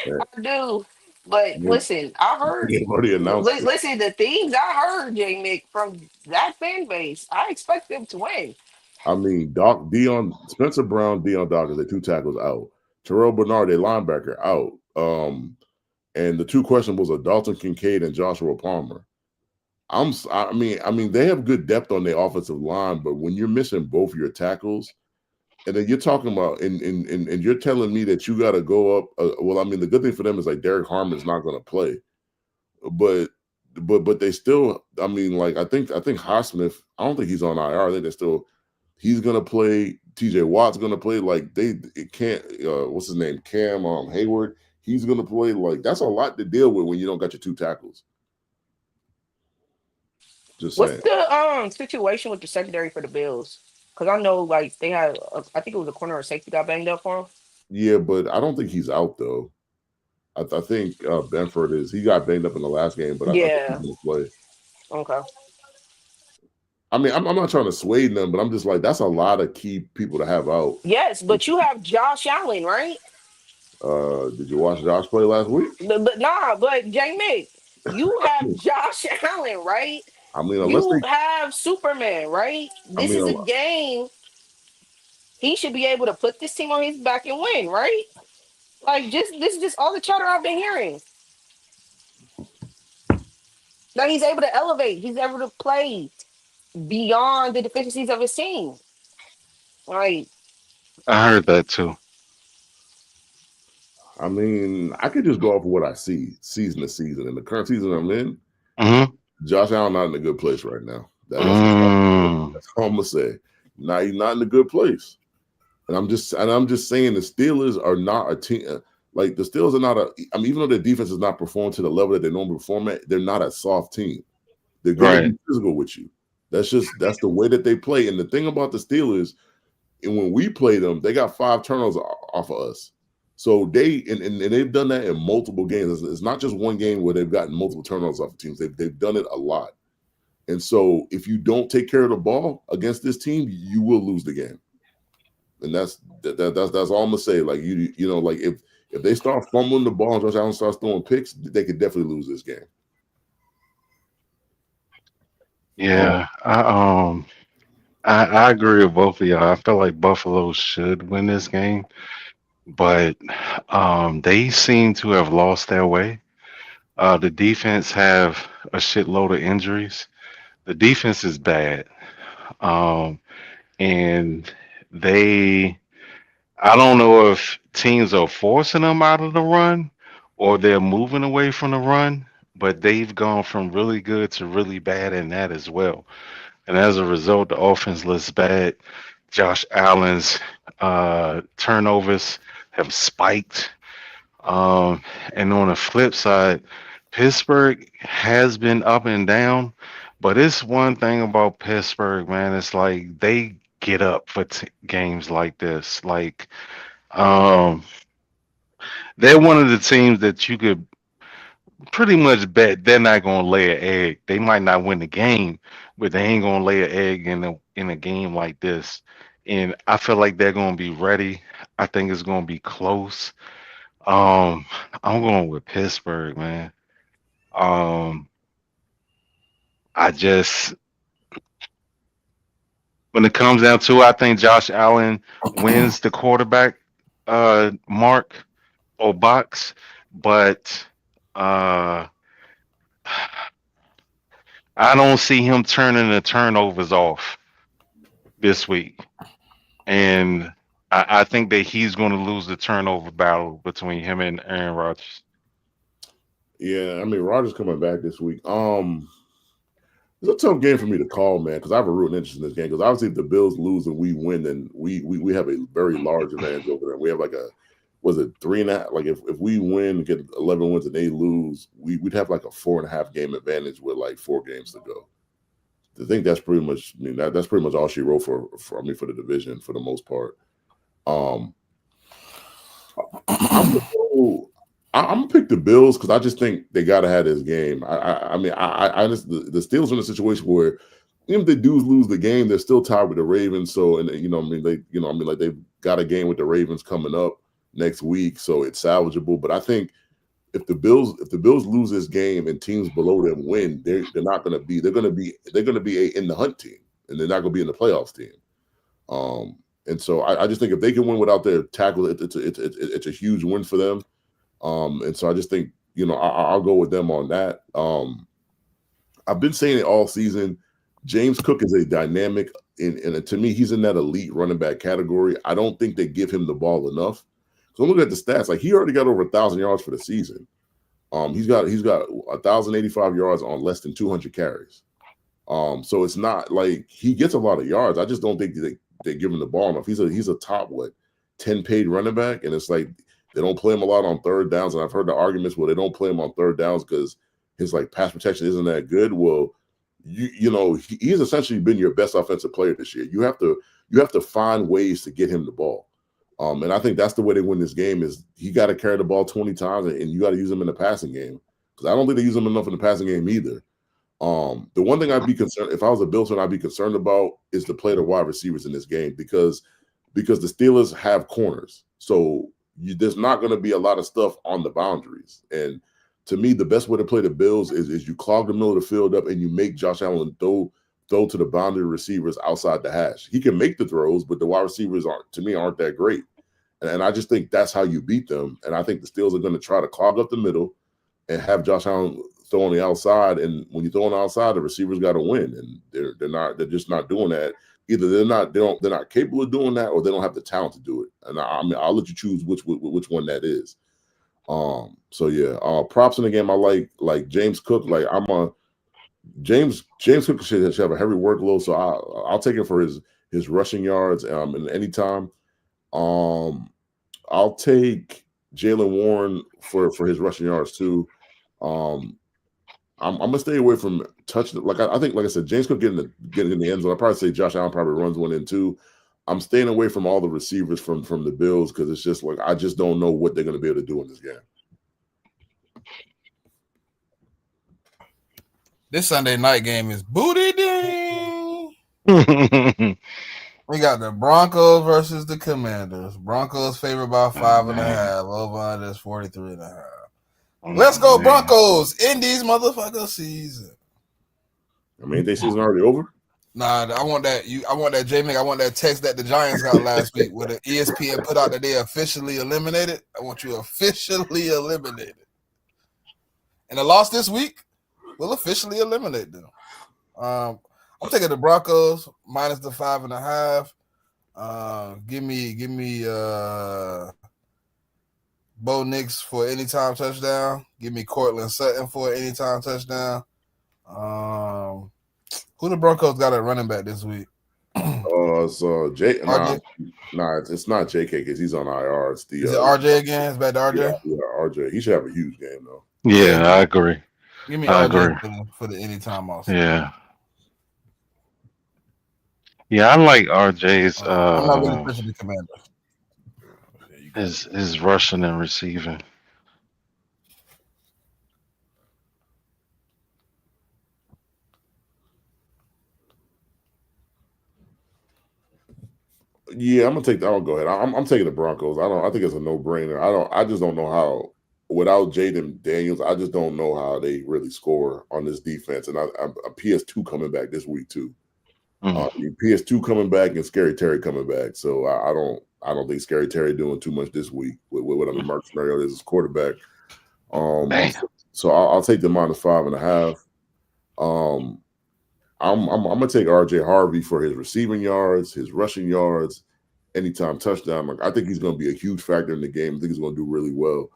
Yeah. I do. But Yeah. listen, I heard They've already announced it. listen, the things I heard, JMIK, from that fan base, I expect them to win. I mean, Spencer Brown, Deion Dawkins, the 2 tackles out. Terrell Bernard, their linebacker, out. And the 2 questionables are Dalton Kincaid and Joshua Palmer. I mean, they have good depth on their offensive line, but when you're missing both your tackles, and then you're talking about, and you're telling me that you got to go up. Well, I mean, the good thing for them is like Derek Harmon's not going to play, but they still. I mean, like I think Highsmith. I don't think he's on IR. I think they're still. He's going to play. TJ Watt's going to play. Like it can't. What's his name? Cam Hayward. He's going to play. Like that's a lot to deal with when you don't got your 2 tackles. Just What's saying. the situation with the secondary for the Bills? Because I know like they had, I think it was a corner or safety got banged up for him. Yeah, but I don't think he's out though. I think Benford he got banged up in the last game, but I think he's gonna play. Okay. I mean, I'm not trying to sway them, but I'm just like that's a lot of key people to have out. Yes, but you have Josh Allen, right? Did you watch Josh play last week? But JMIK, you have Josh Allen, right? I mean, You have Superman, right? This is a game. He should be able to put this team on his back and win, right? Like, this is just all the chatter I've been hearing. That he's able to elevate. He's able to play beyond the deficiencies of his team. Like, I heard that too. I mean, I could just go off of what I see season to season. In the current season I'm in, Josh Allen not in a good place right now. That's all I'm gonna say. Now he's not in a good place. And I'm just saying the Steelers are not a team. Like the Steelers are not even though their defense is not performing to the level that they normally perform at, they're not a soft team. They're going to be physical with you. That's the way that they play. And the thing about the Steelers, and when we play them, they got 5 turnovers off of us. So and they've done that in multiple games. It's not just one game where they've gotten multiple turnovers off of teams. They've done it a lot. And so if you don't take care of the ball against this team, you will lose the game. And that's all I'm gonna say. Like you know, like if they start fumbling the ball and Josh Allen starts throwing picks, they could definitely lose this game. Yeah, I agree with both of y'all. I feel like Buffalo should win this game, but they seem to have lost their way. The defense have a shitload of injuries. The defense is bad, um, and they. I don't know if teams are forcing them out of the run or they're moving away from the run, but they've gone from really good to really bad in that as well. And as a result, the offense looks bad. Josh Allen's turnovers have spiked. Um, and on the flip side, Pittsburgh has been up and down, but it's one thing about Pittsburgh, man. It's like they get up for games like this. Like, um, they're one of the teams that you could pretty much bet they're not gonna lay an egg. They might not win the game, but they ain't gonna lay an egg in a game like this. And I feel like they're gonna be ready. I think it's gonna be close. Um, I'm going with Pittsburgh, man. Um, I just when it comes down to it, I think Josh Allen wins the quarterback mark or box, but uh I don't see him turning the turnovers off this week. And I think that he's going to lose the turnover battle between him and Aaron Rodgers. Yeah, I mean Rodgers coming back this week. It's a tough game for me to call, man, because I have a real interest in this game. Because obviously, if the Bills lose and we win, then we have a very large advantage over them. We have like was it 3.5? Like if we win, get 11 wins, and they lose, we'd have like a 4.5 game advantage with like 4 games to go. I think that's pretty much. I mean, that's pretty much all she wrote for the division for the most part. I'm gonna pick the Bills because I just think they gotta have this game. I just the Steelers are in a situation where even if they do lose the game, they're still tied with the Ravens. So and like they've got a game with the Ravens coming up next week, so it's salvageable. But I think if the Bills lose this game and teams below them win, they're gonna be in the hunt team, and they're not gonna be in the playoffs team. And so I just think if they can win without their tackle, it's a huge win for them. And so I just think, I'll go with them on that. I've been saying it all season. James Cook is a dynamic, and to me, he's in that elite running back category. I don't think they give him the ball enough. So I'm looking at the stats. Like he already got over 1,000 yards for the season. He's got 1,085 yards on less than 200 carries. So it's not like he gets a lot of yards. I just don't think they give him the ball enough. He's a top 10 paid running back, and it's like they don't play him a lot on third downs. And I've heard the arguments where they don't play him on third downs because his pass protection isn't that good. Well, he's essentially been your best offensive player this year. You have to find ways to get him the ball. And I think that's the way they win this game is he got to carry the ball 20 times and you got to use him in the passing game. Because I don't think they use him enough in the passing game either. The one thing I'd be concerned, if I was a Bills fan, I'd be concerned about is to play the wide receivers in this game because the Steelers have corners. So there's not going to be a lot of stuff on the boundaries. And to me, the best way to play the Bills is you clog the middle of the field up and you make Josh Allen throw to the boundary receivers outside the hash. He can make the throws, but the wide receivers aren't that great. And I just think that's how you beat them. And I think the Steelers are going to try to clog up the middle and have Josh Allen throw on the outside. And when you throw on the outside, the receivers got to win. And they're just not doing that. Either they're not capable of doing that, or they don't have the talent to do it. And I'll let you choose which one that is. So yeah, props in the game. I like James Cook. Like James Cook should have a heavy workload. So I'll take it for his rushing yards. And anytime, I'll take Jaylen Warren for his rushing yards too. I'm gonna stay away from touching. I think, like I said, James Cook getting in the end zone. I'd probably say Josh Allen probably runs one in too. I'm staying away from all the receivers from the Bills because it's just like I just don't know what they're going to be able to do in this game. This Sunday night game is booty ding. We got the Broncos versus the Commanders. Broncos favored by 5.5. Over under is 43.5. Let's go Broncos in these motherfucker season. I mean, their season already over. Nah, I want that. I want that JMIK. I want that text that the Giants got last week where the ESPN put out that they officially eliminated. I want you officially eliminated. And the loss this week will officially eliminate them. I'm taking the Broncos minus the 5.5. Give me Bo Nix for anytime touchdown. Give me Cortland Sutton for an anytime touchdown. Who the Broncos got at running back this week? It's Jay. Nah, it's not JK because he's on IR. It's the is it RJ again? It's back to RJ. Yeah, RJ. He should have a huge game though. Yeah, I agree. Give me RJ for the anytime also. Yeah. Yeah, I like RJ's. I'm not really pushing the Commanders. His rushing and receiving. Yeah, I'm gonna take that. I'll go ahead. I'm taking the Broncos. I think it's a no-brainer. I just don't know how without Jaden Daniels. I just don't know how they really score on this defense. And I'm PS2 coming back this week too. PS2 coming back and Scary Terry coming back. So I don't think Scary Terry doing too much this week with what I mean. Marcus Mariota is his quarterback. So I'll take the minus 5.5. I'm gonna take RJ Harvey for his receiving yards, his rushing yards, anytime touchdown. Like I think he's gonna be a huge factor in the game. I think he's gonna do really well.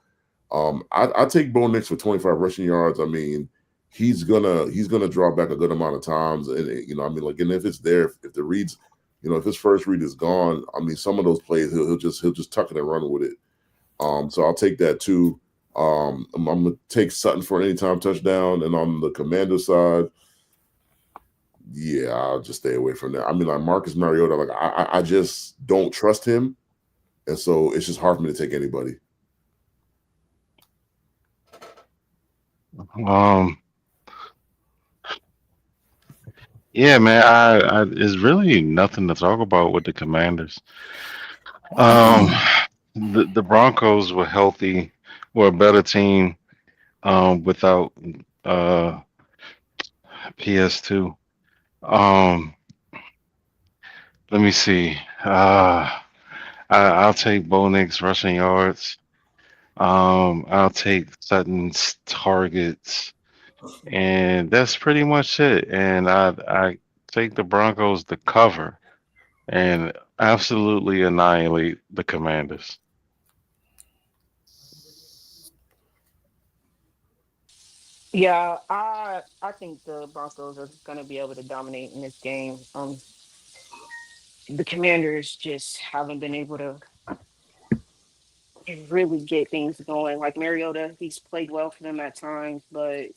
I take Bo Nix for 25 rushing yards. I mean, he's gonna draw back a good amount of times, and and if it's there, if the reads, if his first read is gone, I mean, some of those plays he'll just tuck it and run with it. So I'll take that too. I'm gonna take Sutton for an anytime touchdown, and on the Commander side. Yeah, I'll just stay away from that. I mean, like Marcus Mariota, like I just don't trust him, and so it's just hard for me to take anybody. Yeah, man, I it's really nothing to talk about with the Commanders. The Broncos were healthy, were a better team without PS2. Let me see. I'll take Bo Nix rushing yards. I'll take Sutton's targets, and that's pretty much it. And I take the Broncos to cover and absolutely annihilate the Commanders. Yeah, I think the Broncos are going to be able to dominate in this game. The Commanders just haven't been able to really get things going. Like Mariota, he's played well for them at times, but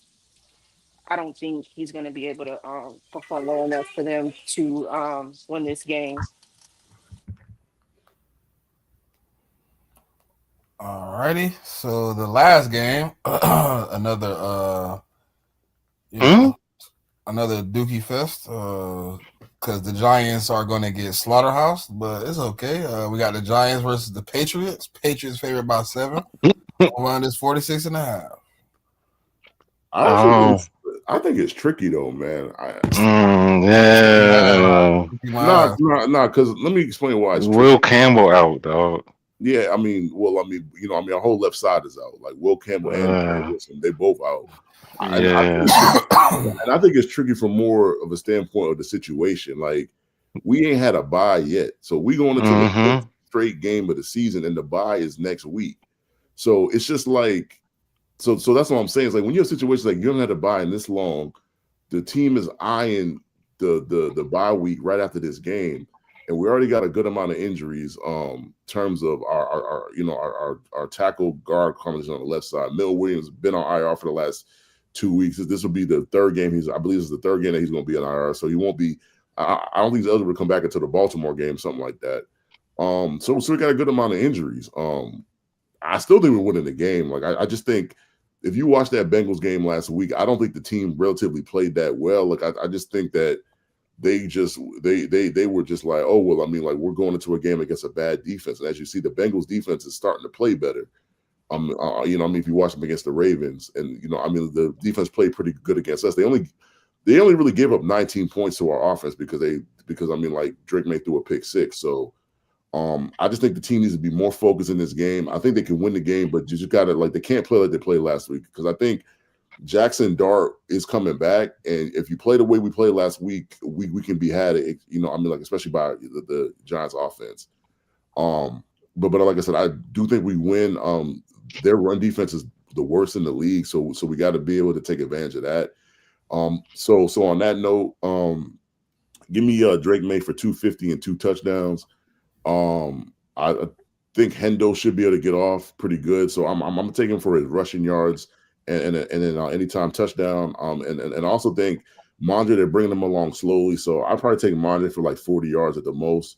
I don't think he's going to be able to perform well enough for them to win this game. Alrighty, so the last game, another another Dookie Fest, because the Giants are going to get slaughterhouse, but it's okay. We got the Giants versus the Patriots. Patriots favored by 7. Around is 46.5. I think it's tricky though, man. Yeah. No, because let me explain why it's tricky. Will Campbell out, dog. Yeah, I mean, our whole left side is out. Like Will Campbell and Wilson, they both out. Yeah. And I think it's tricky from more of a standpoint of the situation. Like we ain't had a bye yet, so we going into the straight game of the season, and the bye is next week. So it's just like, so that's what I'm saying. It's like when you have situations like you haven't had a bye in this long, the team is eyeing the bye week right after this game. And we already got a good amount of injuries in terms of our tackle guard combination on the left side. Mill Williams has been on IR for the last 2 weeks. This will be the third game. I believe it's the third game that he's going to be on IR, so he won't be I don't think he's eligible to come back into the Baltimore game, something like that. So we got a good amount of injuries. I still think we're winning the game. Like I just think if you watch that Bengals game last week, I don't think the team relatively played that well. Like I just think that they were just like, oh well, I mean, like we're going into a game against a bad defense, and as you see, the Bengals defense is starting to play better. If you watch them against the Ravens, and the defense played pretty good against us. They only really gave up 19 points to our offense because Drake May threw a pick six. So I just think the team needs to be more focused in this game. I think they can win the game, but you just gotta they can't play like they played last week, because I think Jackson Dart is coming back, and if you play the way we played last week, we can be had. Especially by the Giants offense. But like I said, I do think we win. Their run defense is the worst in the league, so we got to be able to take advantage of that. So on that note, give me Drake May for 250 and 2 touchdowns. I think Hendo should be able to get off pretty good, so I'm gonna take him for his rushing yards and then anytime touchdown. And I also think Mondre, they're bringing him along slowly, so I'd probably take Mondre for like 40 yards at the most.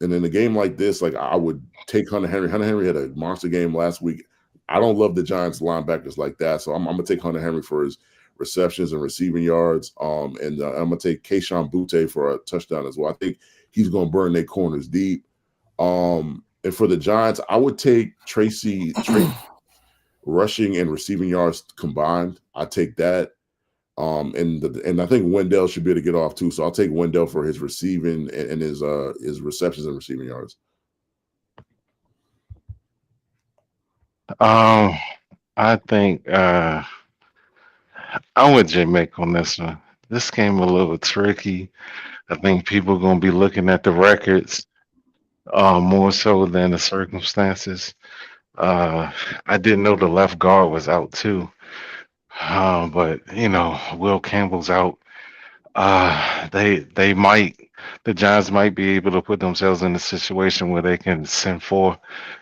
And in a game like this, like I would take Hunter Henry. Hunter Henry had a monster game last week. I don't love the Giants linebackers like that, so I'm gonna take Hunter Henry for his receptions and receiving yards. And I'm gonna take Kayshon Boutte for a touchdown as well. I think he's gonna burn their corners deep. And for the Giants, I would take Tracy rushing and receiving yards combined. I take that. And I think Wendell should be able to get off too. So I'll take Wendell for his receiving and his receptions and receiving yards. I think I'm with JMIK on this one. This game a little tricky. I think people are gonna be looking at the records more so than the circumstances. I didn't know the left guard was out too. But Will Campbell's out. The Giants might be able to put themselves in a situation where they can send 4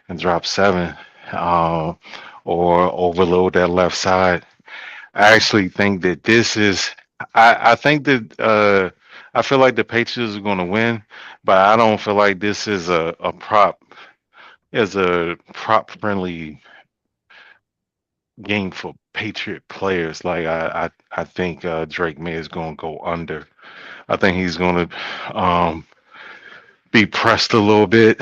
and drop 7, or overload that left side. I actually think that this is. I think that I feel like the Patriots are going to win, but I don't feel like this is a prop friendly game for Patriot players. Like I think Drake May is going to go under. I think he's going to be pressed a little bit.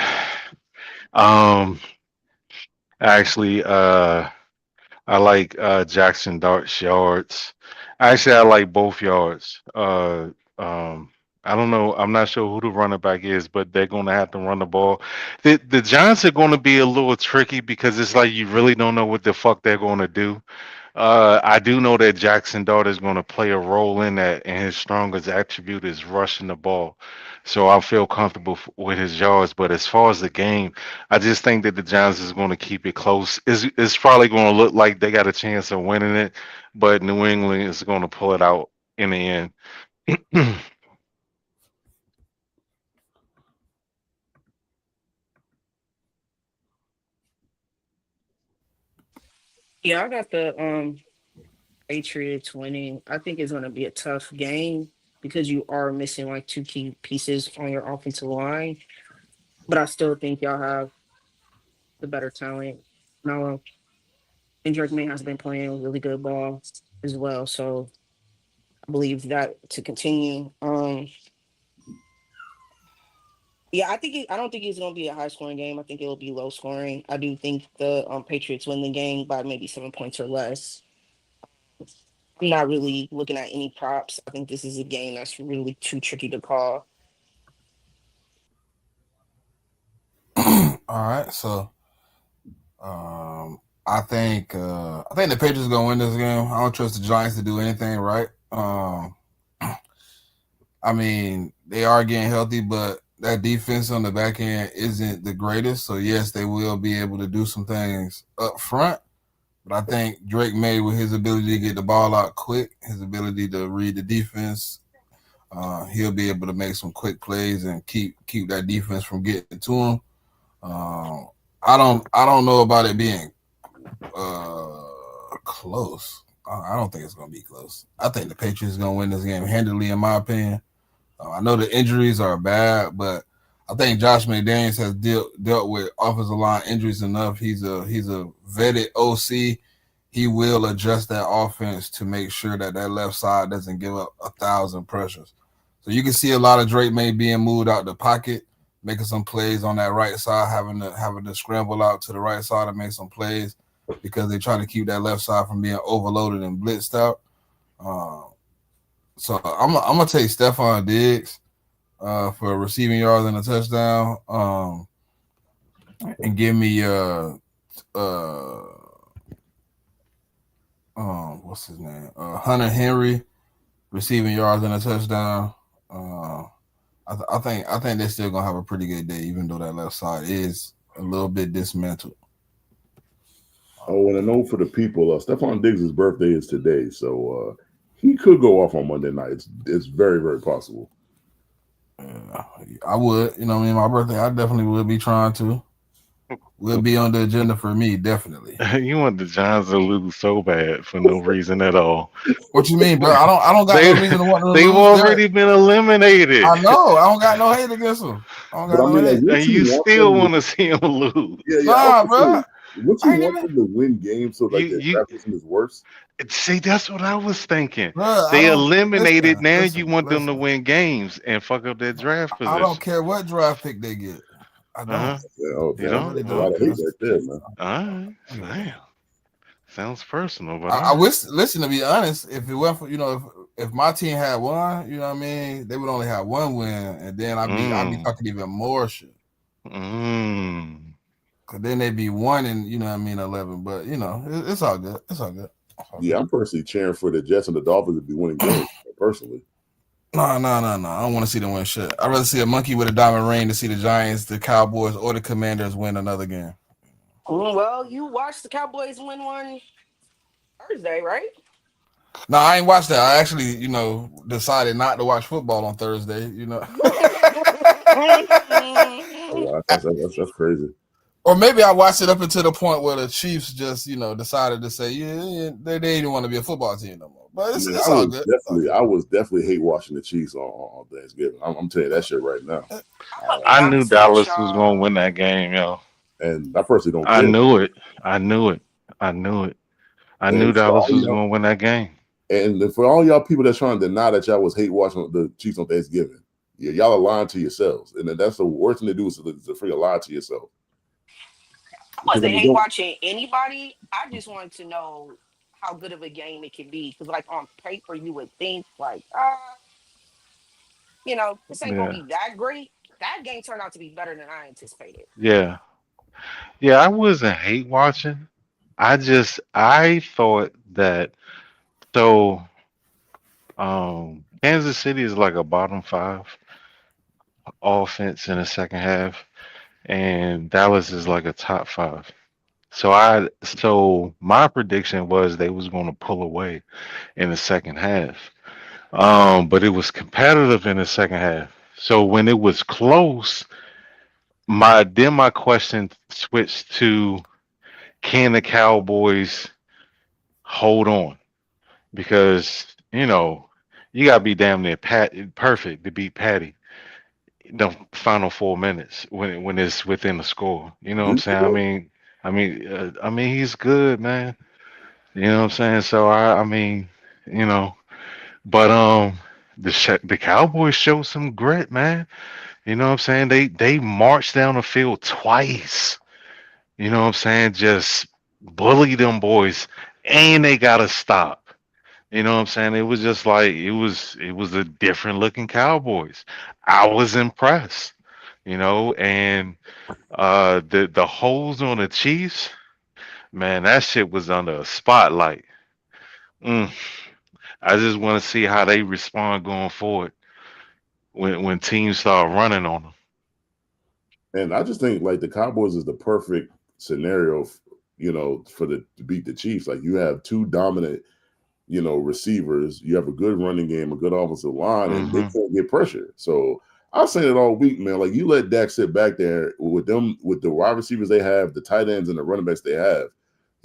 Actually, I like Jackson Dart's yards. Actually, I like both yards. I don't know. I'm not sure who the running back is, but they're going to have to run the ball. The Giants are going to be a little tricky because it's like you really don't know what the fuck they're going to do. I do know that Jackson Dart is going to play a role in that, and his strongest attribute is rushing the ball. So I feel comfortable with his yards. But as far as the game, I just think that the Giants is going to keep it close. It's probably going to look like they got a chance of winning it, but New England is going to pull it out in the end. Yeah, I got the Patriots winning. I think it's going to be a tough game because you are missing like 2 key pieces on your offensive line, but I still think y'all have the better talent. Now, and Drake May has been playing really good ball as well, so I believe that to continue. Yeah, I don't think it's going to be a high scoring game. I think it'll be low scoring. I do think the Patriots win the game by maybe 7 points or less. I'm not really looking at any props. I think this is a game that's really too tricky to call. All right, so I think the Patriots are gonna win this game. I don't trust the Giants to do anything right. I mean, they are getting healthy, but that defense on the back end isn't the greatest. So yes, they will be able to do some things up front. But I think Drake May, with his ability to get the ball out quick, his ability to read the defense, he'll be able to make some quick plays and keep that defense from getting to him. I don't know about it being close. I don't think it's going to be close. I think the Patriots going to win this game handily, in my opinion. I know the injuries are bad, but I think Josh McDaniels has dealt with offensive line injuries enough. He's a vetted OC. He will adjust that offense to make sure that left side doesn't give up 1,000 pressures. So you can see a lot of Drake May being moved out the pocket, making some plays on that right side, having to scramble out to the right side and make some plays because they try to keep that left side from being overloaded and blitzed out. So I'm gonna take Stephon Diggs for receiving yards and a touchdown. And give me what's his name? Hunter Henry receiving yards and a touchdown. I think they're still gonna have a pretty good day, even though that left side is a little bit dismantled. Oh, and I know for the people, Stephon Diggs' birthday is today, so he could go off on Monday night. It's very, very possible. I would, you know what I mean? My birthday, I definitely would be trying to. Will be on the agenda for me, definitely. You want the Giants to lose so bad for no reason at all. What you mean, bro? I don't got no reason to want to lose. They've already been eliminated. I know. I don't got no hate against them. I don't got no hate. And you still want to see them lose. Yeah, nah, bro. What you want them to win games so like the draft system is worse? See, that's what I was thinking. Bruh, they eliminated. Now you want them to win games and fuck up their draft position. I don't care what draft pick they get. I don't. You don't? A lot of hate right there, man. All right. Damn. Sounds personal, but I wish. Listen, to be honest, if it went for if my team had won, you know what I mean, they would only have one win, and then I'd be talking even more shit. Cause then they'd be 1 and 11. But it's all good. It's all good. Yeah, I'm personally cheering for the Jets and the Dolphins to be winning games. Personally. No. I don't want to see them win shit. I'd rather see a monkey with a diamond ring to see the Giants, the Cowboys, or the Commanders win another game. Well, you watched the Cowboys win one Thursday, right? No, I ain't watched that. I actually, decided not to watch football on Thursday. Oh, that's crazy. Or maybe I watched it up until the point where the Chiefs just, decided to say, they didn't want to be a football team no more. But it's all good. I was definitely hate watching the Chiefs on Thanksgiving. I'm telling you that shit right now. I knew Dallas was going to win that game, yo. And I personally don't care. I knew it. I knew Dallas was going to win that game. And for all y'all people that's trying to deny that y'all was hate watching the Chiefs on Thanksgiving, y'all are lying to yourselves. And that's the worst thing to do is to freaking lie to yourself. I wasn't hate watching anybody. I just wanted to know how good of a game it could be. Because, like, on paper, you would think, like, this ain't going to be that great. That game turned out to be better than I anticipated. Yeah, I wasn't hate watching. I thought that Kansas City is like a bottom 5 offense in the second half, and Dallas is like a top 5. So my prediction was they was going to pull away in the second half. But it was competitive in the second half. So when it was close, my question switched to, can the Cowboys hold on? Because you gotta be damn near perfect to beat Patty the final 4 minutes when it's within the score. You know what I'm saying? I mean, he's good, man. You know what I'm saying? So but the Cowboys showed some grit, man. You know what I'm saying? They marched down the field twice. You know what I'm saying? Just bully them boys, and they gotta stop. You know what I'm saying? It was just like it was a different looking Cowboys. I was impressed, and the holes on the Chiefs, man, that shit was under a spotlight. I just want to see how they respond going forward when teams start running on them. And I just think like the Cowboys is the perfect scenario, to beat the Chiefs. Like you have 2 dominant, receivers. You have a good running game, a good offensive line, and they can't get pressure. So I was saying it all week, man. Like you let Dak sit back there with the wide receivers they have, the tight ends and the running backs they have.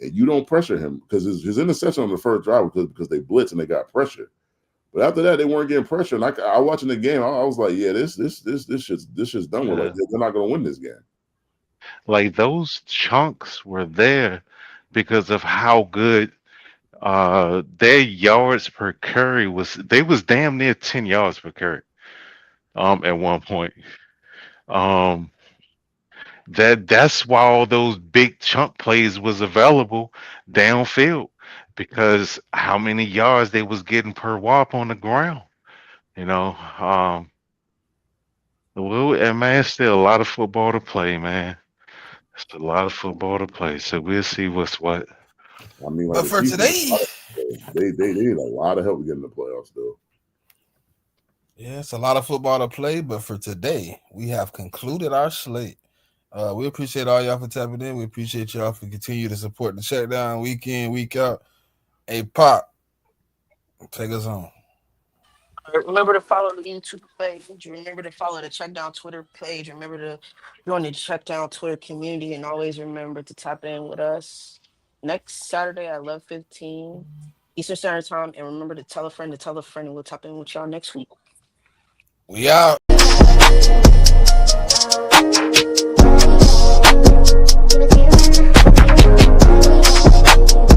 and you don't pressure him because his interception on the first drive was because they blitzed and they got pressure. But after that, they weren't getting pressure. And I watching the game, I was like, yeah, this shit's done with. Like, they're not gonna win this game. Like those chunks were there because of how good their yards per carry was. They was damn near 10 yards per carry at one point. That's why all those big chunk plays was available downfield, because how many yards they was getting per whop on the ground. Well, and man, it's still a lot of football to play, man. It's a lot of football to play, so we'll see what's what. I mean, but for today, they need a lot of help to get in the playoffs, though. Yeah, it's a lot of football to play, but for today, we have concluded our slate. We appreciate all y'all for tapping in. We appreciate y'all for continuing to support the CheckDown week in, week out. Hey, Pop, take us on. Remember to follow the YouTube page. Remember to follow the CheckDown Twitter page. Remember to join the CheckDown Twitter community, and always remember to tap in with us next Saturday at 11:15 Eastern Standard Time. And remember to tell a friend, and we'll tap in with y'all next week. We out. Thank you.